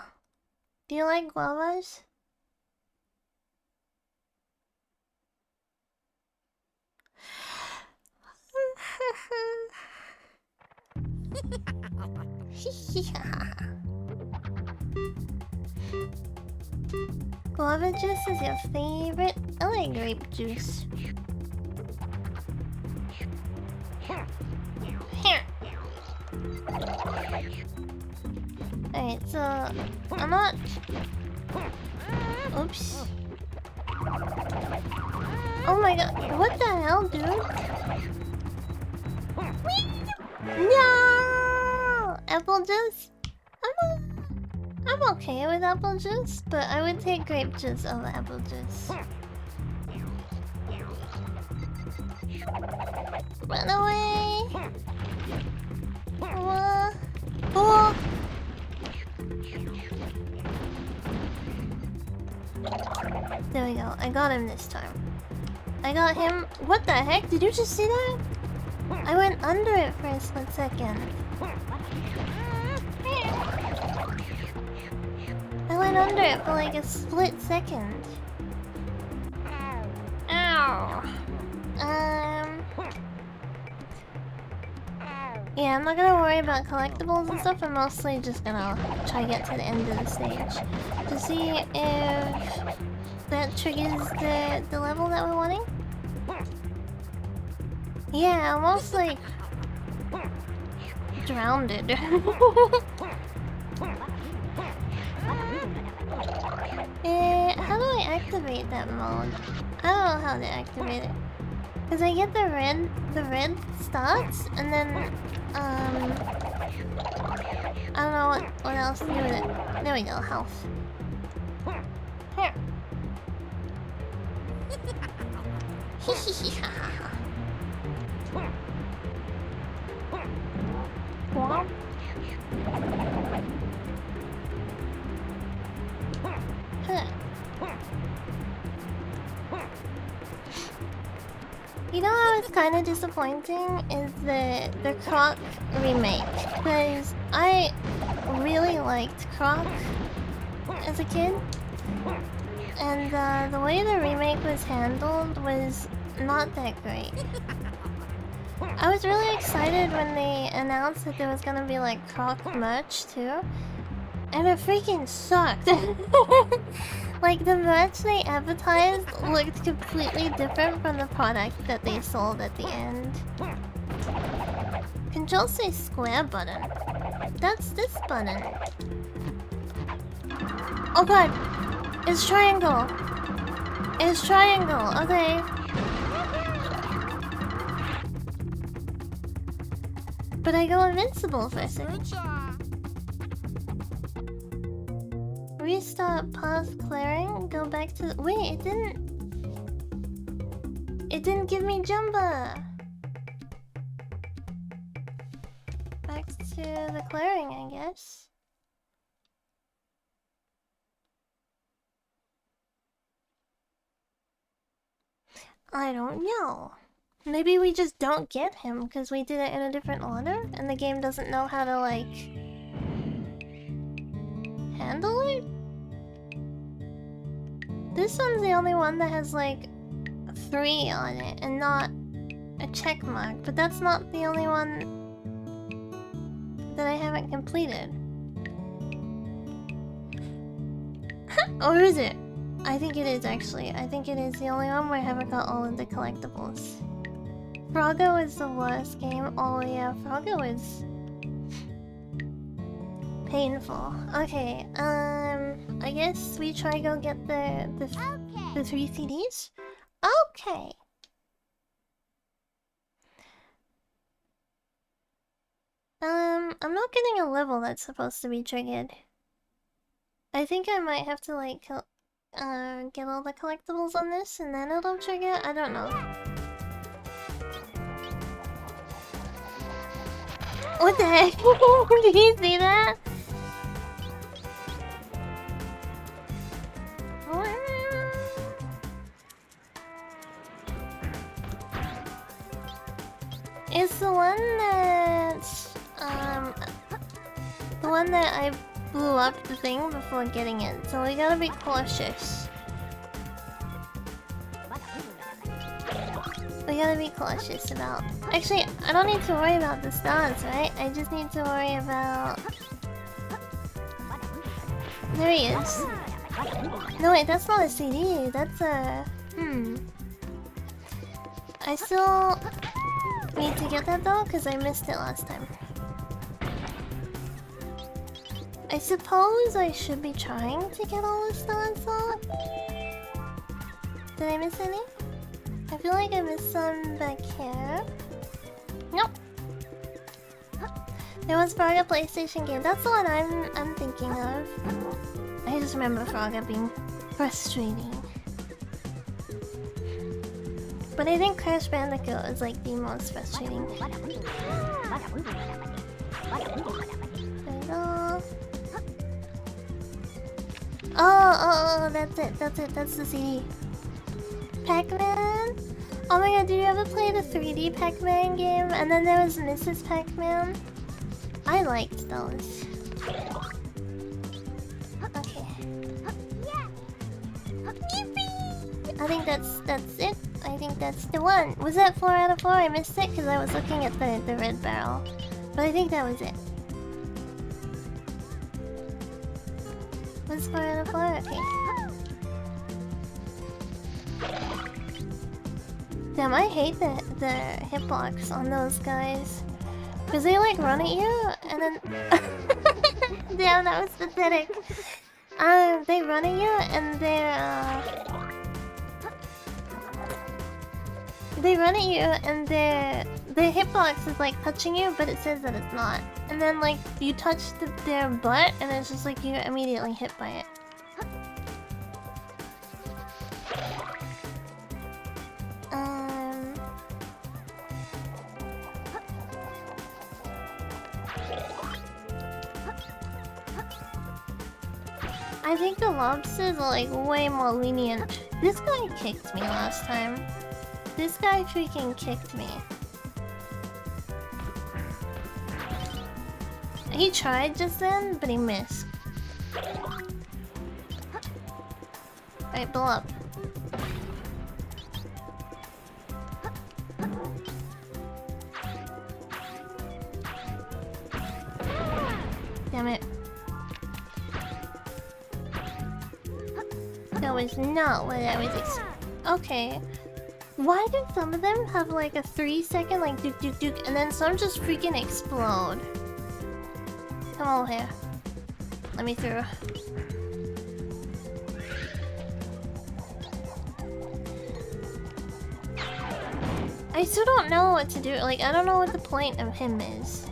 Do you like guavas? Guava juice is your favorite? I like grape juice. Alright, so I'm not. Oops. Oh my god, what the hell, dude? No! Apple juice? I'm okay with apple juice, but I would take grape juice over apple juice. Run away! Oh! There we go. I got him this time. I got him. What the heck? Did you just see that? I went under it for a split second. I went under it for like a split second. Ow. Yeah, I'm not gonna worry about collectibles and stuff. I'm mostly just gonna try to get to the end of the stage to see if that triggers the level that we're wanting. Yeah, almost like drowned. How do I activate that mode? I don't know how to activate it. Cause I get the red starts, and then I don't know what else to do with it. There we go, health. here. What? Huh. You know what's kind of disappointing is the Croc remake, because I really liked Croc as a kid, and the way the remake was handled was not that great. I was really excited when they announced that there was gonna be like Croc merch too, and it freaking sucked. Like the merch they advertised looked completely different from the product that they sold at the end. Control say square button. That's this button. Oh god! It's triangle! It's triangle, okay. But I go invincible for a second. Restart path clearing, go back to the— wait, it didn't give me Jumba! Back to the clearing, I guess. I don't know. Maybe we just don't get him because we did it in a different order and the game doesn't know how to, like, handle it? This one's the only one that has, like, 3 on it and not a check mark, but that's not the only one that I haven't completed. Or is it? I think it is, actually. I think it is the only one where I haven't got all of the collectibles. Froggo is the worst game. Oh yeah, Froggo is painful. Okay, I guess we try go get the 3 CDs? Okay. I'm not getting a level that's supposed to be triggered. I think I might have to like get all the collectibles on this and then it'll trigger. I don't know. What the heck? Did you see that? It's the one that I blew up the thing before getting it, so we gotta be cautious. We gotta be cautious about... Actually, I don't need to worry about the stars, right? I just need to worry about... There he is. No wait, that's not a CD, that's a... I still need to get that though, because I missed it last time. I suppose I should be trying to get all the stars though. Did I miss any? I feel like I missed some back here. Nope. There was Frogga PlayStation game. That's the one I'm thinking of. I just remember Frogga being frustrating. But I think Crash Bandicoot is like the most frustrating. There we go. Oh, that's it, that's the CD. Pac-Man? Oh my god, did you ever play the 3D Pac-Man game? And then there was Mrs. Pac-Man? I liked those. Okay. I think that's it. I think that's the one. Was that 4 out of 4? I missed it because I was looking at the red barrel. But I think that was it. Was 4 out of 4? Okay. Damn, I hate the hitbox on those guys. Because they like run at you and then... Damn, that was pathetic. They run at you and they run at you and their hitbox is like touching you, but it says that it's not. And then like you touch their butt and it's just like you're immediately hit by it. I think the lobsters are like way more lenient. This guy kicked me last time. This guy freaking kicked me. He tried just then, but he missed. Alright, blow up. Damn it. That was not what I was expecting. Okay. Why do some of them have like a 3-second like duke duke duke and then some just freaking explode? Come over here. Let me through. I still don't know what to do. Like, I don't know what the point of him is.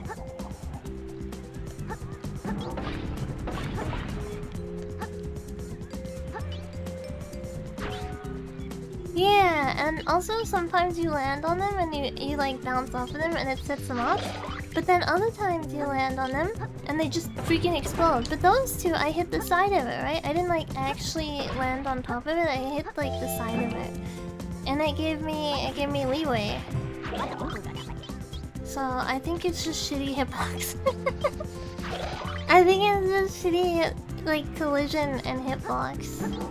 Yeah, and also sometimes you land on them and you like bounce off of them and it sets them off. But then other times you land on them and they just freaking explode. But those two, I hit the side of it, right? I didn't like actually land on top of it. I hit like the side of it, and it gave me leeway. So I think it's just shitty hitbox. I think it's just shitty like collision and hitbox.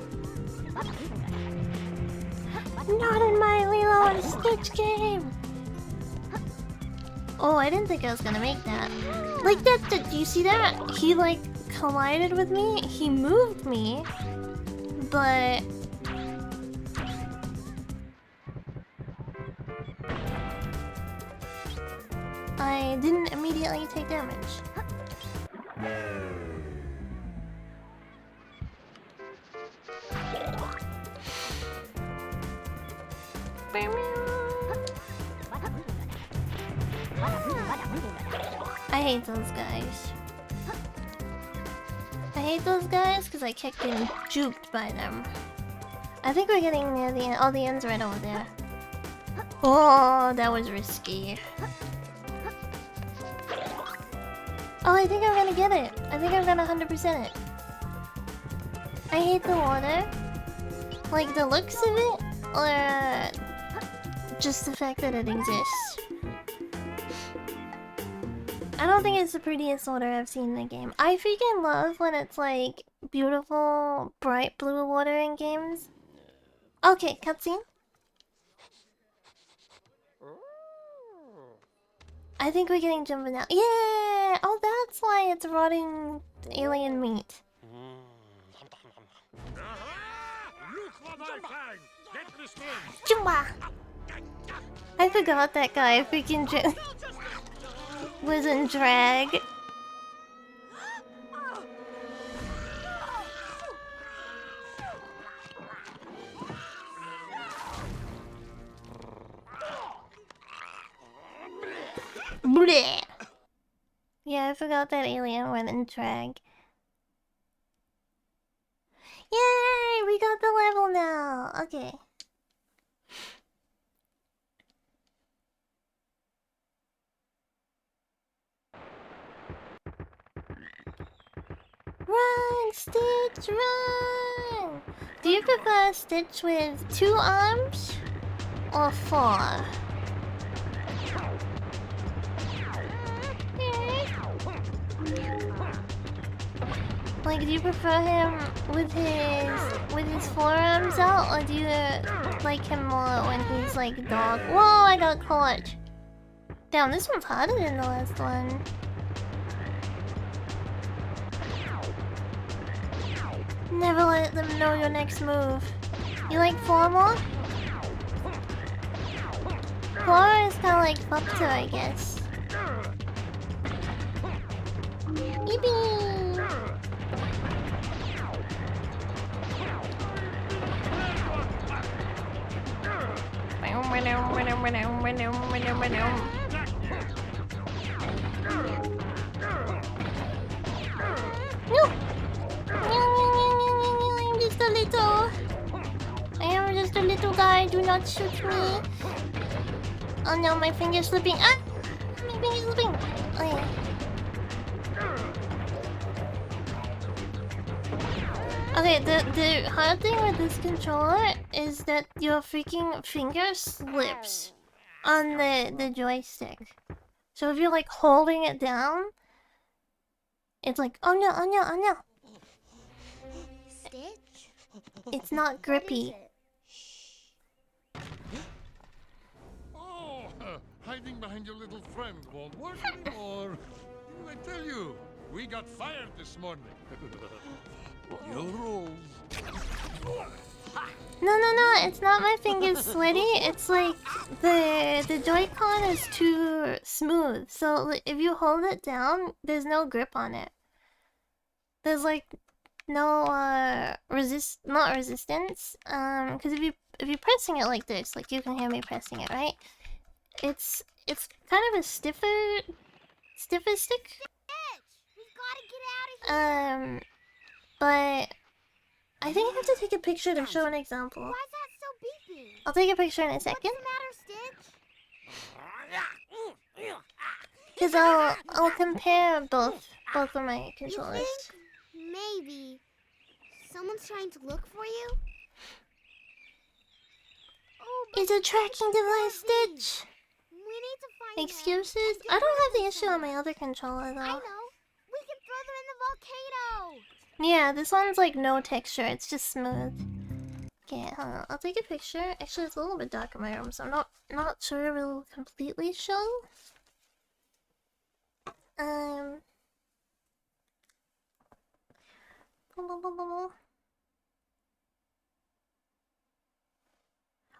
Not in my Lilo and Stitch game. Oh, I didn't think I was gonna make that. Like that, do you see that? He like collided with me, he moved me, but I didn't immediately take damage. I hate those guys. I hate those guys because I kept getting juked by them. I think we're getting near the end. Oh, the end's right over there. Oh, that was risky. Oh, I think I'm gonna get it. I think I'm gonna 100% it. I hate the water. Like the looks of it, or just the fact that it exists. I don't think it's the prettiest water I've seen in the game. I freaking love when it's like beautiful, bright blue water in games. Okay, cutscene. I think we're getting jumping out. Yeah! Oh, that's why it's rotting alien meat. Jumba! I forgot that guy freaking was in drag. Bleh. Yeah, I forgot that alien went in drag. Yay! We got the level now! Okay. Run, Stitch, run! Do you prefer Stitch with 2 arms or 4? Like, do you prefer him with his forearms out, or do you like him more when he's like dog? Whoa! I got caught. Damn, this one's harder than the last one. Never let them know your next move. You like 4 more? 4 is kind of like Fuckter, I guess. Yippee! I am just a little guy, do not shoot me. Oh no, my finger's slipping. Ah! My finger's slipping. Oh yeah. Okay, the hard thing with this controller is that your freaking finger slips on the joystick. So if you're like holding it down, it's like, oh no, oh no, oh no. Stitch? It's not grippy. Oh, hiding behind your little friend won't work anymore. Didn't I tell you? We got fired this morning. Your rules. No, it's not my fingers sweaty. It's like the Joy-Con is too smooth. So if you hold it down, there's no grip on it. There's like no not resistance. Because if you're pressing it like this, like you can hear me pressing it, right? It's kind of a stiffer stick. We've gotta get out of here. But I think I have to take a picture to show an example. Why is that so beeping? I'll take a picture in a second. What's the matter, Stitch? Cause I'll compare both of my controllers. You think maybe someone's trying to look for you? Oh, It's a tracking device, Stitch. We need to find Excuses? them. I don't have the issue on my other controller I though. know. We can throw them in the volcano. Yeah, this one's like no texture. It's just smooth. Okay, hold on. I'll take a picture. Actually, it's a little bit dark in my room, so I'm not sure if it'll completely show.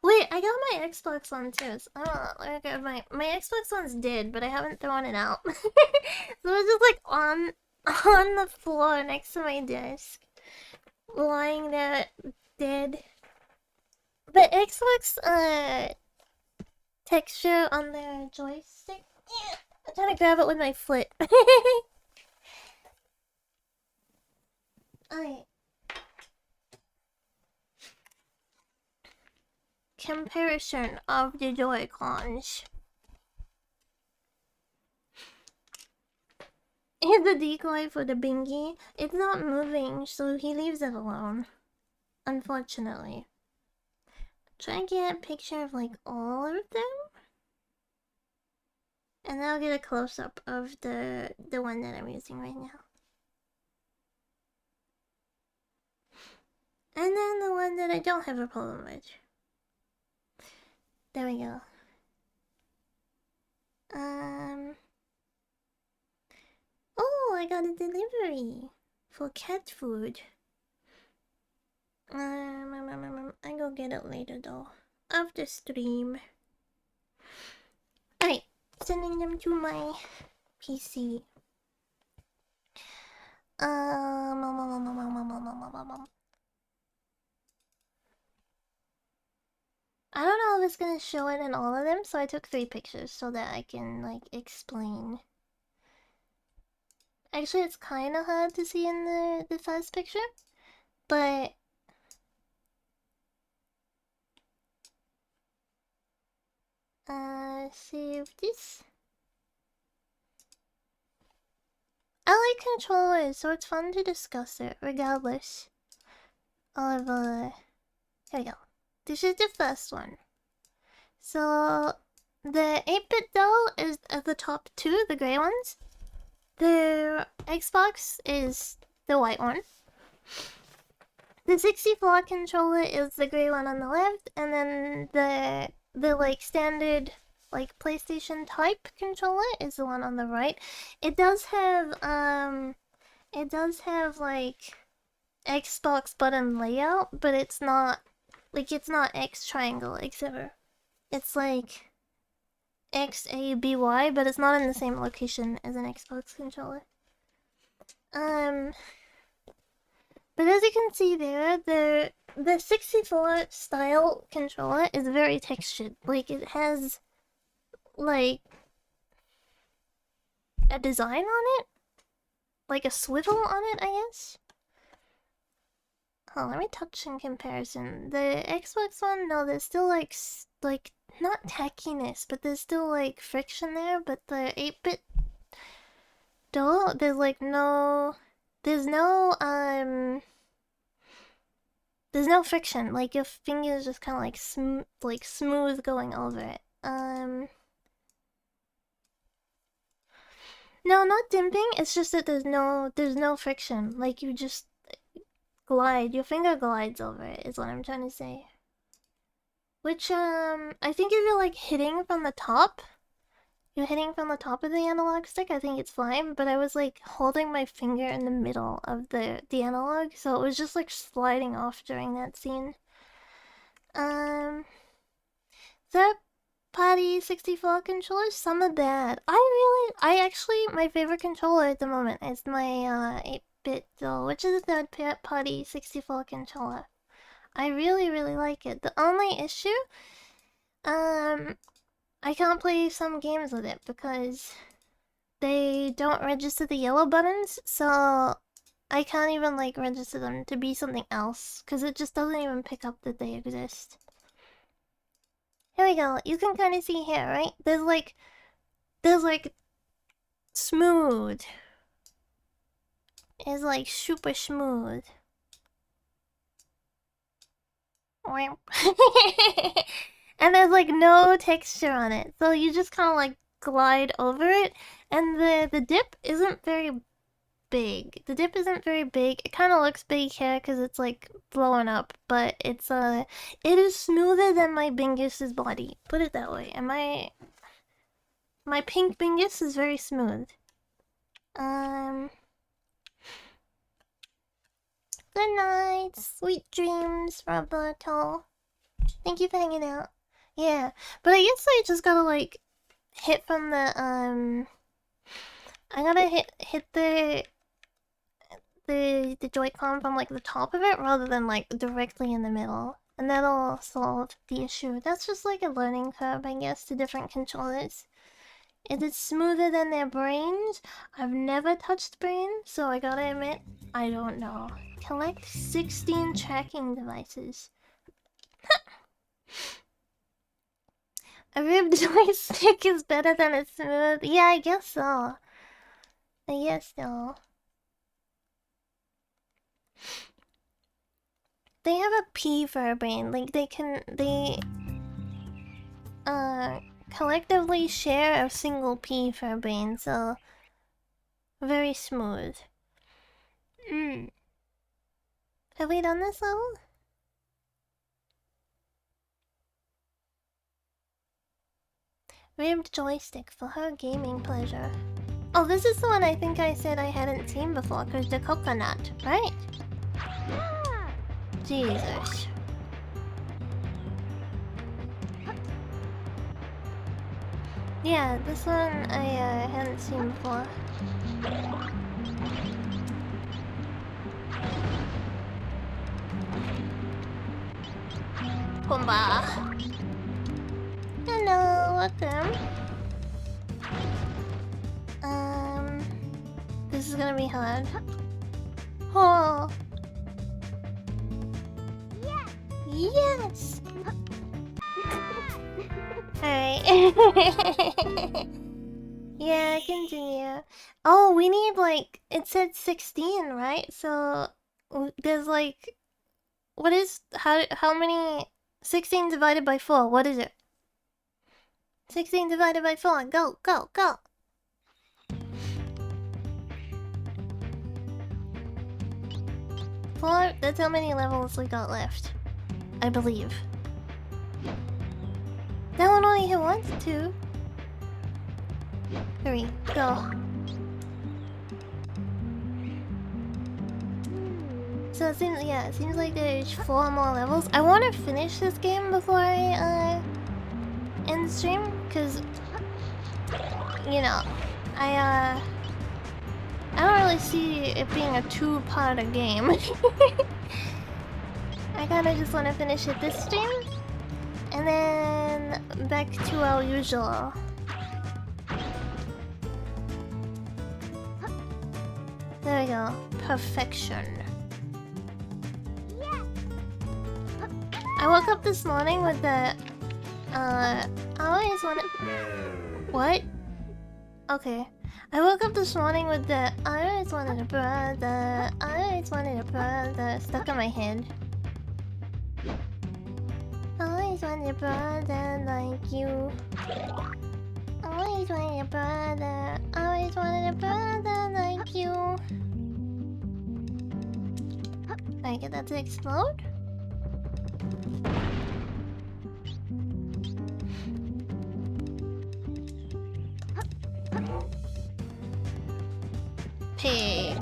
Wait, I got my Xbox one too. So, okay, my Xbox one's dead, but I haven't thrown it out. So it's just like on the floor next to my desk, lying there dead. But Xbox texture on the joystick. I'm trying to grab it with my foot. Alright. Comparison of the Joy-Cons. Here's the decoy for the bingy. It's not moving, so he leaves it alone. Unfortunately. Try and get a picture of like all of them. And then I'll get a close-up of the one that I'm using right now. And then the one that I don't have a problem with. There we go. Oh, I got a delivery for cat food. I go get it later though. After stream. Alright, sending them to my PC. I don't know if it's gonna show it in all of them, so I took 3 pictures so that I can like explain. Actually, it's kind of hard to see in the first picture, but save this. I like controllers, so it's fun to discuss it regardless of here we go. This is the first one. So the 8-bit though is at the top 2, the gray ones. The Xbox is the white one. The 64 controller is the gray one on the left, and then the like standard like PlayStation type controller is the one on the right. It does have like Xbox button layout, but it's not like it's not X triangle, etc. It's like X A B Y, but it's not in the same location as an Xbox controller. But as you can see there, the 64 style controller is very textured. Like it has like a design on it, like a swivel on it, I guess. Oh, let me touch in comparison. The Xbox one, no, there's still like not tackiness, but there's still like friction there. But the 8-bit though, there's no there's no friction. Like your fingers just kind of like smooth going over it. No, not dimping. It's just that there's no friction. Like you just glide. Your finger glides over it. Is what I'm trying to say. Which I think if you're like hitting from the top. You're hitting from the top of the analog stick, I think it's fine, but I was like holding my finger in the middle of the analog, so it was just like sliding off during that scene. Third party 64 controllers, some of that. I actually, my favorite controller at the moment is my 8-bit though, which is a third party 64 controller. I really like it. The only issue, I can't play some games with it because they don't register the yellow buttons, so I can't even like register them to be something else because it just doesn't even pick up that they exist. Here we go. You can kind of see here, right? There's like smooth. It's like super smooth. And there's like no texture on it, so you just kind of like glide over it, and the dip isn't very big. The dip isn't very big. It kind of looks big here because it's like blowing up, but it is smoother than my Bingus's body. Put it that way. And my pink Bingus is very smooth. Good night, sweet dreams, Roberto. Thank you for hanging out. Yeah, but I guess I just gotta like hit from the I gotta hit the Joy-Con from like the top of it rather than like directly in the middle, and that'll solve the issue. That's just like a learning curve, I guess, to different controllers. Is it smoother than their brains? I've never touched brain, so I gotta admit, I don't know. Collect 16 tracking devices. A ribbed joystick is better than a smooth. Yeah, I guess so. I guess so. They have a P for a brain. Like they collectively share a single P for a brain, so very smooth. Have we done this level? Ribbed joystick for her gaming pleasure. Oh, this is the one I think I said I hadn't seen before, because the coconut, right? Jesus. Yeah, this one I hadn't seen before. Pumbaa. Hello, welcome. This is gonna be hard. Oh. Yes. Alright. Yeah, continue. Oh, we need like, it said 16, right? So there's like, what is, how many, 16 divided by 4, what is it? 16 divided by 4, go, go, go! 4, that's how many levels we got left. I believe. That one only hit once? 2. 3, go. So it seems, yeah, it seems like there's 4 more levels. I want to finish this game before I end stream, because, you know, I don't really see it being a 2-parter game. I kinda just want to finish it this stream, and then back to our usual. There we go. Perfection. I woke up this morning with the I always wanted. What? Okay. I woke up this morning with the I always wanted a brother stuck in my head. Always wanted a brother like you. Always wanted a brother. Always wanted a brother like you. I get that to explode? Pig.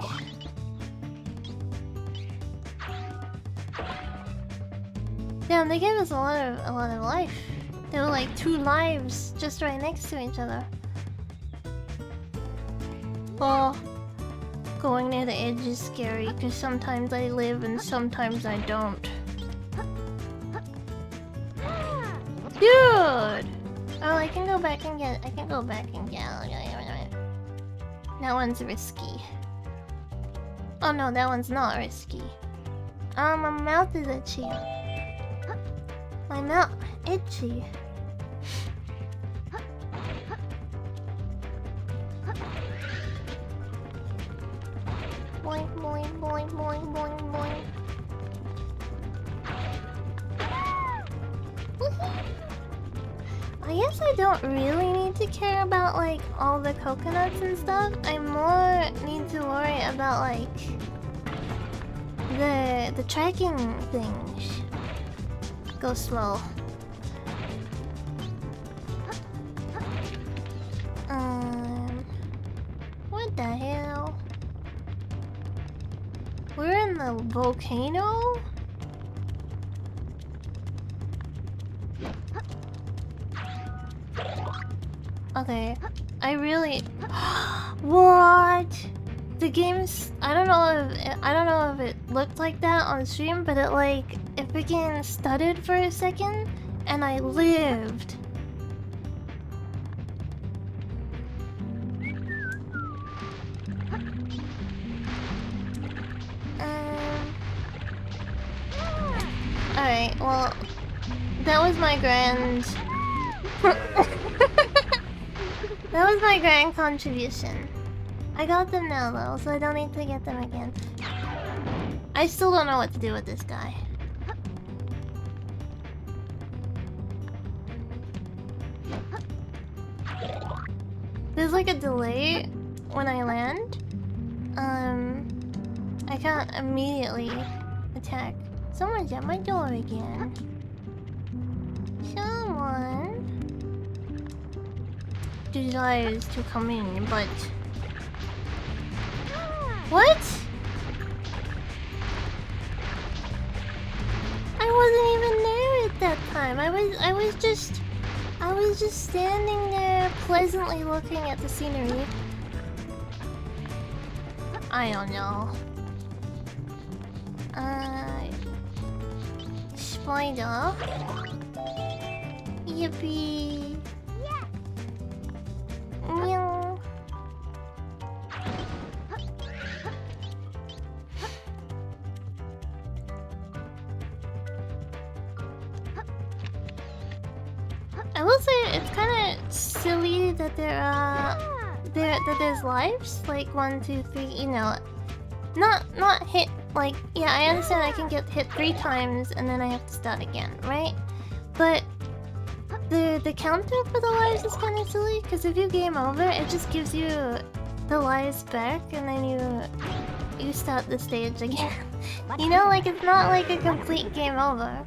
Damn, they gave us a lot of life. There were like 2 lives just right next to each other. Oh, going near the edge is scary because sometimes I live and sometimes I don't. Dude! Oh, I can go back and get. That one's risky. Oh no, that one's not risky. My mouth is itchy. My mouth itchy. Boing boing boing boing boing boing. I guess I don't really need to care about like all the coconuts and stuff. I more need to worry about like the tracking things. Go slow. What the hell? We're in the volcano? Okay, I really... What? The game's... I don't know if it looked like that on stream, but it freaking stuttered for a second, and I lived. Alright, well... That was my grand... That was my grand contribution. I got them now though, so I don't need to get them again. I still don't know what to do with this guy. There's like a delay when I land. I can't immediately attack. Someone's at my door again. Someone desires to come in, but... What? I wasn't even there at that time. I was just standing there pleasantly looking at the scenery. I don't know. Spider. Yippee. Meow. I will say it's kind of silly that there's lives like 1, 2, 3. You know, not hit. Like, yeah, I understand I can get hit 3 times and then I have to start again, right? But the counter for the lives is kind of silly because if you game over, it just gives you the lives back and then you start the stage again. You know, like it's not like a complete game over.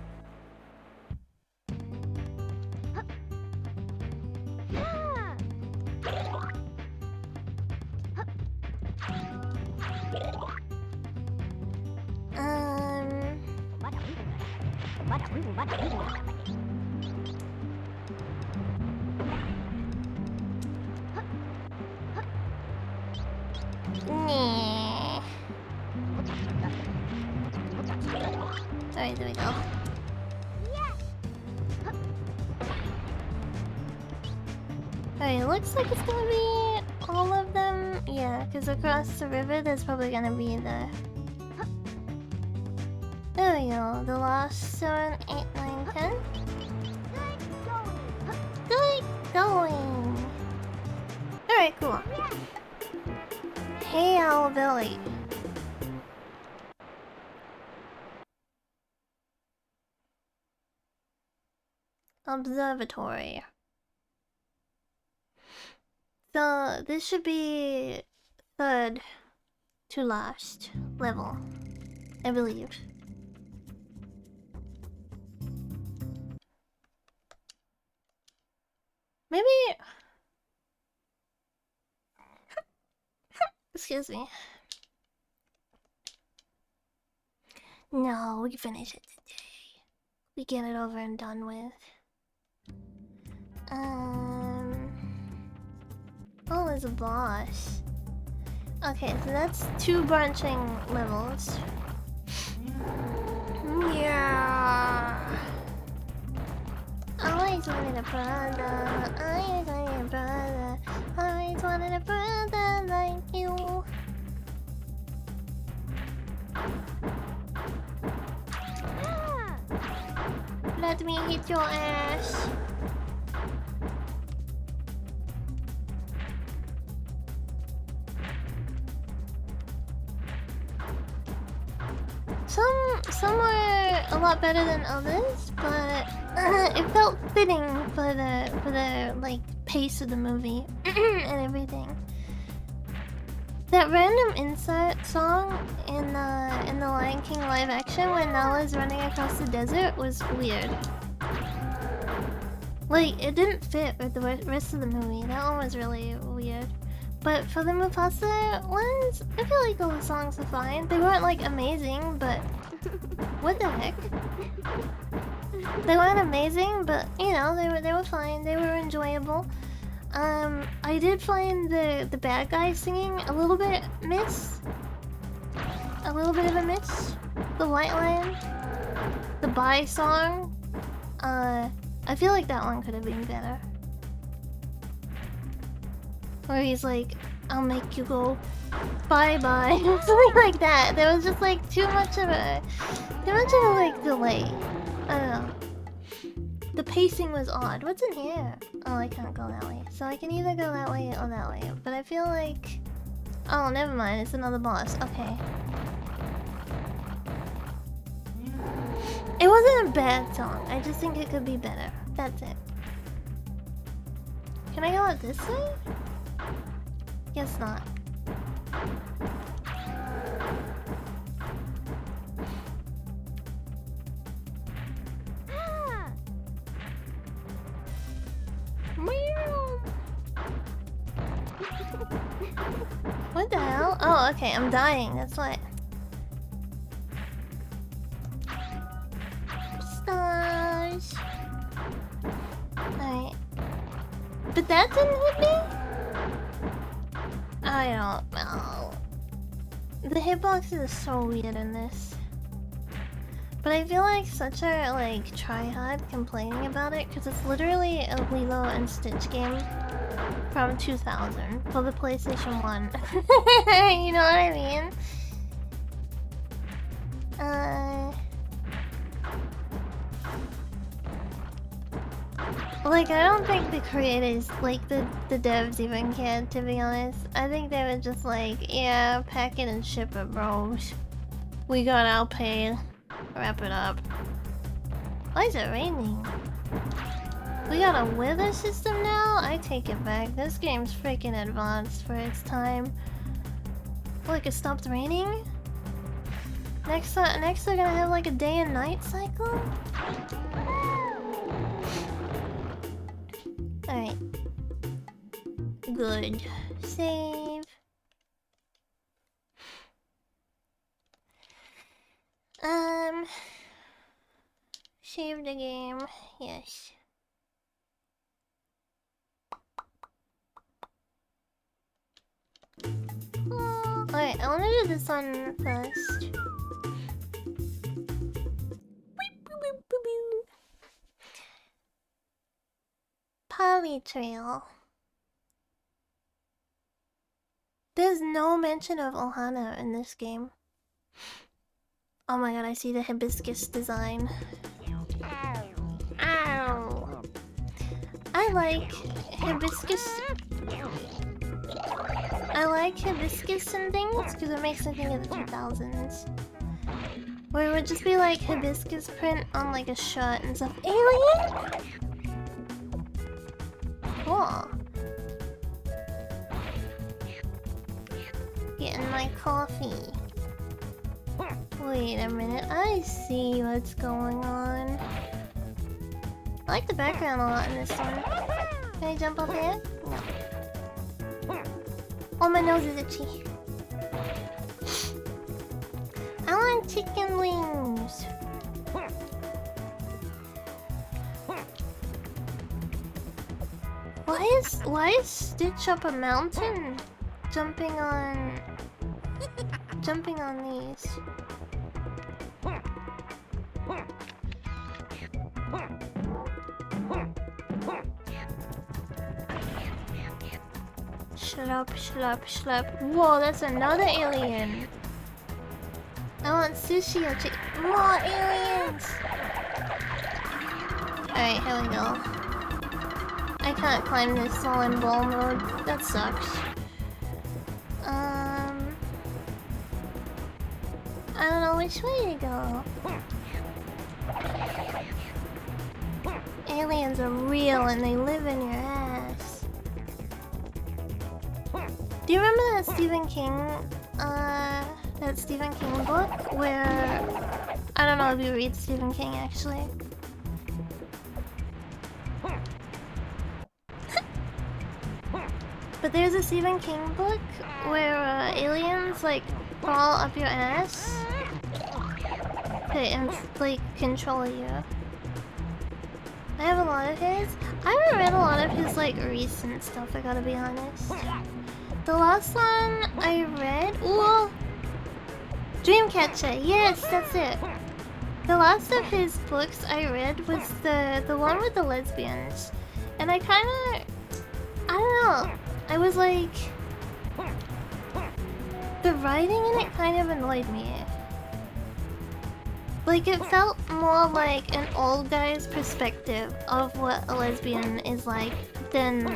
Alright, there we go. Alright, it looks like it's gonna be all of them. Yeah, because across the river there's probably gonna be the... There we go, the last 7, 8, 9, 10. Good going! Alright, cool. Hey, Owl Billy. Observatory. So this should be third to last level, I believe. Maybe. Excuse me. No, we finish it today. We get it over and done with. Oh, there's a boss. Okay, so that's 2 branching levels. Yeah. Always wanted a brother. Always wanted a brother. Always wanted a brother like you. Let me hit your ass. Some were a lot better than others, but it felt fitting for the like pace of the movie and everything. That random insert song in the Lion King live action when Nala's running across the desert was weird. Like, it didn't fit with the rest of the movie. That one was really weird. But for the Mufasa ones, I feel like all the songs were fine. They weren't like amazing, but what the heck? They weren't amazing, but you know, they were fine. They were enjoyable. I did find the bad guy singing a little bit miss. A little bit of a miss. The White Lion. The Bye song. I feel like that one could have been better. Where he's like, I'll make you go bye-bye. Something like that. There was just like too much of a like delay. I don't know. The pacing was odd. What's in here? Oh, I can't go that way. So I can either go that way or that way. But I feel like... Oh, never mind. It's another boss. Okay. It wasn't a bad song. I just think it could be better. That's it. Can I go out this way? Guess not. What the hell? Oh, okay, I'm dying, that's what. Stars. Alright. But that didn't hit me? I don't know. The hitboxes are so weird in this. But I feel like such a like try-hard complaining about it because it's literally a Lilo and Stitch game from 2000 for the PlayStation 1. You know what I mean? Like, I don't think the creators, like the devs even cared, to be honest. I think they were just like, yeah, pack it and ship it, bros. We got outpaid. Wrap it up. Why is it raining? We got a weather system now? I take it back. This game's freaking advanced for its time. Look, it stopped raining? Next they're gonna have like a day and night cycle? Alright. Good. Save. Save the game. Yes. Alright, I wanna do this one first. Poly Trail. There's no mention of Ohana in this game. Oh my god, I see the hibiscus design. Ow! I like hibiscus. I like hibiscus and things because it makes me think of the 2000s. Where it would just be like hibiscus print on like a shirt and stuff. Alien? cool. Getting my coffee. Wait a minute, I see what's going on. I like the background a lot in this one. Can I jump up here? No. Oh, my nose is itchy. I want chicken wings. Why is Stitch up a mountain jumping on these? Slurp, slurp, slurp. Whoa, that's another alien. I want sushi or chicken. More aliens! Alright, here we go. I can't climb this while in ball mode. That sucks. I don't know which way to go. Aliens are real and they live in your ass. Do you remember that Stephen King book where I don't know if you read Stephen King actually. But there's a Stephen King book where aliens like crawl up your ass and like control you. I have a lot of his. I haven't read a lot of his like recent stuff, I gotta be honest. The last one I read, ooh, Dreamcatcher, yes, that's it. The last of his books I read was the one with the lesbians, and I don't know. I was like, the writing in it kind of annoyed me. Like, it felt more like an old guy's perspective of what a lesbian is like than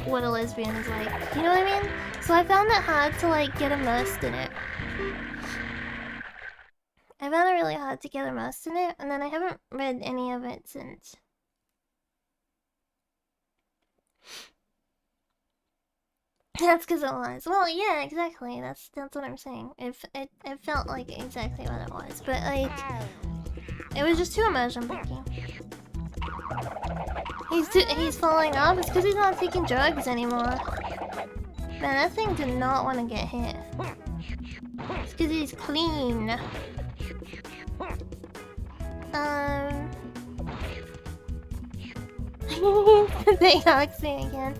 what a lesbian is like. You know what I mean? So I found it hard to like get immersed in it. I found it really hard to get immersed in it, and then I haven't read any of it since. That's because it was. Well, yeah, exactly. That's what I'm saying. It felt like exactly what it was, but like, it was just too immersion breaking. He's falling off. It's because he's not taking drugs anymore. Man, that thing did not want to get hit. It's because he's clean. They hugs me again.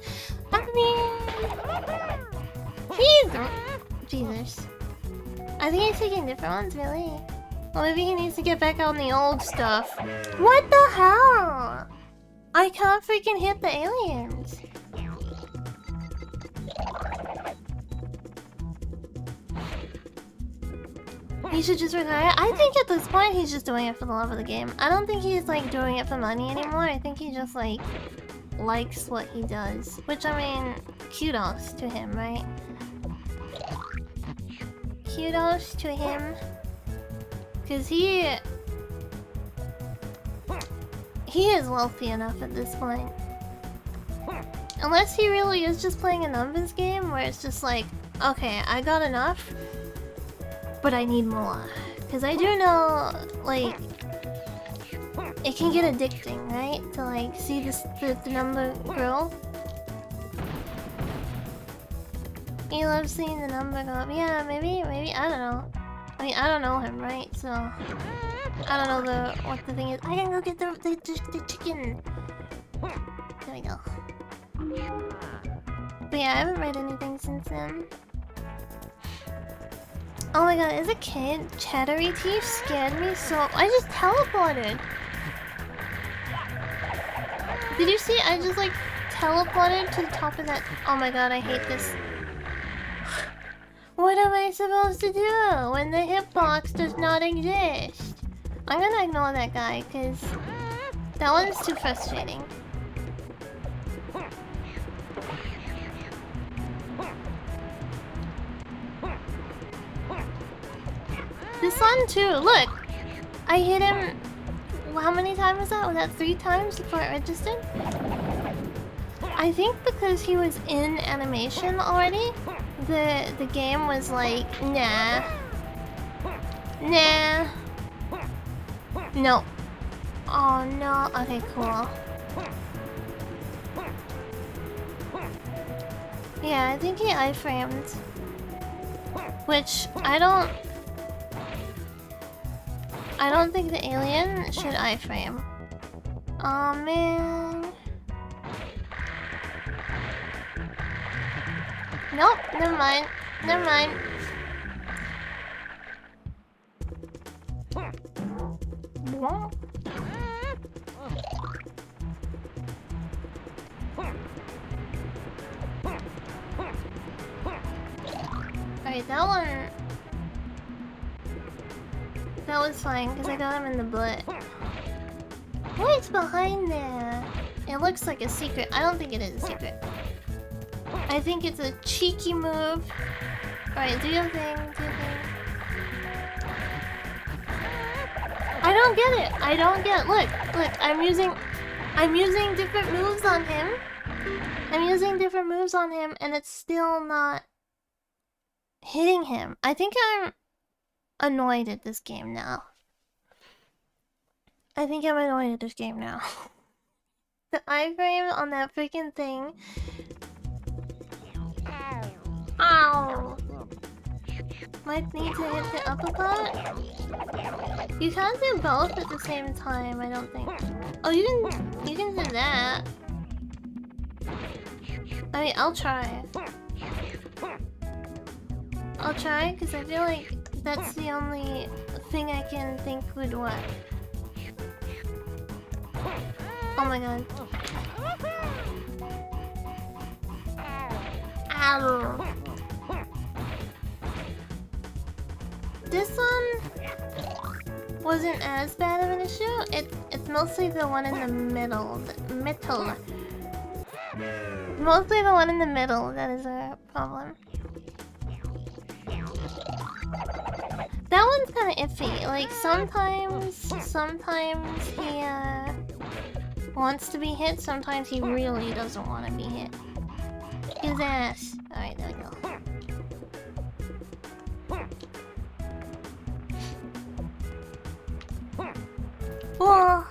Jesus. I think he's taking different ones, really. Well, maybe he needs to get back on the old stuff. What the hell? I can't freaking hit the aliens. He should just retire. I think at this point he's just doing it for the love of the game. I don't think he's like doing it for money anymore. I think he just like likes what he does. Which, I mean, kudos to him, right? Kudos to him. Because he is wealthy enough at this point. Unless he really is just playing a numbers game where it's just like, okay, I got enough, but I need more. Because I do know, like, it can get addicting, right? To like see the number grow. He loves seeing the number go up. Yeah, maybe, I don't know. I mean, I don't know him, right? So I don't know what the thing is. I can go get the chicken. There we go. But yeah, I haven't read anything since then. Oh my god, as a kid, Chattery Teeth scared me so... I just teleported! Did you see? I just like teleported to the top of that... Oh my god, I hate this. What am I supposed to do when the hitbox does not exist? I'm gonna ignore that guy, because that one is too frustrating. This one too, look! I hit him... How many times was that? Was that 3 times before it registered? I think because he was in animation already, the game was like, nah. Nah. No. Oh no. Okay, cool. Yeah, I think he iframed. Which I don't think the alien should iframe. Oh man. Nope, never mind. Never mind. Alright, that was fine because I got him in the butt. What's behind there? It looks like a secret. I don't think it is a secret. I think it's a cheeky move. Alright, do your thing, do your thing. I don't get it. I don't get it. Look, I'm using different moves on him. I'm using different moves on him and it's still not hitting him. I think I'm annoyed at this game now. The iframe on that freaking thing. Ow! Might need to hit the uppercut. You can't do both at the same time, I don't think. Oh, you can do that. I mean, I'll try. Because I feel like that's the only thing I can think would work. Oh my god. Ow. This one wasn't as bad of an issue. It's mostly the one in the middle. Mostly the one in the middle that is a problem. That one's kind of iffy. Like sometimes he wants to be hit. Sometimes he really doesn't want to be hit. His ass. All right, there we go. Oh.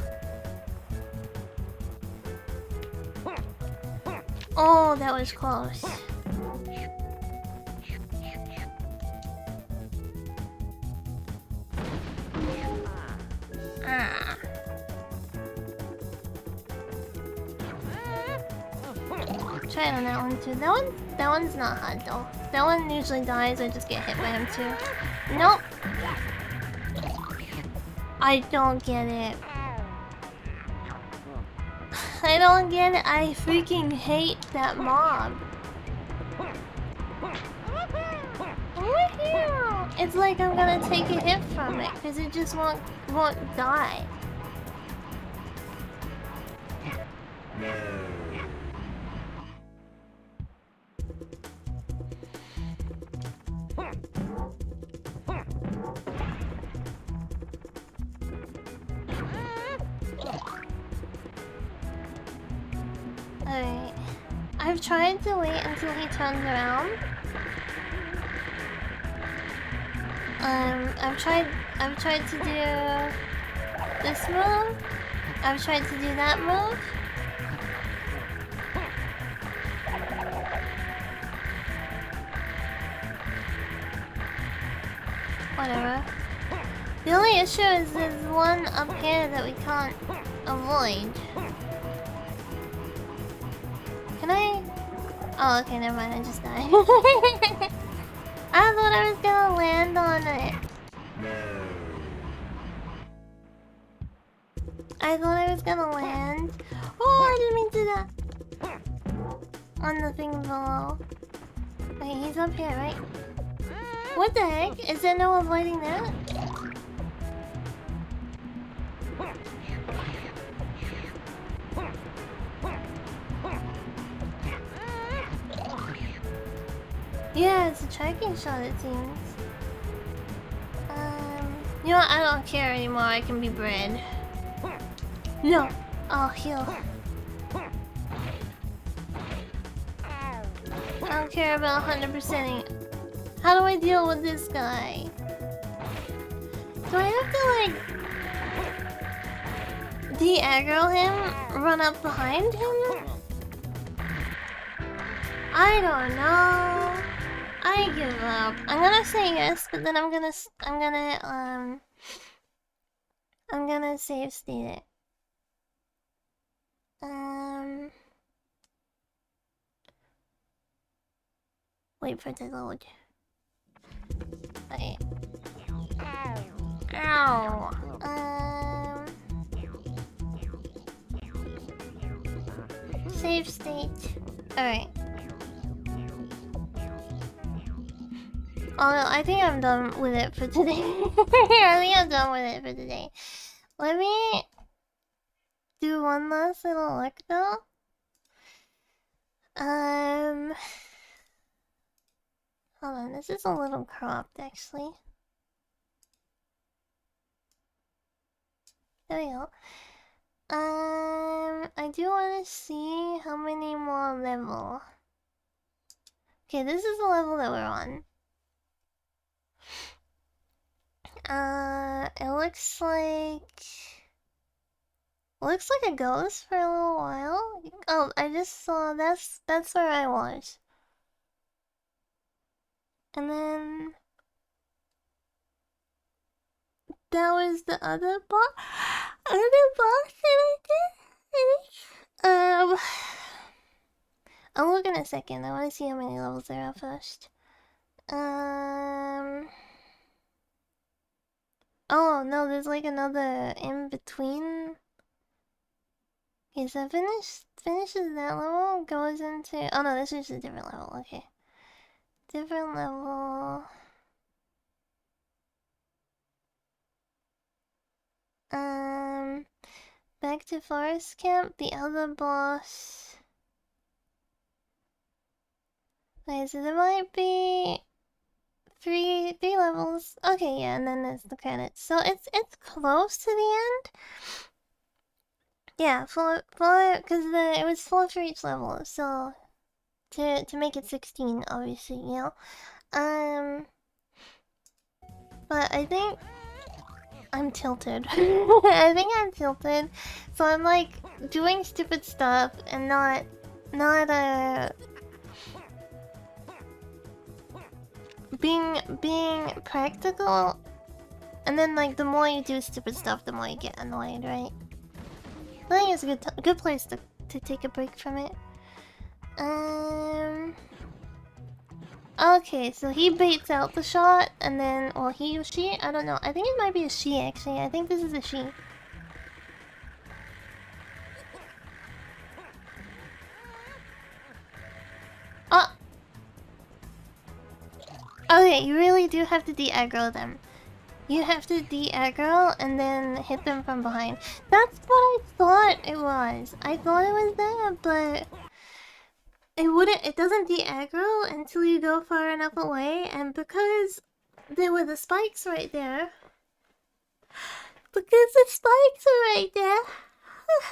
Oh, that was close. Try it on that one too. That one's not hard though. That one usually dies. I just get hit by him too. Nope. I don't get it. I don't get it. I freaking hate that mob. Woohoo! It's like I'm gonna take a hit from it because it just won't die. Alright. I've tried to wait until he turns around. I've tried to do this move. I've tried to do that move. Whatever. The only issue is there's one up here that we can't avoid. Can I? Oh, okay, never mind. I just died. I thought I was gonna land on it. I thought I was gonna land. Oh, I didn't mean to do that. On the thing below. Wait, he's up here, right? What the heck? Is there no avoiding that? Yeah, it's a tracking shot, it seems. You know what? I don't care anymore. I can be bred. No. I'll heal. I don't care about 100%ing. How do I deal with this guy? Do I have to like de-aggro him? Run up behind him? I don't know. I give up. I'm gonna say yes, but then I'm gonna save state it. Wait for it to load. Wait. Ow. Save state. Alright. Oh no, I think I'm done with it for today. I think I'm done with it for today. Let me do one last little look though. Hold on, this is a little cropped actually. There we go. I do want to see how many more level. Okay, this is the level that we're on. It looks like it goes for a little while. Oh, I just saw that's where I was. And then that was the other boss that I did, I think. I'll look in a second. I want to see how many levels there are first. Oh no, there's like another in between. Okay, so finishes that level, goes into. Oh no, this is a different level. Okay, different level. Back to forest camp. The other boss. Okay, so there might be three levels. Okay, yeah, and then there's the credits. So it's close to the end. Yeah, four, because it was 4 for each level. So to make it 16, obviously, you know. But I think I'm tilted. I think I'm tilted. So I'm like doing stupid stuff and not being practical. And then like the more you do stupid stuff, the more you get annoyed, right? I think it's a good place to take a break from it. Okay, so he baits out the shot, and then, or he or she, I don't know. I think it might be a she, actually. I think this is a she. Oh! Okay, you really do have to de-aggro them. You have to de-aggro and then hit them from behind. That's what I thought it was. I thought it was that, but it doesn't de-aggro until you go far enough away, and because there were the spikes right there,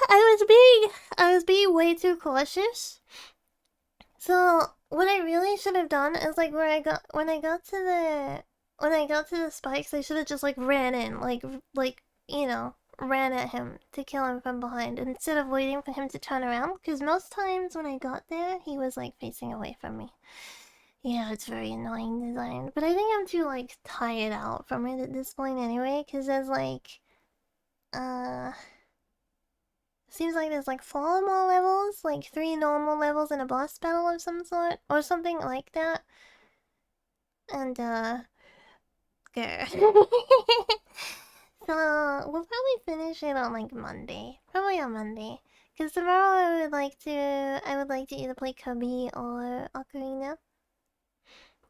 I was being way too cautious. So what I really should have done is like when I got to the spikes, I should have just like ran in, like you know, ran at him to kill him from behind instead of waiting for him to turn around. Because most times when I got there, he was like facing away from me. Yeah, it's very annoying design, but I think I'm too like tired out from it at this point anyway. Because there's like, seems like there's like 4 more levels, like 3 normal levels and a boss battle of some sort, or something like that. And grr. So we'll probably finish it on like Monday. Probably on Monday. Because tomorrow I would like to either play Cubby or Ocarina.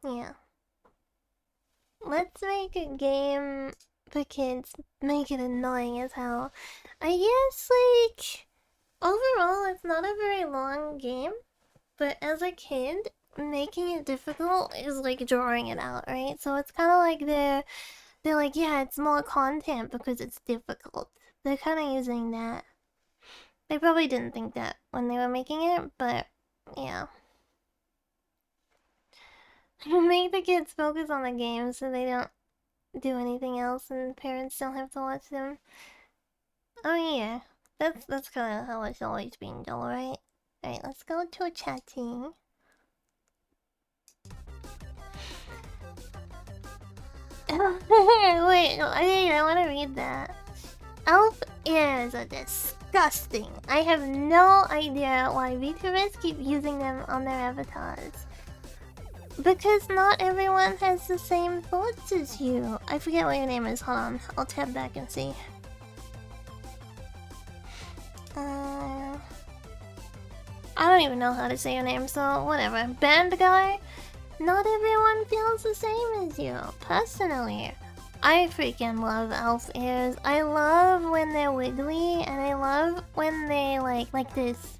Yeah. Let's make a game for kids. Make it annoying as hell. I guess like overall it's not a very long game. But as a kid, making it difficult is like drawing it out, right? So it's kinda like they're like, yeah, it's more content because it's difficult. They're kind of using that. They probably didn't think that when they were making it, but yeah. Make the kids focus on the game so they don't do anything else and parents don't have to watch them. Oh yeah, that's kind of how it's always been, though, right? Alright, let's go to chatting. Wait, I want to read that. Elf ears are disgusting. I have no idea why VTubers keep using them on their avatars. Because not everyone has the same thoughts as you. I forget what your name is. Hold on. I'll tab back and see. I don't even know how to say your name, so whatever. Band guy? Not everyone feels the same as you. Personally, I freaking love elf ears. I love when they're wiggly, and I love when they like this.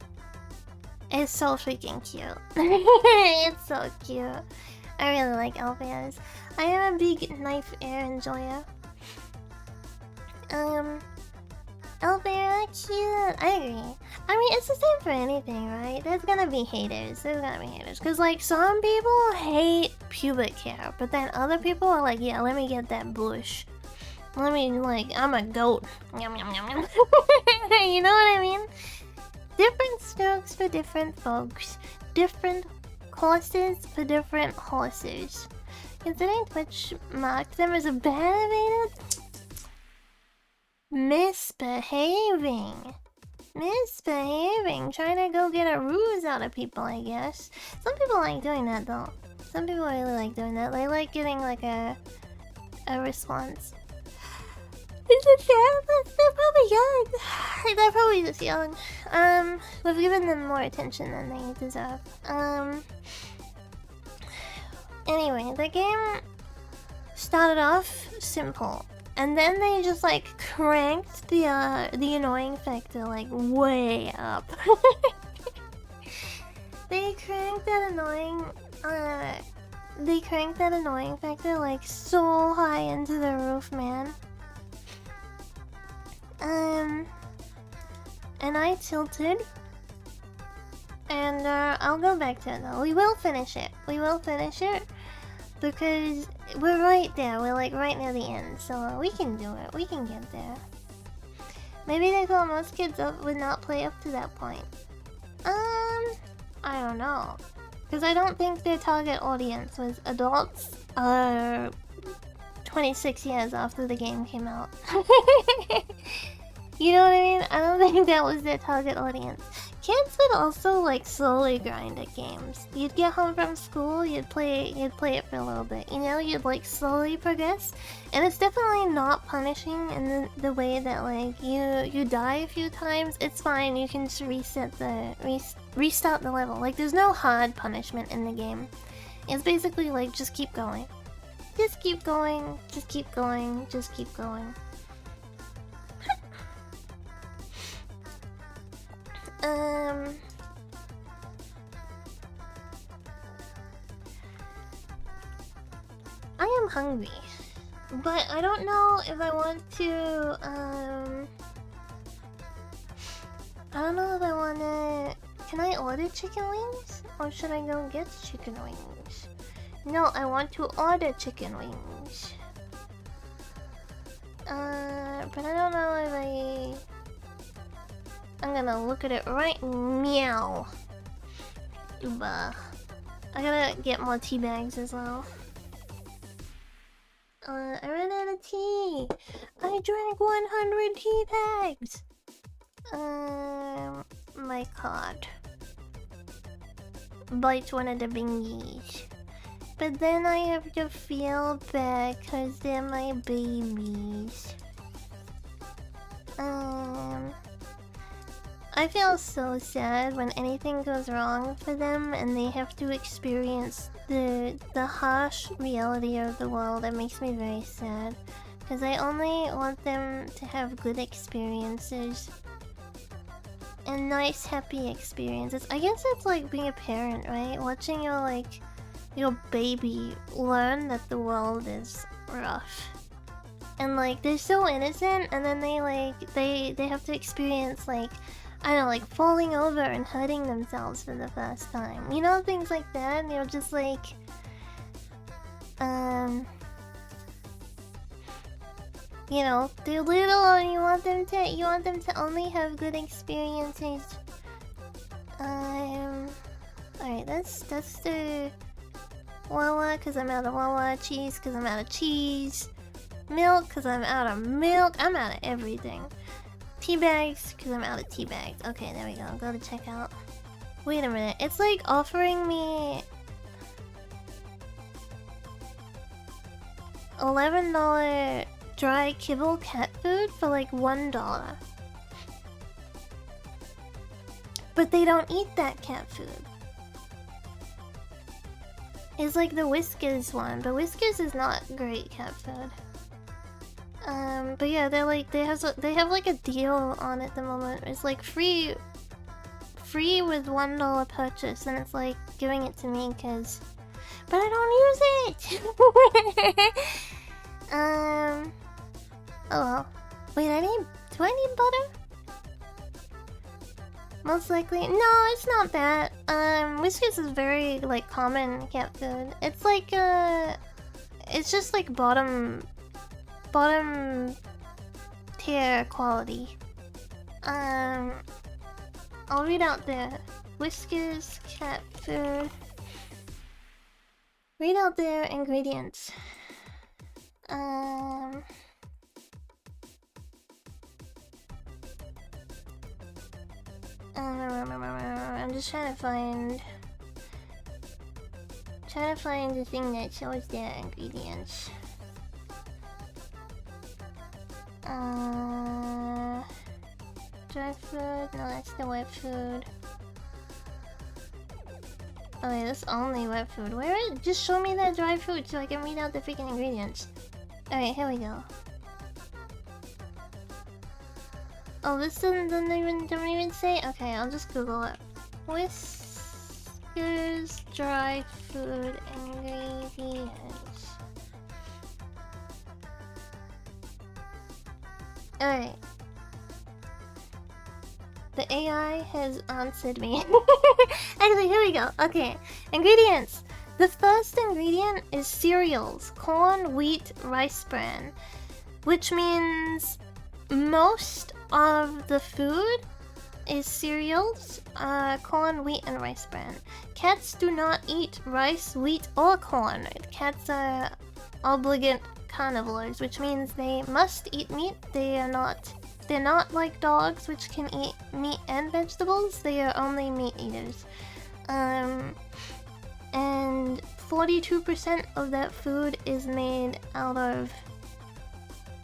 It's so freaking cute. It's so cute. I really like elf ears. I am a big knife ear enjoyer. Elf ear are cute. I agree. I mean, it's the same for anything, right? There's gonna be haters. There's gonna be haters. Cause like some people hate pubic hair, but then other people are like, yeah, let me get that bush. Let me I'm a goat. Yum yum yum yum. You know what I mean? Different strokes for different folks. Different courses for different horses. Considering Twitch marked them as abandoned, misbehaving. Trying to go get a ruse out of people, I guess. Some people like doing that though. Some people really like doing that. They like getting like a response. Is it fair? They're probably young. They're probably just young. We've given them more attention than they deserve. Anyway, the game started off simple. And then they just like cranked the annoying factor like way up. They cranked that annoying factor like so high into the roof, man. And I tilted. And I'll go back to it though. We will finish it. Because we're right there. We're like right near the end. So we can do it. We can get there. Maybe they thought most kids would not play up to that point. I don't know. Because I don't think their target audience was adults 26 years after the game came out. You know what I mean? I don't think that was their target audience. Kids would also like slowly grind at games. You'd get home from school, you'd play it for a little bit. You know, you'd like slowly progress, and it's definitely not punishing in the way that like you die a few times. It's fine. You can just restart the level. Like there's no hard punishment in the game. It's basically like just keep going, just keep going, just keep going, just keep going. I am hungry, but I don't know if I want to, I don't know if I wanna... Can I order chicken wings? Or should I go get chicken wings? No, I want to order chicken wings. But I don't know if I'm gonna look at it right meow. Uba. I gotta get more tea bags as well. I ran out of tea. I drank 100 tea bags. My card. Bites one of the bingies. But then I have to feel bad cause they're my babies. I feel so sad when anything goes wrong for them and they have to experience the harsh reality of the world. It makes me very sad. Because I only want them to have good experiences. And nice, happy experiences. I guess it's like being a parent, right? Watching your baby learn that the world is rough. And like, they're so innocent and then they have to experience like, I don't know, like falling over and hurting themselves for the first time. You know, things like that, and you're just like... You know, they're little and you want them to only have good experiences. Alright, that's the Wawa, cause I'm out of Wawa, cheese, cause I'm out of cheese, milk, cause I'm out of milk, I'm out of everything. Tea bags, cause I'm out of tea bags. Okay, there we go, go to checkout. Wait a minute, it's like offering me $11 dry kibble cat food for like $1. But they don't eat that cat food. It's like the Whiskas one, but Whiskas is not great cat food. But yeah, they have like a deal on at the moment. It's like free with $1 purchase, and it's like giving it to me because, but I don't use it. Oh well. Wait, do I need butter? Most likely. No, it's not that. Whiskas is very, like, common cat food. It's like, it's just like bottom tier quality. I'll read out the Whiskas cat food. Read out their ingredients. I'm just trying to find the thing that shows their ingredients. Dry food? No, that's the wet food. Oh wait, that's only wet food. Where is it? Just show me that dry food so I can read out the freaking ingredients. Alright, here we go. Oh, this don't even say? Okay, I'll just Google it. Whiskas dry food ingredients. Alright. The AI has answered me. Actually, here we go. Okay, ingredients. The first ingredient is cereals. Corn, wheat, rice bran. Which means most of the food is cereals, corn, wheat, and rice bran. Cats do not eat rice, wheat, or corn. Cats are obligate carnivores, which means they must eat meat. They're not like dogs, which can eat meat and vegetables. They are only meat eaters. And 42% of that food is made out of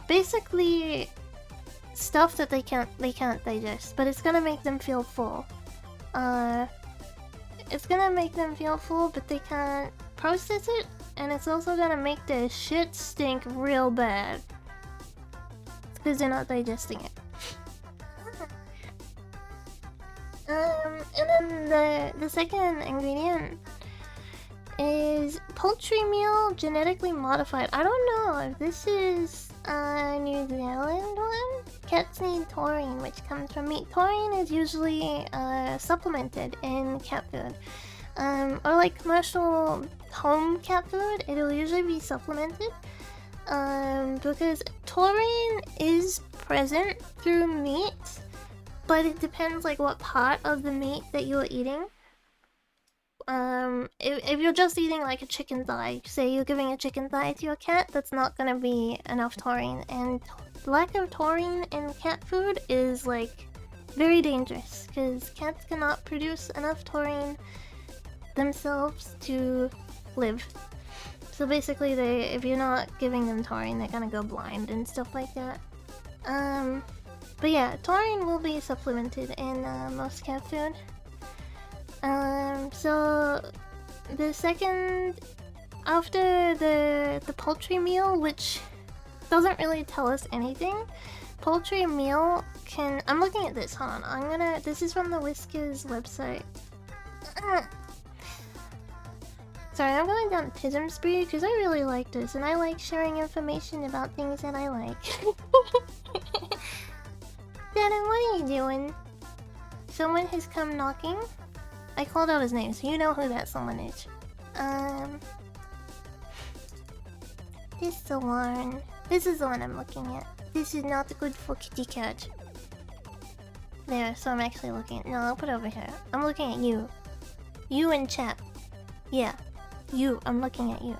basically stuff that they can't digest, but it's gonna make them feel full. It's gonna make them feel full, but they can't process it, and it's also gonna make their shit stink real bad. It's because they're not digesting it. And then the second ingredient is poultry meal genetically modified. I don't know if this is a New Zealand one. Cats need taurine, which comes from meat. Taurine is usually supplemented in cat food. Or like commercial home cat food, it'll usually be supplemented. Because taurine is present through meat, but it depends like what part of the meat that you're eating. If you're just eating like a chicken thigh, say you're giving a chicken thigh to your cat, that's not gonna be enough taurine, and lack of taurine in cat food is like very dangerous because cats cannot produce enough taurine themselves to live. So basically, if you're not giving them taurine, they're gonna go blind and stuff like that. But yeah, taurine will be supplemented in most cat food. So the second, after the poultry meal, which doesn't really tell us anything, poultry meal can, I'm looking at this, hold on, this is from the Whiskas website. Sorry, I'm going down Tism Spree because I really like this, and I like sharing information about things that I like. Dada, what are you doing? Someone has come knocking. I called out his name, so you know who that someone is. This is the one. This is the one I'm looking at. This is not good for kitty cat. There, so I'm actually looking. No, I'll put it over here. I'm looking at you. You in chat. Yeah. You. I'm looking at you.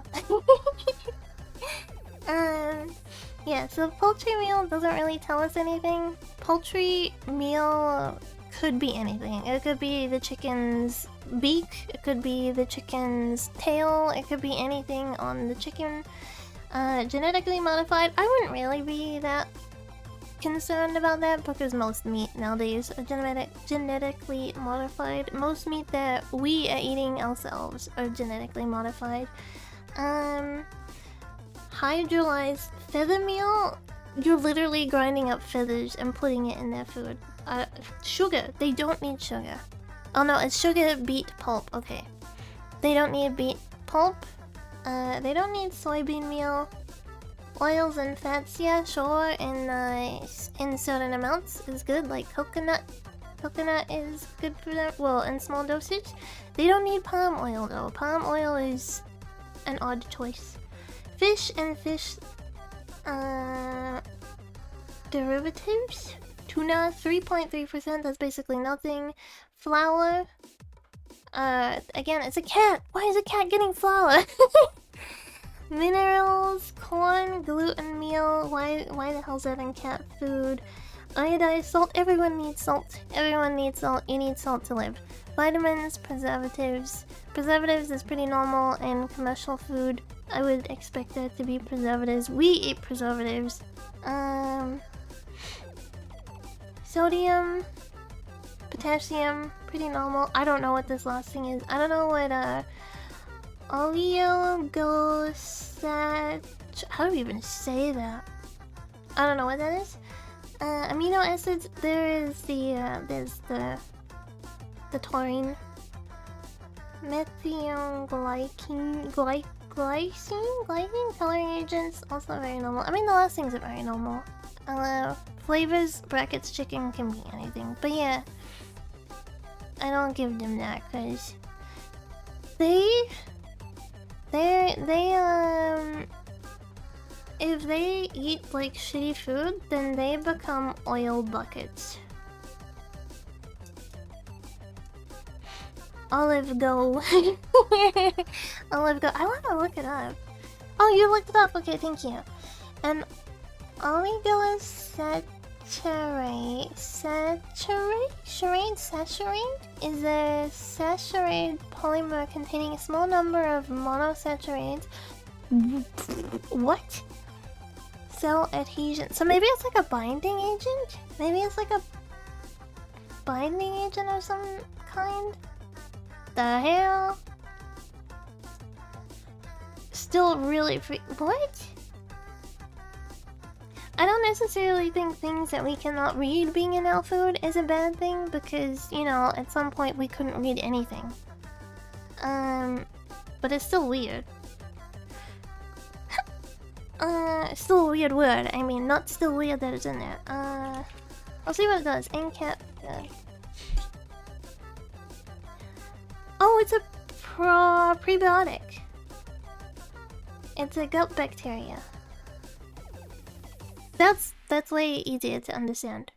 Yeah, so poultry meal doesn't really tell us anything. Poultry meal could be anything. It could be the chicken's beak, it could be the chicken's tail, it could be anything on the chicken. Genetically modified, I wouldn't really be that concerned about that because most meat nowadays are genetically modified. Most meat that we are eating ourselves are genetically modified. Hydrolyzed feather meal, you're literally grinding up feathers and putting it in their food. Sugar, they don't need sugar. Oh no, it's sugar beet pulp, okay. They don't need beet pulp. They don't need soybean meal. Oils and fats, yeah, sure, in certain amounts is good, like coconut. Coconut is good for them, well, in small dosage. They don't need palm oil though. Palm oil is an odd choice. Fish and fish derivatives. Tuna, 3.3%, that's basically nothing. Flour. Again, it's a cat. Why is a cat getting flour? Minerals, corn, gluten meal. Why the hell's that in cat food? Iodized salt. Everyone needs salt. Everyone needs salt. You need salt to live. Vitamins, preservatives. Preservatives is pretty normal in commercial food. I would expect that to be preservatives. We eat preservatives. Sodium, potassium, pretty normal. I don't know what this last thing is. I don't know what oligosat. How do we even say that? I don't know what that is. Amino acids. There's the taurine, methionine, glycine, coloring agents. Also very normal. I mean, the last things are very normal. Flavors, brackets, chicken can be anything. But yeah, I don't give them that because they if they eat like shitty food, then they become oil buckets. Olive go. Olive go. I want to look it up. Oh, you looked it up. Okay, thank you. And oligosaccharide is a saccharide polymer containing a small number of monosaccharides. What? Cell adhesion. So maybe it's like a binding agent? Maybe it's like a binding agent of some kind? The hell? Still really what? I don't necessarily think things that we cannot read being in our food is a bad thing because, you know, at some point we couldn't read anything. But it's still weird. Still a weird word. I mean, not still weird that it's in there. I'll see what it does. NCAP. Oh, it's a prebiotic. It's a gut bacteria. That's way easier to understand.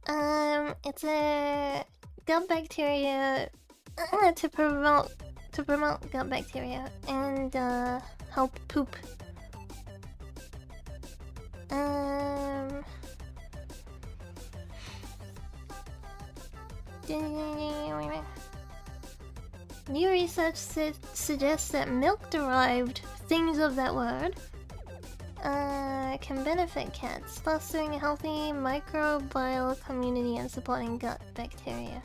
It's a gut bacteria to promote gut bacteria and help poop. New research suggests that milk-derived things of that word can benefit cats, fostering a healthy microbial community and supporting gut bacteria.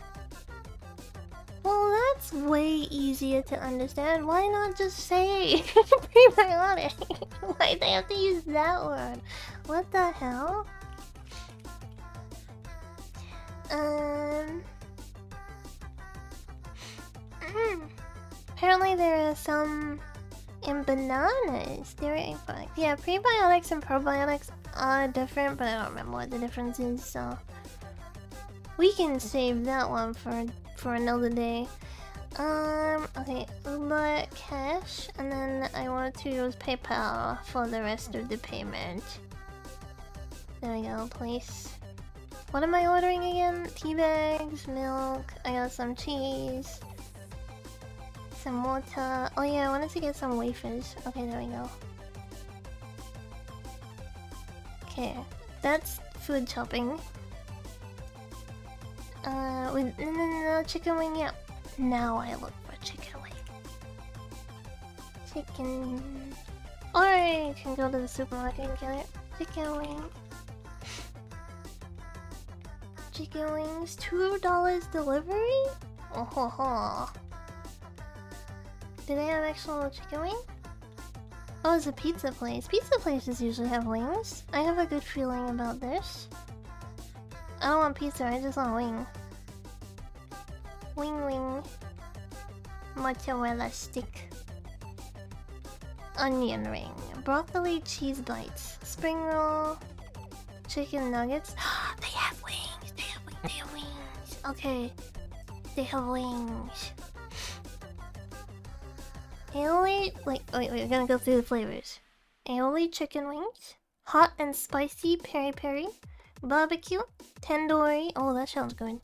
Well, that's way easier to understand. Why not just say prebiotic? Why'd they have to use that word? What the hell? Apparently there are some in bananas. Dairy products. Yeah, prebiotics and probiotics are different, but I don't remember what the difference is, so we can save that one for another day. Okay, Uber cash, and then I want to use PayPal for the rest of the payment. There we go, please. What am I ordering again? Tea bags, milk, I got some cheese, some water. Oh yeah, I wanted to get some wafers. Okay, there we go. Okay, that's food shopping. With no chicken wing, yeah. Now I look for chicken wing. Chicken. Or I can go to the supermarket and get it. Chicken wing. Chicken wings, $2 delivery? Oh ho ho. Do they have actual chicken wing? Oh, it's a pizza place. Pizza places usually have wings. I have a good feeling about this. I don't want pizza, I just want wing. Wing wing. Mozzarella stick. Onion ring. Broccoli cheese bites. Spring roll. Chicken nuggets. They have wings! They have wings! They have wings! Okay. They have wings. Aioli... Wait, we're gonna go through the flavors. Aioli chicken wings. Hot and spicy peri peri. Barbecue. Tandoori. Oh, that sounds good.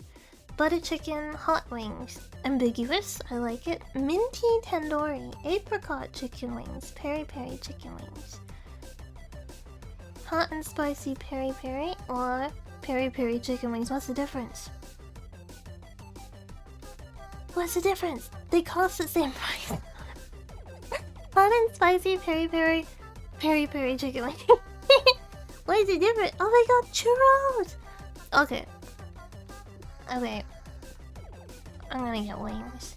Butter chicken, hot wings. Ambiguous, I like it. Minty tandoori. Apricot chicken wings. Peri peri chicken wings. Hot and spicy peri peri or peri peri chicken wings. What's the difference? What's the difference? They cost the same price. Hot and spicy peri peri chicken wings. What is the difference? Oh my god, churros! Okay. Okay. I'm gonna get wings.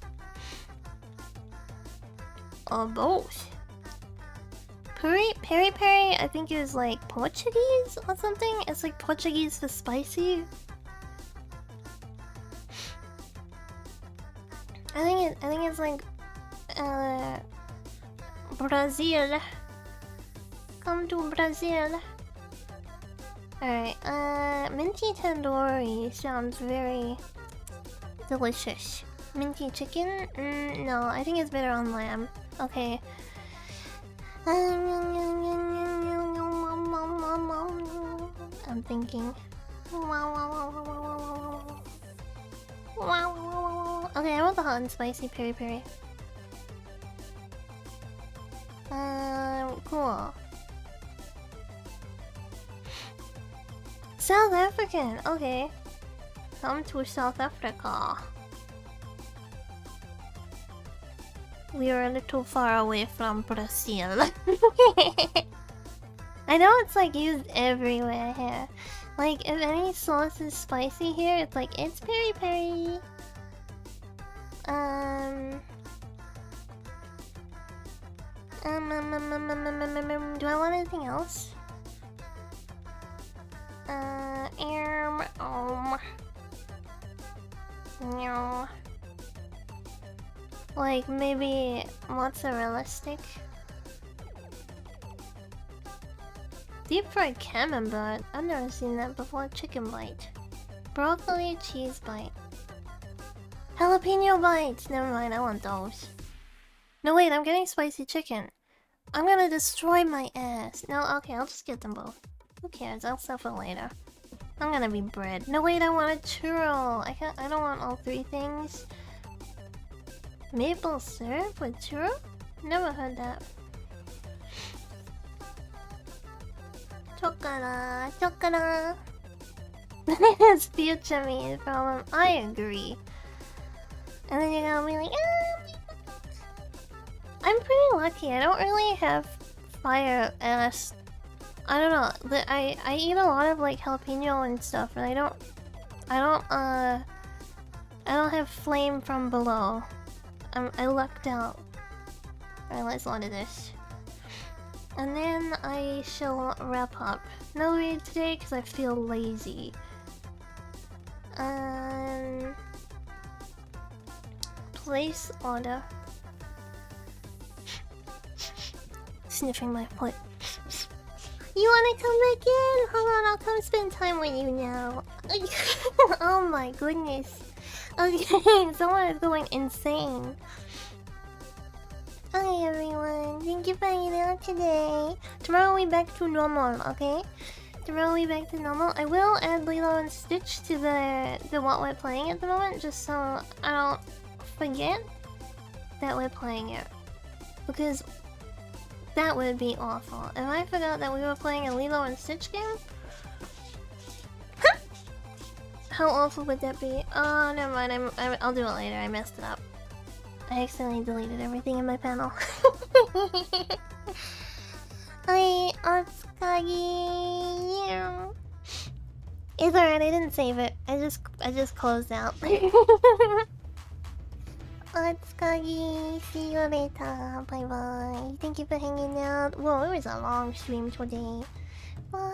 Or both. Peri peri, I think it was like Portuguese or something. It's like Portuguese for spicy. I think it's like Brazil. Come to Brazil. Alright, minty tandoori sounds very delicious. Minty chicken? No, I think it's better on lamb. Okay. I'm thinking. Okay, I want the hot and spicy peri peri. Cool. South African, okay. Come to South Africa. We are a little far away from Brazil. I know it's like used everywhere here. Like if any sauce is spicy here, it's like it's peri peri. Do I want anything else? No. Like maybe mozzarella stick. Deep fried camembert. I've never seen that before. Chicken bite. Broccoli cheese bite. Jalapeno bites. Never mind, I want those. No wait, I'm getting spicy chicken. I'm gonna destroy my ass. No, okay, I'll just get them both. Who cares? I'll suffer later. I'm gonna be bread. No wait, I want a churro. I don't want all three things. Maple syrup with churro? Never heard that. Chokara. It's future me problem. I agree. And then you're gonna be like, I'm pretty lucky. I don't really have fire ass. I don't know. I eat a lot of like jalapeno and stuff, and I don't have flame from below. I lucked out. Alright, let's order this. And then I shall wrap up. No read today because I feel lazy. Place order. Sniffing my foot. You wanna come back in? Hold on, I'll come spend time with you now. Oh my goodness. Okay, someone is going insane. Hi everyone, thank you for hanging out today. Tomorrow we back to normal, okay? Tomorrow we back to normal. I will add Lilo and Stitch to the what we're playing at the moment, just so I don't forget that we're playing it. Because that would be awful. If I forgot that we were playing a Lilo and Stitch game? How awful would that be? Oh, never mind. I'll do it later. I messed it up. I accidentally deleted everything in my panel. Hi, Otsukagi. It's alright. I didn't save it. I just closed out. Otsukagi. See you later. Bye bye. Thank you for hanging out. Whoa, it was a long stream today. Bye.